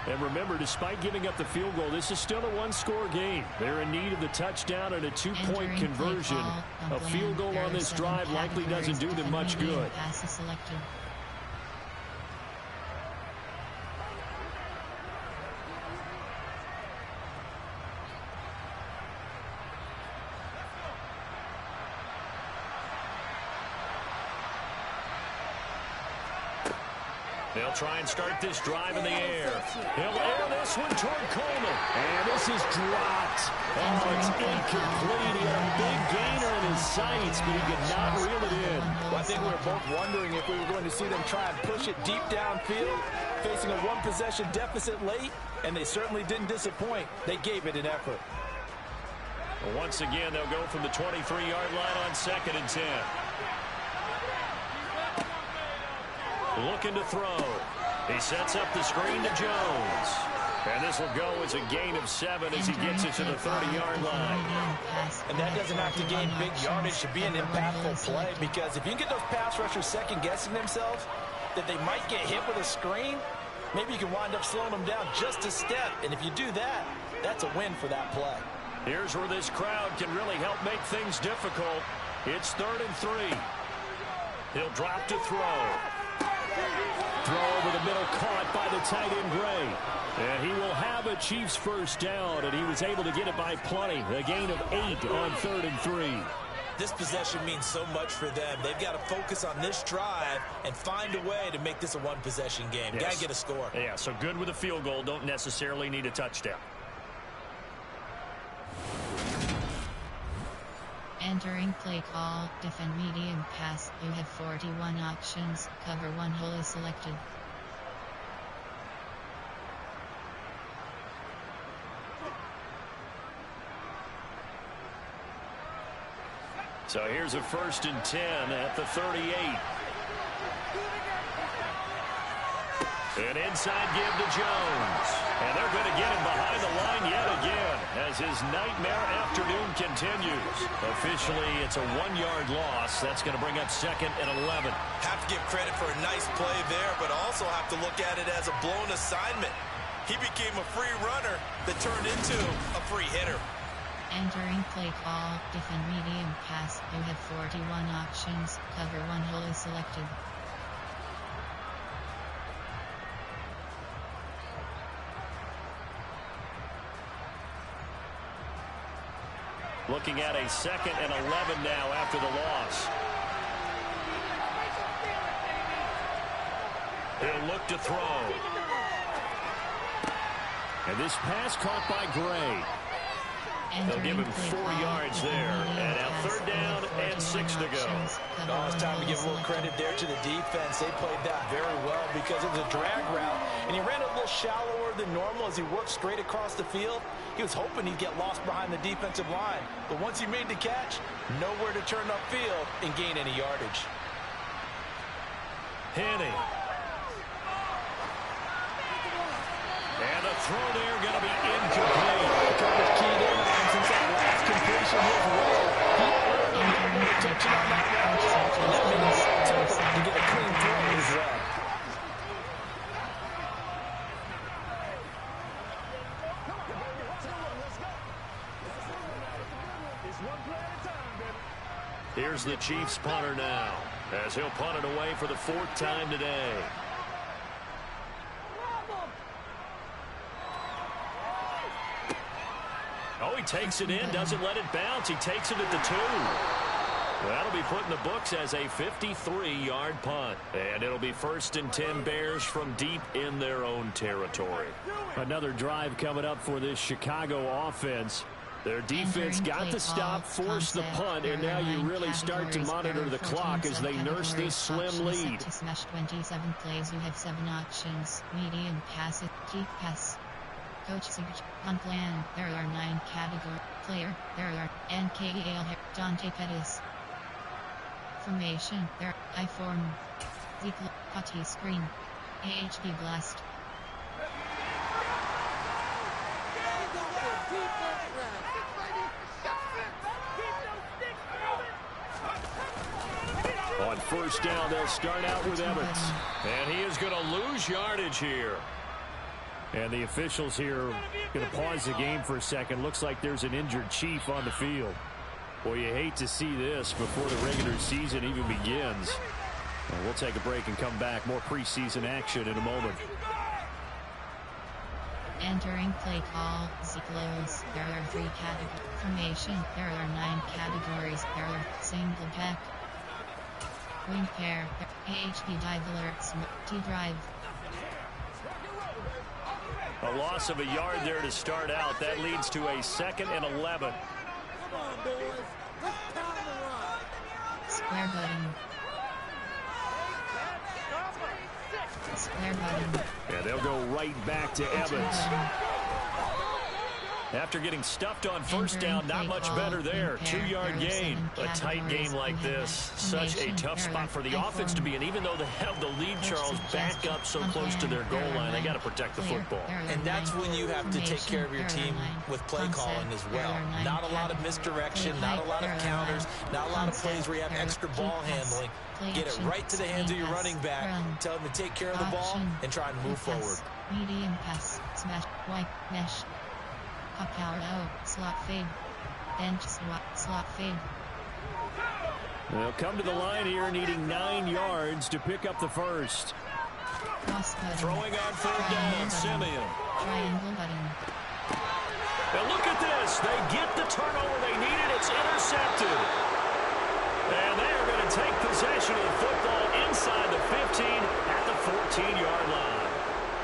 And remember, despite giving up the field goal, this is still a 1-score game. They're in need of the touchdown and a 2-point conversion. A field goal on this drive likely doesn't do them much good. They'll try and start this drive in the air. He'll air this one toward Coleman. And this is dropped. Oh, it's incomplete. He had a big gainer in his sights, but he could not reel it in. Well, I think we were both wondering if we were going to see them try and push it deep downfield, facing a 1-possession deficit late, and they certainly didn't disappoint. They gave it an effort. Well, once again, they'll go from the 23-yard line on 2nd and 10. Looking to throw. He sets up the screen to Jones. And this will go as a gain of 7 as he gets it to the 30-yard line. And that doesn't have to gain big yardage to be an impactful play, because if you can get those pass rushers second-guessing themselves that they might get hit with a screen, maybe you can wind up slowing them down just a step. And if you do that, that's a win for that play. Here's where this crowd can really help make things difficult. It's 3rd and 3. He'll drop to throw. Throw over the middle, caught by the tight end Gray. And he will have a Chiefs first down, and he was able to get it by plenty. A gain of 8 on 3rd and 3. This possession means so much for them. They've got to focus on this drive and find a way to make this a 1-possession game. Yes. Got to get a score. Yeah, so good with a field goal. Don't necessarily need a touchdown. Entering play call, defend medium pass. You have 41 options. Cover 1 hole is selected. So here's a 1st and 10 at the 38. An inside give to Jones. And they're going to get him behind the line yet again as his nightmare afternoon continues. Officially, it's a 1-yard loss. That's going to bring up 2nd and 11. Have to give credit for a nice play there, but also have to look at it as a blown assignment. He became a free runner that turned into a free hitter. Entering play call, defend medium pass. You have 41 options. Cover 1 hole is selected. Looking at a 2nd and 11 now after the loss. He'll look to throw. And this pass caught by Gray. They'll give him 4 yards there. And now 3rd down and 6 to go. Oh, it's time to give a little credit there to the defense. They played that very well because it was a drag route, and he ran a little shallower than normal as he worked straight across the field. He was hoping he'd get lost behind the defensive line, but once he made the catch, nowhere to turn upfield and gain any yardage. Henny. And the throw there going to be incomplete. Coverage keyed in, and since that last completion his way, he earned protection on that route, and that made it tough to get a clean throw as well. Here's the Chiefs punter now, as he'll punt it away for the 4th time today. Oh, he takes it in, doesn't let it bounce. He takes it at the 2. That'll be put in the books as a 53-yard punt. And it'll be 1st and 10 Bears from deep in their own territory. Another drive coming up for this Chicago offense. Their defense got the stop, forced the punt, and now you really start to monitor the clock as they nurse this slim lead. To smash 27 plays, you have 7 options. Medium pass, deep pass. Coach Sigurd, punt plan, there are 9 category. Player, there are NKEL, Dante Pettis. Formation, there, I form. Zeke, Putty screen. AHP blast. On 1st down, they'll start out with Evans. And he is going to lose yardage here. And the officials here going to pause the game for a second. Looks like there's an injured Chief on the field. Boy, you hate to see this before the regular season even begins. And we'll take a break and come back. More preseason action in a moment. Entering play call, Ziklos. There are 3 categories. Formation, there are 9 categories. There are single back. Wing pair, AHP dive alerts, T-drive. A loss of a yard there to start out. That leads to a 2nd and 11. Square button. Square button. And they'll go right back to Evans. After getting stuffed on 1st down, not much better there. 2-yard gain. A tight game like this, such a tough spot for the offense to be in. Even though they have the lead, Charles, back up so close to their goal line, they got to protect the football. And that's when you have to take care of your team with play calling as well. Not a lot of misdirection, not a lot of counters, not a lot of plays where you have extra ball handling. Get it right to the hands of your running back. Tell them to take care of the ball and try and move forward. Medium pass, smash, wipe, mesh. Pop power slot fade. Bench swap, slot fade. They'll come to the line here needing 9 yards to pick up the 1st. Throwing on 3rd down, Simeon. Triangle button. And look at this. They get the turnover they needed. It's intercepted. And they are going to take possession of the football inside the 15 at the 14-yard line.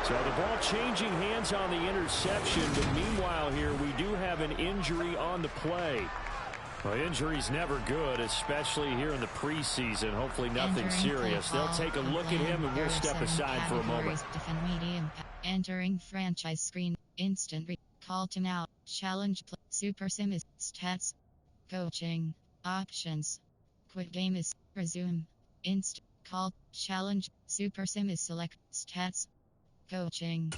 So the ball changing hands on the interception, but meanwhile here we do have an injury on the play. Well, injury's never good, especially here in the preseason. Hopefully nothing serious. They'll take a look at him and we'll step aside for a moment. Entering franchise screen. Instant call timeout. Challenge play. Super sim is stats. Coaching. Options. Quick game is resume. Instant call. Challenge. Super sim is select. Stats. Coaching.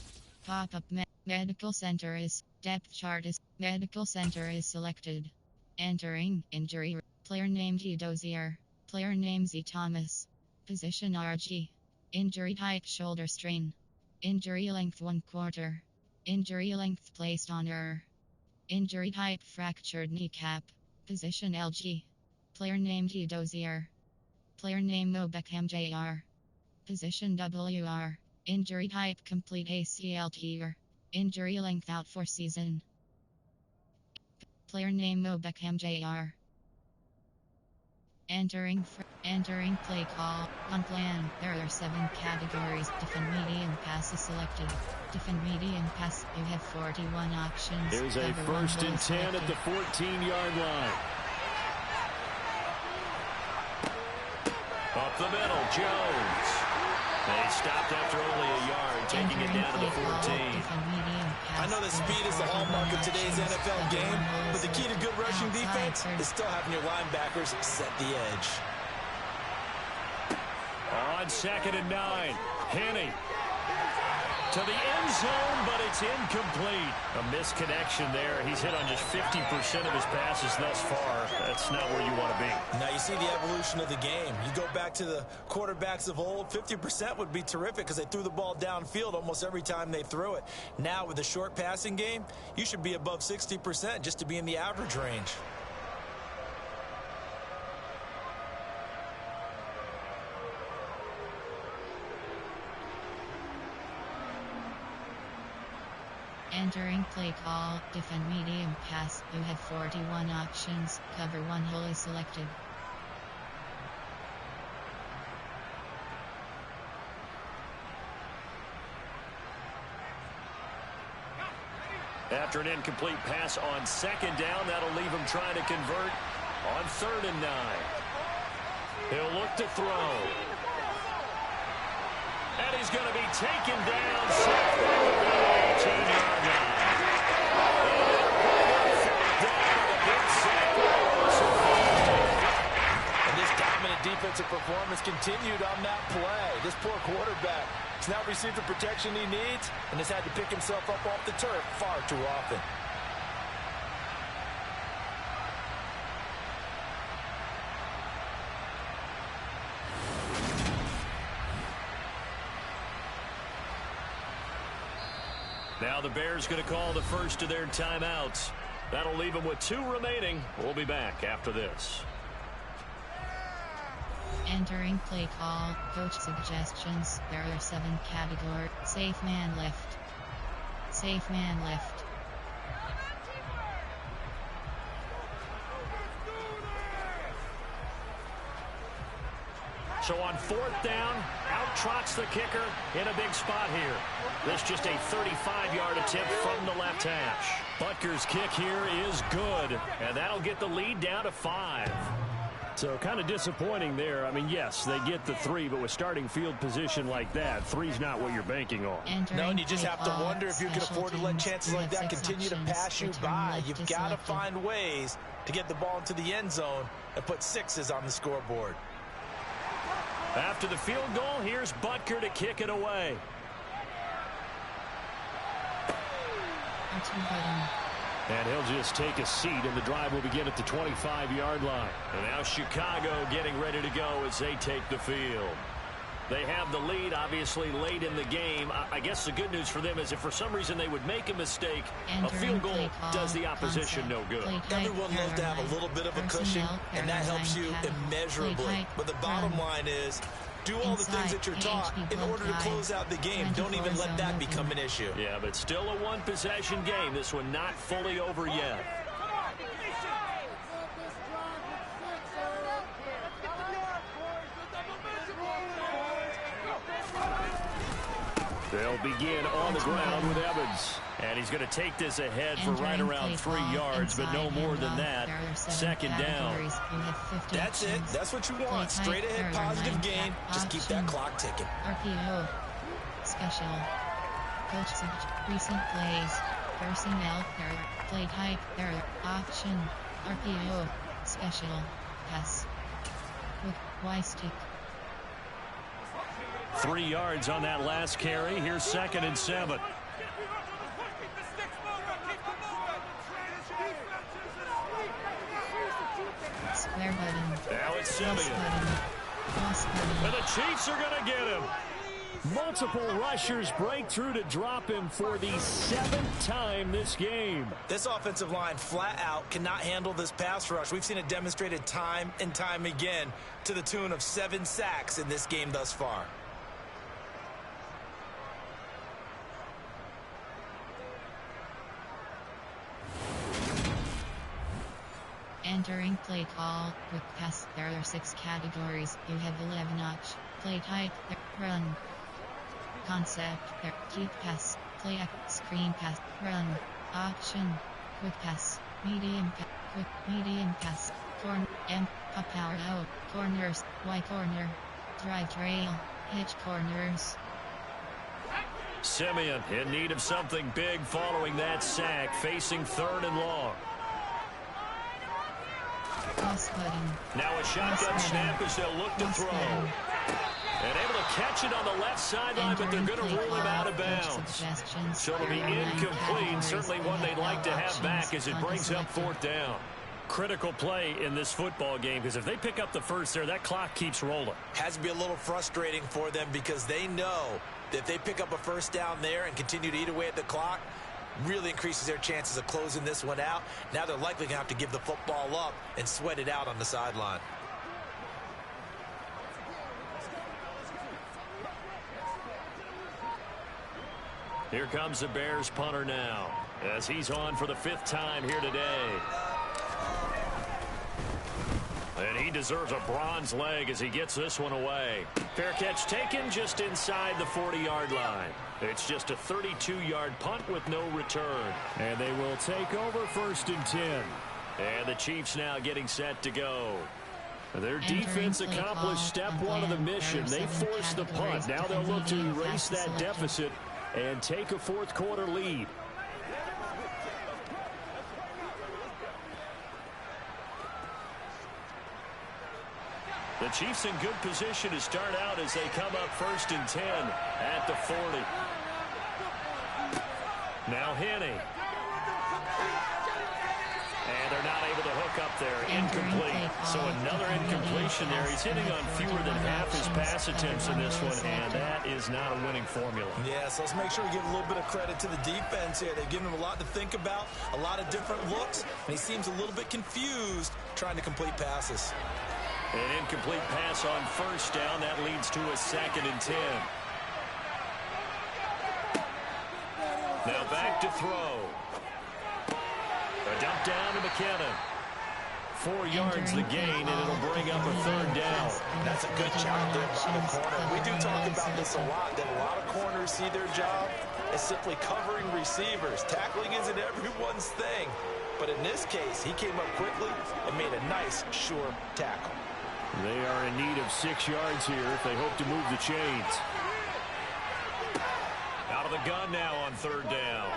Pop-up medical center is. Depth chart is. Medical center is selected. Entering. Injury. Player name G. Dozier. Player name Z. Thomas. Position RG. Injury type shoulder strain. Injury length 1/4. Injury length placed on error. Injury type fractured kneecap. Position LG. Player name G. Dozier. Player name Mo Beckham Jr. Position WR. Injury type complete ACL tear. Injury length out for season. Player name Mo Beckham Jr. Entering play call. On plan, there are 7 categories. Defend medium pass is selected. Defend medium pass, you have 41 options. There's a first and 10 at the 14-yard line. Up the middle, Jones. They stopped after only a yard, taking it down to the 14. I know that speed is the hallmark of today's NFL game, but the key to good rushing defense is still having your linebackers set the edge. On 2nd and 9, Henney to the end zone, but it's incomplete. A misconnection there. He's hit on just 50% of his passes thus far. That's not where you want to be. Now you see the evolution of the game. You go back to the quarterbacks of old, 50% would be terrific because they threw the ball downfield almost every time they threw it. Now with the short passing game, you should be above 60% just to be in the average range. Entering play call, defend medium pass, you have 41 options, cover 1 hole is selected. After an incomplete pass on 2nd down, that'll leave him trying to convert on 3rd and 9. He'll look to throw. And he's going to be taken down. Sacked by the 18-yard line. And this dominant defensive performance continued on that play. This poor quarterback has now received the protection he needs and has had to pick himself up off the turf far too often. Now the Bears going to call the first of their timeouts. That'll leave them with 2 remaining. We'll be back after this. Entering play call, coach suggestions. There are 7 categories. Safe man left. Safe man left. So on 4th down, out trots the kicker in a big spot here. This just a 35-yard attempt from the left hash. Butker's kick here is good, and that'll get the lead down to 5. So kind of disappointing there. I mean, yes, they get the 3, but with starting field position like that, 3's not what you're banking on. No, and you just have to wonder if you can afford to let chances like that continue to pass you by. You've got to find ways to get the ball into the end zone and put 6s on the scoreboard. After the field goal, here's Butker to kick it away. And he'll just take a seat, and the drive will begin at the 25-yard line. And now Chicago getting ready to go as they take the field. They have the lead, obviously, late in the game. I guess the good news for them is if for some reason they would make a mistake, a field goal does the opposition no good. Everyone loves to have a little bit of a cushion, and that helps you immeasurably. But the bottom line is, do all the things that you're taught in order to close out the game. Don't even let that become an issue. Yeah, but still a one-possession game. This one not fully over yet. They'll begin on the ground with Evans. And he's going to take this ahead for right around 3 yards, but no more than that. 2nd down. That's it. That's what you want. Straight ahead, positive gain. Just keep that clock ticking. RPO. Special. Coach recent plays. Personnel error. Play type error. Option. RPO. Special. Pass. Quick. Y stick. 3 yards on that last carry. Here's 2nd and 7. Square button. Now it's Simeon. And the Chiefs are going to get him. Multiple rushers break through to drop him for the 7th time this game. This offensive line flat out cannot handle this pass rush. We've seen it demonstrated time and time again to the tune of 7 sacks in this game thus far. Entering play call, quick pass. There are 6 categories. You have 11 options. Play type, run. Concept, deep pass, play act, screen pass, run, option, quick pass, medium pass, corner, power out, corners, Y corner, drive trail, hitch corners. Simeon in need of something big following that sack, facing 3rd and long. Cross button. Now a shotgun snap as they'll look to throw. And able to catch it on the left sideline, but they're going to rule him out of bounds. So it'll be incomplete. Certainly one they'd like to have back as it brings up 4th down. Critical play in this football game, because if they pick up the first there, that clock keeps rolling. Has to be a little frustrating for them because they know that if they pick up a first down there and continue to eat away at the clock, really increases their chances of closing this one out. Now they're likely going to have to give the football up and sweat it out on the sideline. Here comes the Bears punter now, as he's on for the 5th time here today. And he deserves a bronze leg as he gets this one away. Fair catch taken just inside the 40-yard line. It's just a 32-yard punt with no return. And they will take over 1st and 10. And the Chiefs now getting set to go. Their defense accomplished step 1 of the mission. They forced the punt. Now they'll look to erase that deficit and take a 4th quarter lead. The Chiefs in good position to start out as they come up 1st and 10 at the 40. Now Henney. And they're not able to hook up there. Incomplete. So another incompletion there. He's hitting on fewer than half his pass attempts in this one, and that is not a winning formula. Yeah, so let's make sure we give a little bit of credit to the defense here. They've given him a lot to think about, a lot of different looks, and he seems a little bit confused trying to complete passes. An incomplete pass on 1st down. That leads to a 2nd and 10. Now back to throw. A dump down to McKinnon. 4 yards the gain, and it'll bring up a 3rd down. That's a good job there by the corner. We do talk about this a lot, that a lot of corners see their job as simply covering receivers. Tackling isn't everyone's thing. But in this case, he came up quickly and made a nice, sure tackle. They are in need of 6 yards here if they hope to move the chains. Out of the gun now on 3rd down.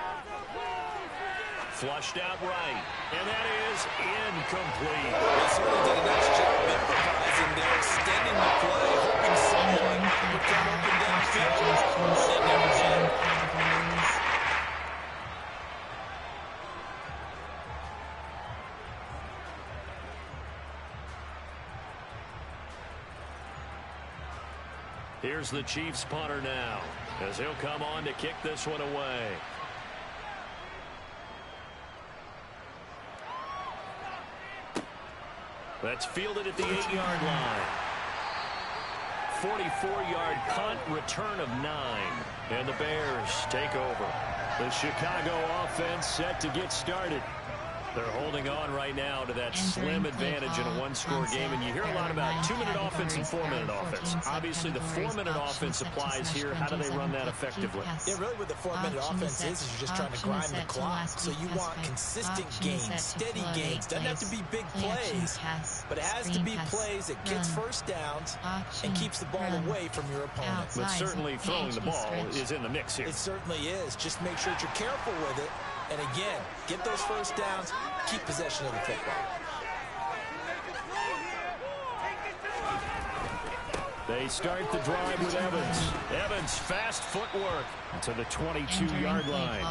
Flushed out right. And that is incomplete. They certainly did a nice job improvising there, extending the play, hoping someone would come open downfield. They never did. Here's the Chiefs punter now, as he'll come on to kick this one away. That's fielded at the 8-yard line. 44-yard punt, return of 9. And the Bears take over. The Chicago offense set to get started. They're holding on right now to that slim advantage in a one-score game. And you hear a lot about 2-minute offense and 4-minute offense. Obviously, the 4-minute offense applies here. How do they run that effectively? Yeah, really what the 4-minute offense is you're just trying to grind the clock. So you want consistent gains, steady gains. Doesn't have to be big plays, but it has to be plays that gets first downs and keeps the ball away from your opponent. But certainly throwing the ball is in the mix here. It certainly is. Just make sure that you're careful with it. And again, get those first downs, keep possession of the football. They start the drive with Evans. Evans, fast footwork to the 22-yard line.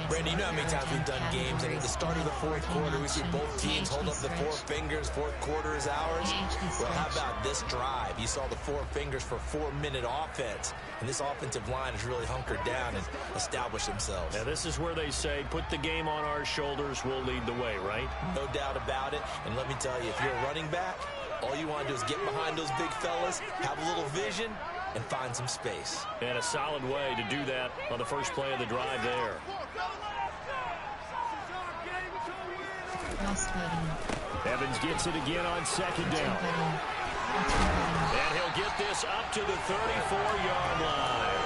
Randy, you know how many times we've done games, and at the start of the fourth quarter, we see both teams hold up the four fingers. Fourth quarter is ours. Well, how about this drive? You saw the four fingers for 4-minute offense, and this offensive line has really hunkered down and established themselves. Now, this is where they say, put the game on our shoulders, we'll lead the way, right? No doubt about it, and let me tell you, if you're a running back, all you want to do is get behind those big fellas, have a little vision, and find some space. And a solid way to do that on the first play of the drive there. Evans gets it again on second down. And he'll get this up to the 34-yard line.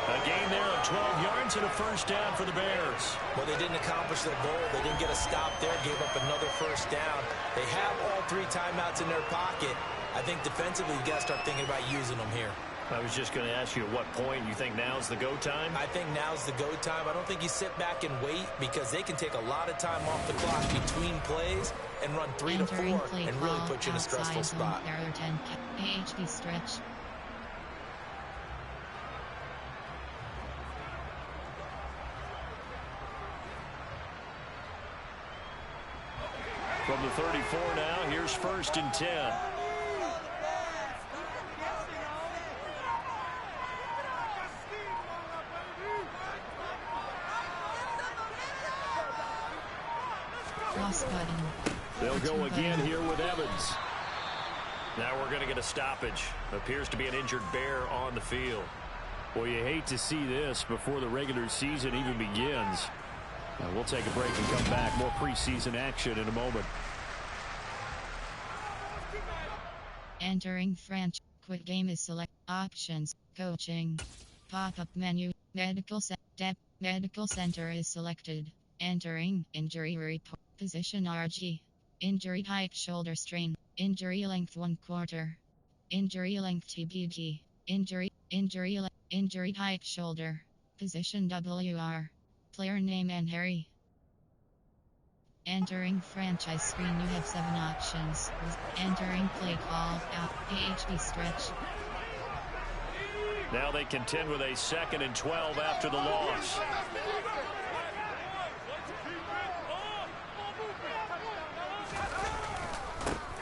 A gain there of 12 yards and a first down for the Bears. Well, they didn't accomplish their goal. They didn't get a stop there, gave up another first down. They have all 3 timeouts in their pocket. I think defensively, you got to start thinking about using them here. I was just going to ask you at what point you think now's the go time? I think now's the go time. I don't think you sit back and wait because they can take a lot of time off the clock between plays and run 3 to 4 and really put you in a stressful spot. AHP stretch. From the 34 now, here's 1st and 10. They'll go again here with Evans. Now we're going to get a stoppage. Appears to be an injured Bear on the field. Well, you hate to see this before the regular season even begins. Now we'll take a break and come back. More preseason action in a moment. Entering French. Quick game is select. Options. Coaching. Pop-up menu. Medical center is selected. Entering. Injury report. Position RG. Injury type shoulder strain. Injury length 1 quarter. Injury length TBD. Injury type shoulder. Position WR. Player name and Harry. Entering franchise screen, you have 7 options. Entering play call out. AHB stretch. Now they contend with a 2nd and 12 after the loss.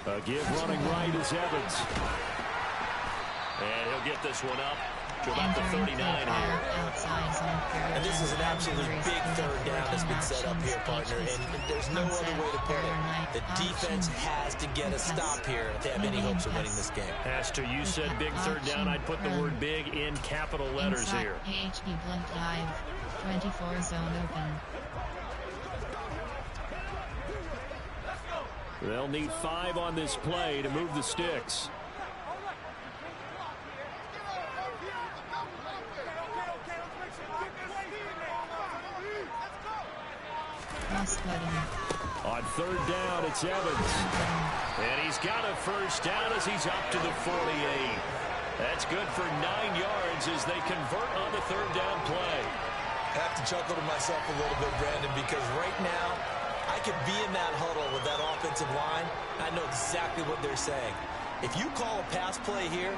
A give running right is Evans. And he'll get this one up to about the 39 here. And this is an absolutely big 3rd down that's been set up here, partner. And there's no other way to put it. The defense has to get a stop here if they have any hopes of winning this game. As to you said big 3rd down, I'd put the word big in capital letters here. AHB blunt dive. 24 zone open. They'll need 5 on this play to move the sticks. On 3rd down, it's Evans. And he's got a first down as he's up to the 48. That's good for 9 yards as they convert on the 3rd down play. I have to chuckle to myself a little bit, Brandon, because right now, I could be in that huddle with that offensive line. I know exactly what they're saying. If you call a pass play here,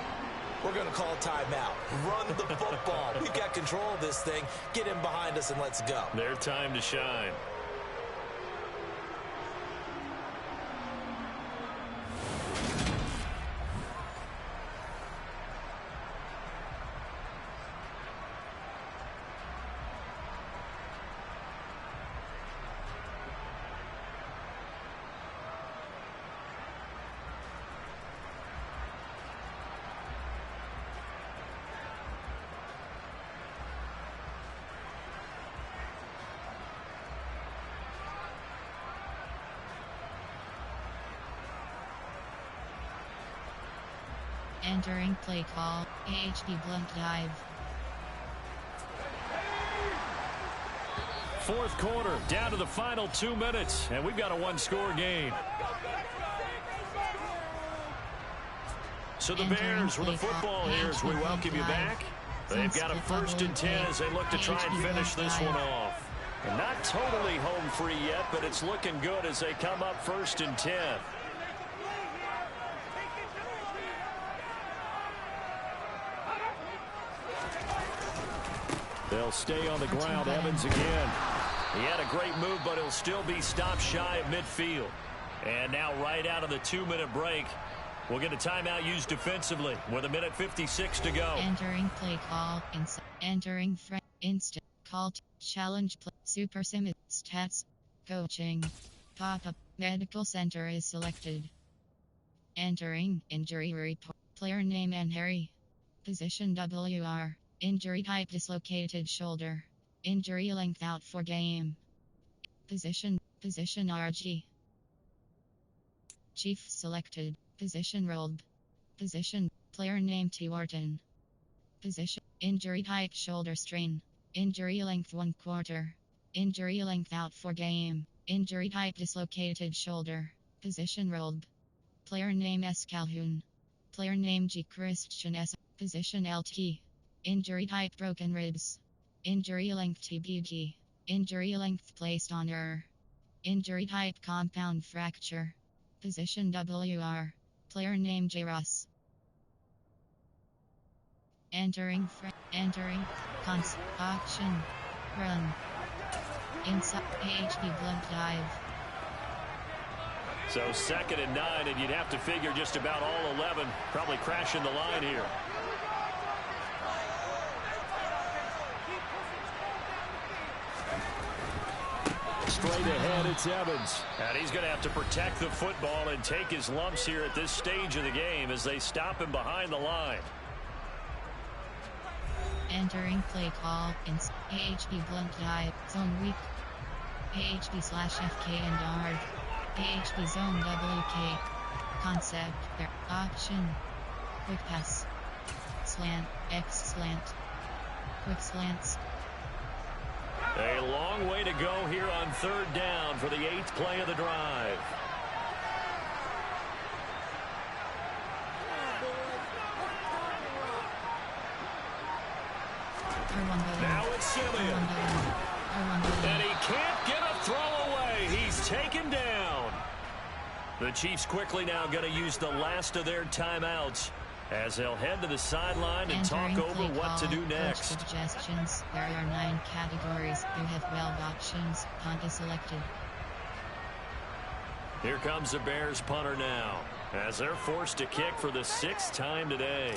we're going to call a timeout. Run the football. We've got control of this thing. Get in behind us and let's go. Their time to shine. Entering play call. AHB blunt dive. 4th quarter, down to the final 2 minutes, and we've got a 1-score game. So the Bears with the football here as we welcome you back. They've got a 1st and 10 as they look to try and finish this one off. And not totally home free yet, but it's looking good as they come up 1st and 10. They'll stay on the ground. Evans again. He had a great move, but he'll still be stopped shy of midfield. And now right out of the 2-minute break, we'll get a timeout used defensively with 1:56 to go. Entering play call. Entering instant call. Challenge play. Super sim. Stats. Coaching. Pop-up. Medical center is selected. Entering injury report. Player name and Harry. Position WR. Injury type dislocated shoulder. Injury length out for game. Position RG. Chief selected. Position rolled. Position player name T. Wharton. Position injury type shoulder strain. Injury length 1/4. Injury length out for game. Injury type dislocated shoulder. Position rolled. Player name S. Calhoun. Player name G. Christian S. Position LT. Injury type broken ribs. Injury length TBG. Injury length placed on error. Injury type compound fracture. Position WR. Player name J. Ross. Entering option. Run. Inside HB blunt dive. So 2nd and 9, and you'd have to figure just about all 11 probably crashing the line here. Straight ahead, it's Evans. And he's going to have to protect the football and take his lumps here at this stage of the game as they stop him behind the line. Entering play call. AHB blunt dive. Zone weak. AHB/FK and yard. AHB zone WK. Concept. Option. Quick pass. Slant. X slant. Quick slants. A long way to go here on 3rd down for the 8th play of the drive. Now it's Simeon. And he can't get a throw away. He's taken down. The Chiefs quickly now going to use the last of their timeouts as they'll head to the sideline and talk over what to do next. Suggestions. There are 9 categories. You have 12 options. Punt is selected. Here comes the Bears punter now as they're forced to kick for the 6th time today.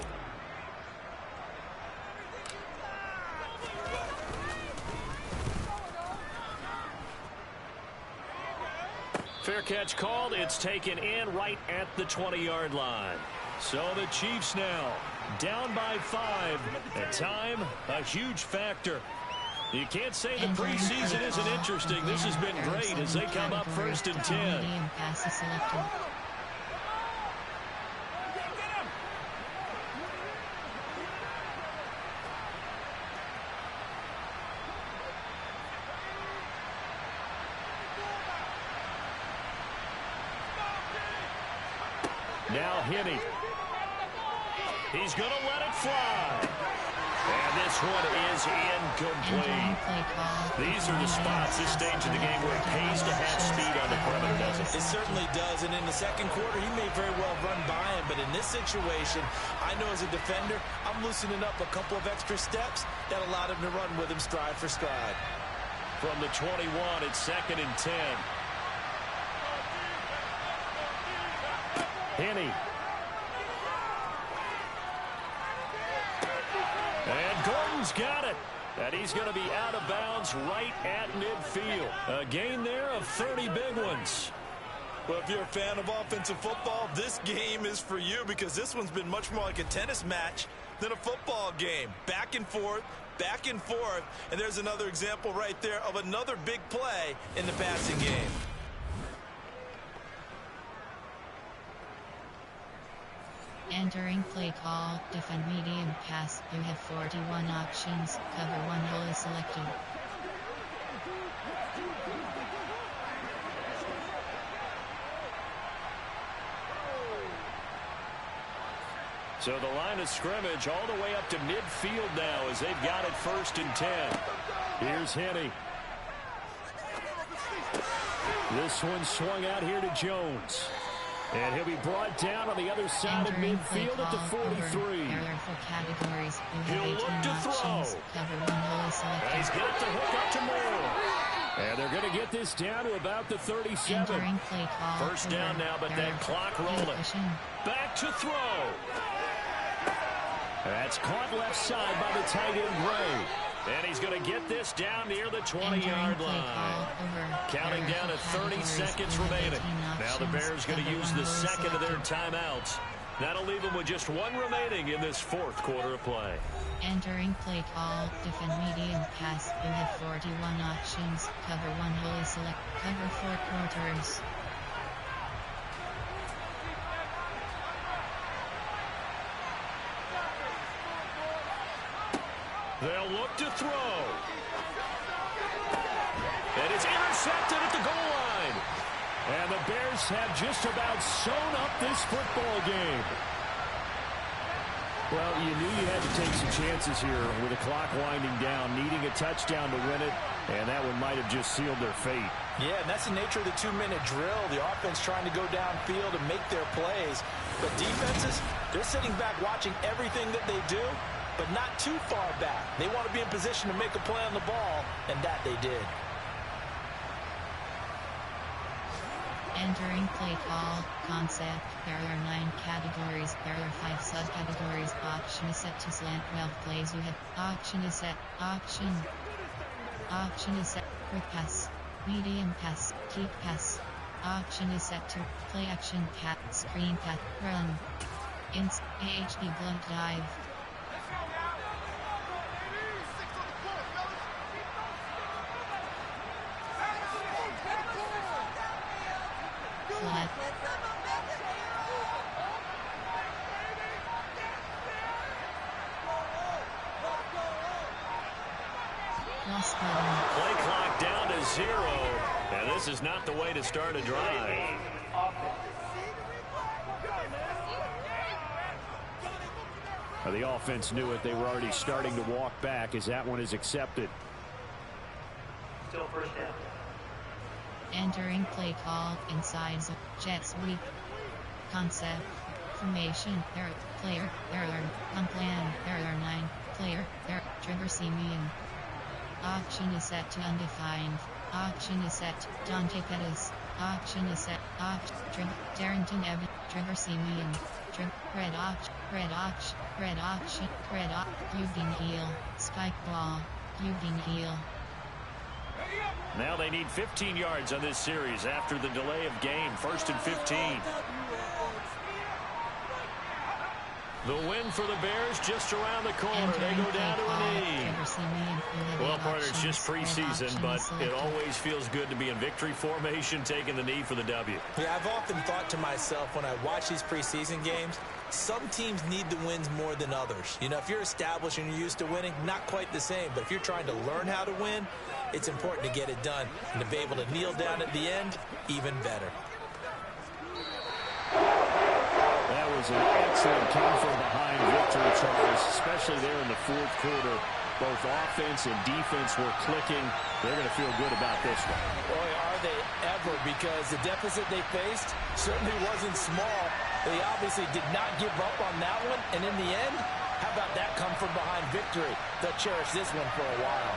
Fair catch called. It's taken in right at the 20-yard line. So the Chiefs now down by 5. At time, a huge factor. You can't say the preseason isn't interesting. This has been great as they come up 1st and 10. Now Henney. He's going to let it fly. And this one is incomplete. These are the spots, this stage of the game, where it pays to have speed on the perimeter, doesn't it? It certainly does. And in the 2nd quarter, he may very well run by him. But in this situation, I know as a defender, I'm loosening up a couple of extra steps that allowed him to run with him stride for stride. From the 21, it's 2nd and 10. Henney. And Gordon's got it. And he's going to be out of bounds right at midfield. A gain there of 30 big ones. Well, if you're a fan of offensive football, this game is for you because this one's been much more like a tennis match than a football game. Back and forth, and there's another example right there of another big play in the passing game. Entering play call, defend medium pass. You have 41 options. Cover 1 hole is selected. So the line of scrimmage all the way up to midfield now as they've got it 1st and 10. Here's Henney. This one swung out here to Jones. And he'll be brought down on the other side of midfield at the 43. categories. You have He'll 18 look to options. throw. Cover 1 wholly selected. He's got the hook up to Moore. And they're going to get this down to about the 37. Entering play call. First down now, but that clock rolling. Back to throw. That's caught left side by the tight end, Gray. And he's going to get this down near the 20-yard line. Counting down at 30 seconds remaining. Now the Bears going to use the second of their timeouts. That'll leave them with just one remaining in this fourth quarter of play. Entering play call, defend medium pass. You have 41 options. Cover 1 wholly select. Cover 4 quarters. They'll look to throw. And it's intercepted at the goal line. And the Bears have just about sewn up this football game. Well, you knew you had to take some chances here with the clock winding down, needing a touchdown to win it, and that one might have just sealed their fate. Yeah, and that's the nature of the 2-minute drill. The offense trying to go downfield and make their plays. But defenses, they're sitting back watching everything that they do, but not too far back. They want to be in position to make a play on the ball, and that they did. Entering play call, concept. There are 9 categories. There are 5 subcategories. Option is set to slant 12 plays. You have option is set. Option is set. Quick pass. Medium pass. Deep pass. Option is set to play action pass. Screen pass. Run. AHD blunt dive. Flat. Lost button. Play clock down to 0. And this is not the way to start a drive. Well, the offense knew it. They were already starting to walk back as that one is accepted. Still first down. Entering play call, inside zone, jet sweep. Concept. Formation, error, player, error, unplanned, error 9, player, error, trigger Simeon. Option is set to undefined. Option is set, Dante Pettis. Option is set, trigger, Darrington Evans, trigger Simeon. Trigger, red option, Eugene heel, spike ball, Eugene heel. Now they need 15 yards on this series after the delay of game. 1st and 15. The win for the Bears just around the corner. They go down to a knee. Well, partner, it's just preseason, but it always feels good to be in victory formation, taking the knee for the W. Yeah, I've often thought to myself when I watch these preseason games, some teams need the wins more than others. You know, if you're established and you're used to winning, not quite the same. But if you're trying to learn how to win, it's important to get it done. And to be able to kneel down at the end, even better. That was an excellent come-from-behind victory, Charles, especially there in the fourth quarter. Both offense and defense were clicking. They're going to feel good about this one. Boy, are they ever, because the deficit they faced certainly wasn't small. They obviously did not give up on that one, and in the end, how about that come-from-behind victory? They'll cherish this one for a while.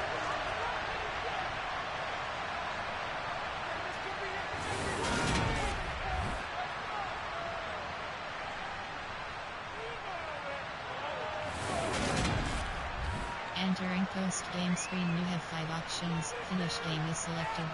Entering post-game screen, you have 5 options. Finish game is selected.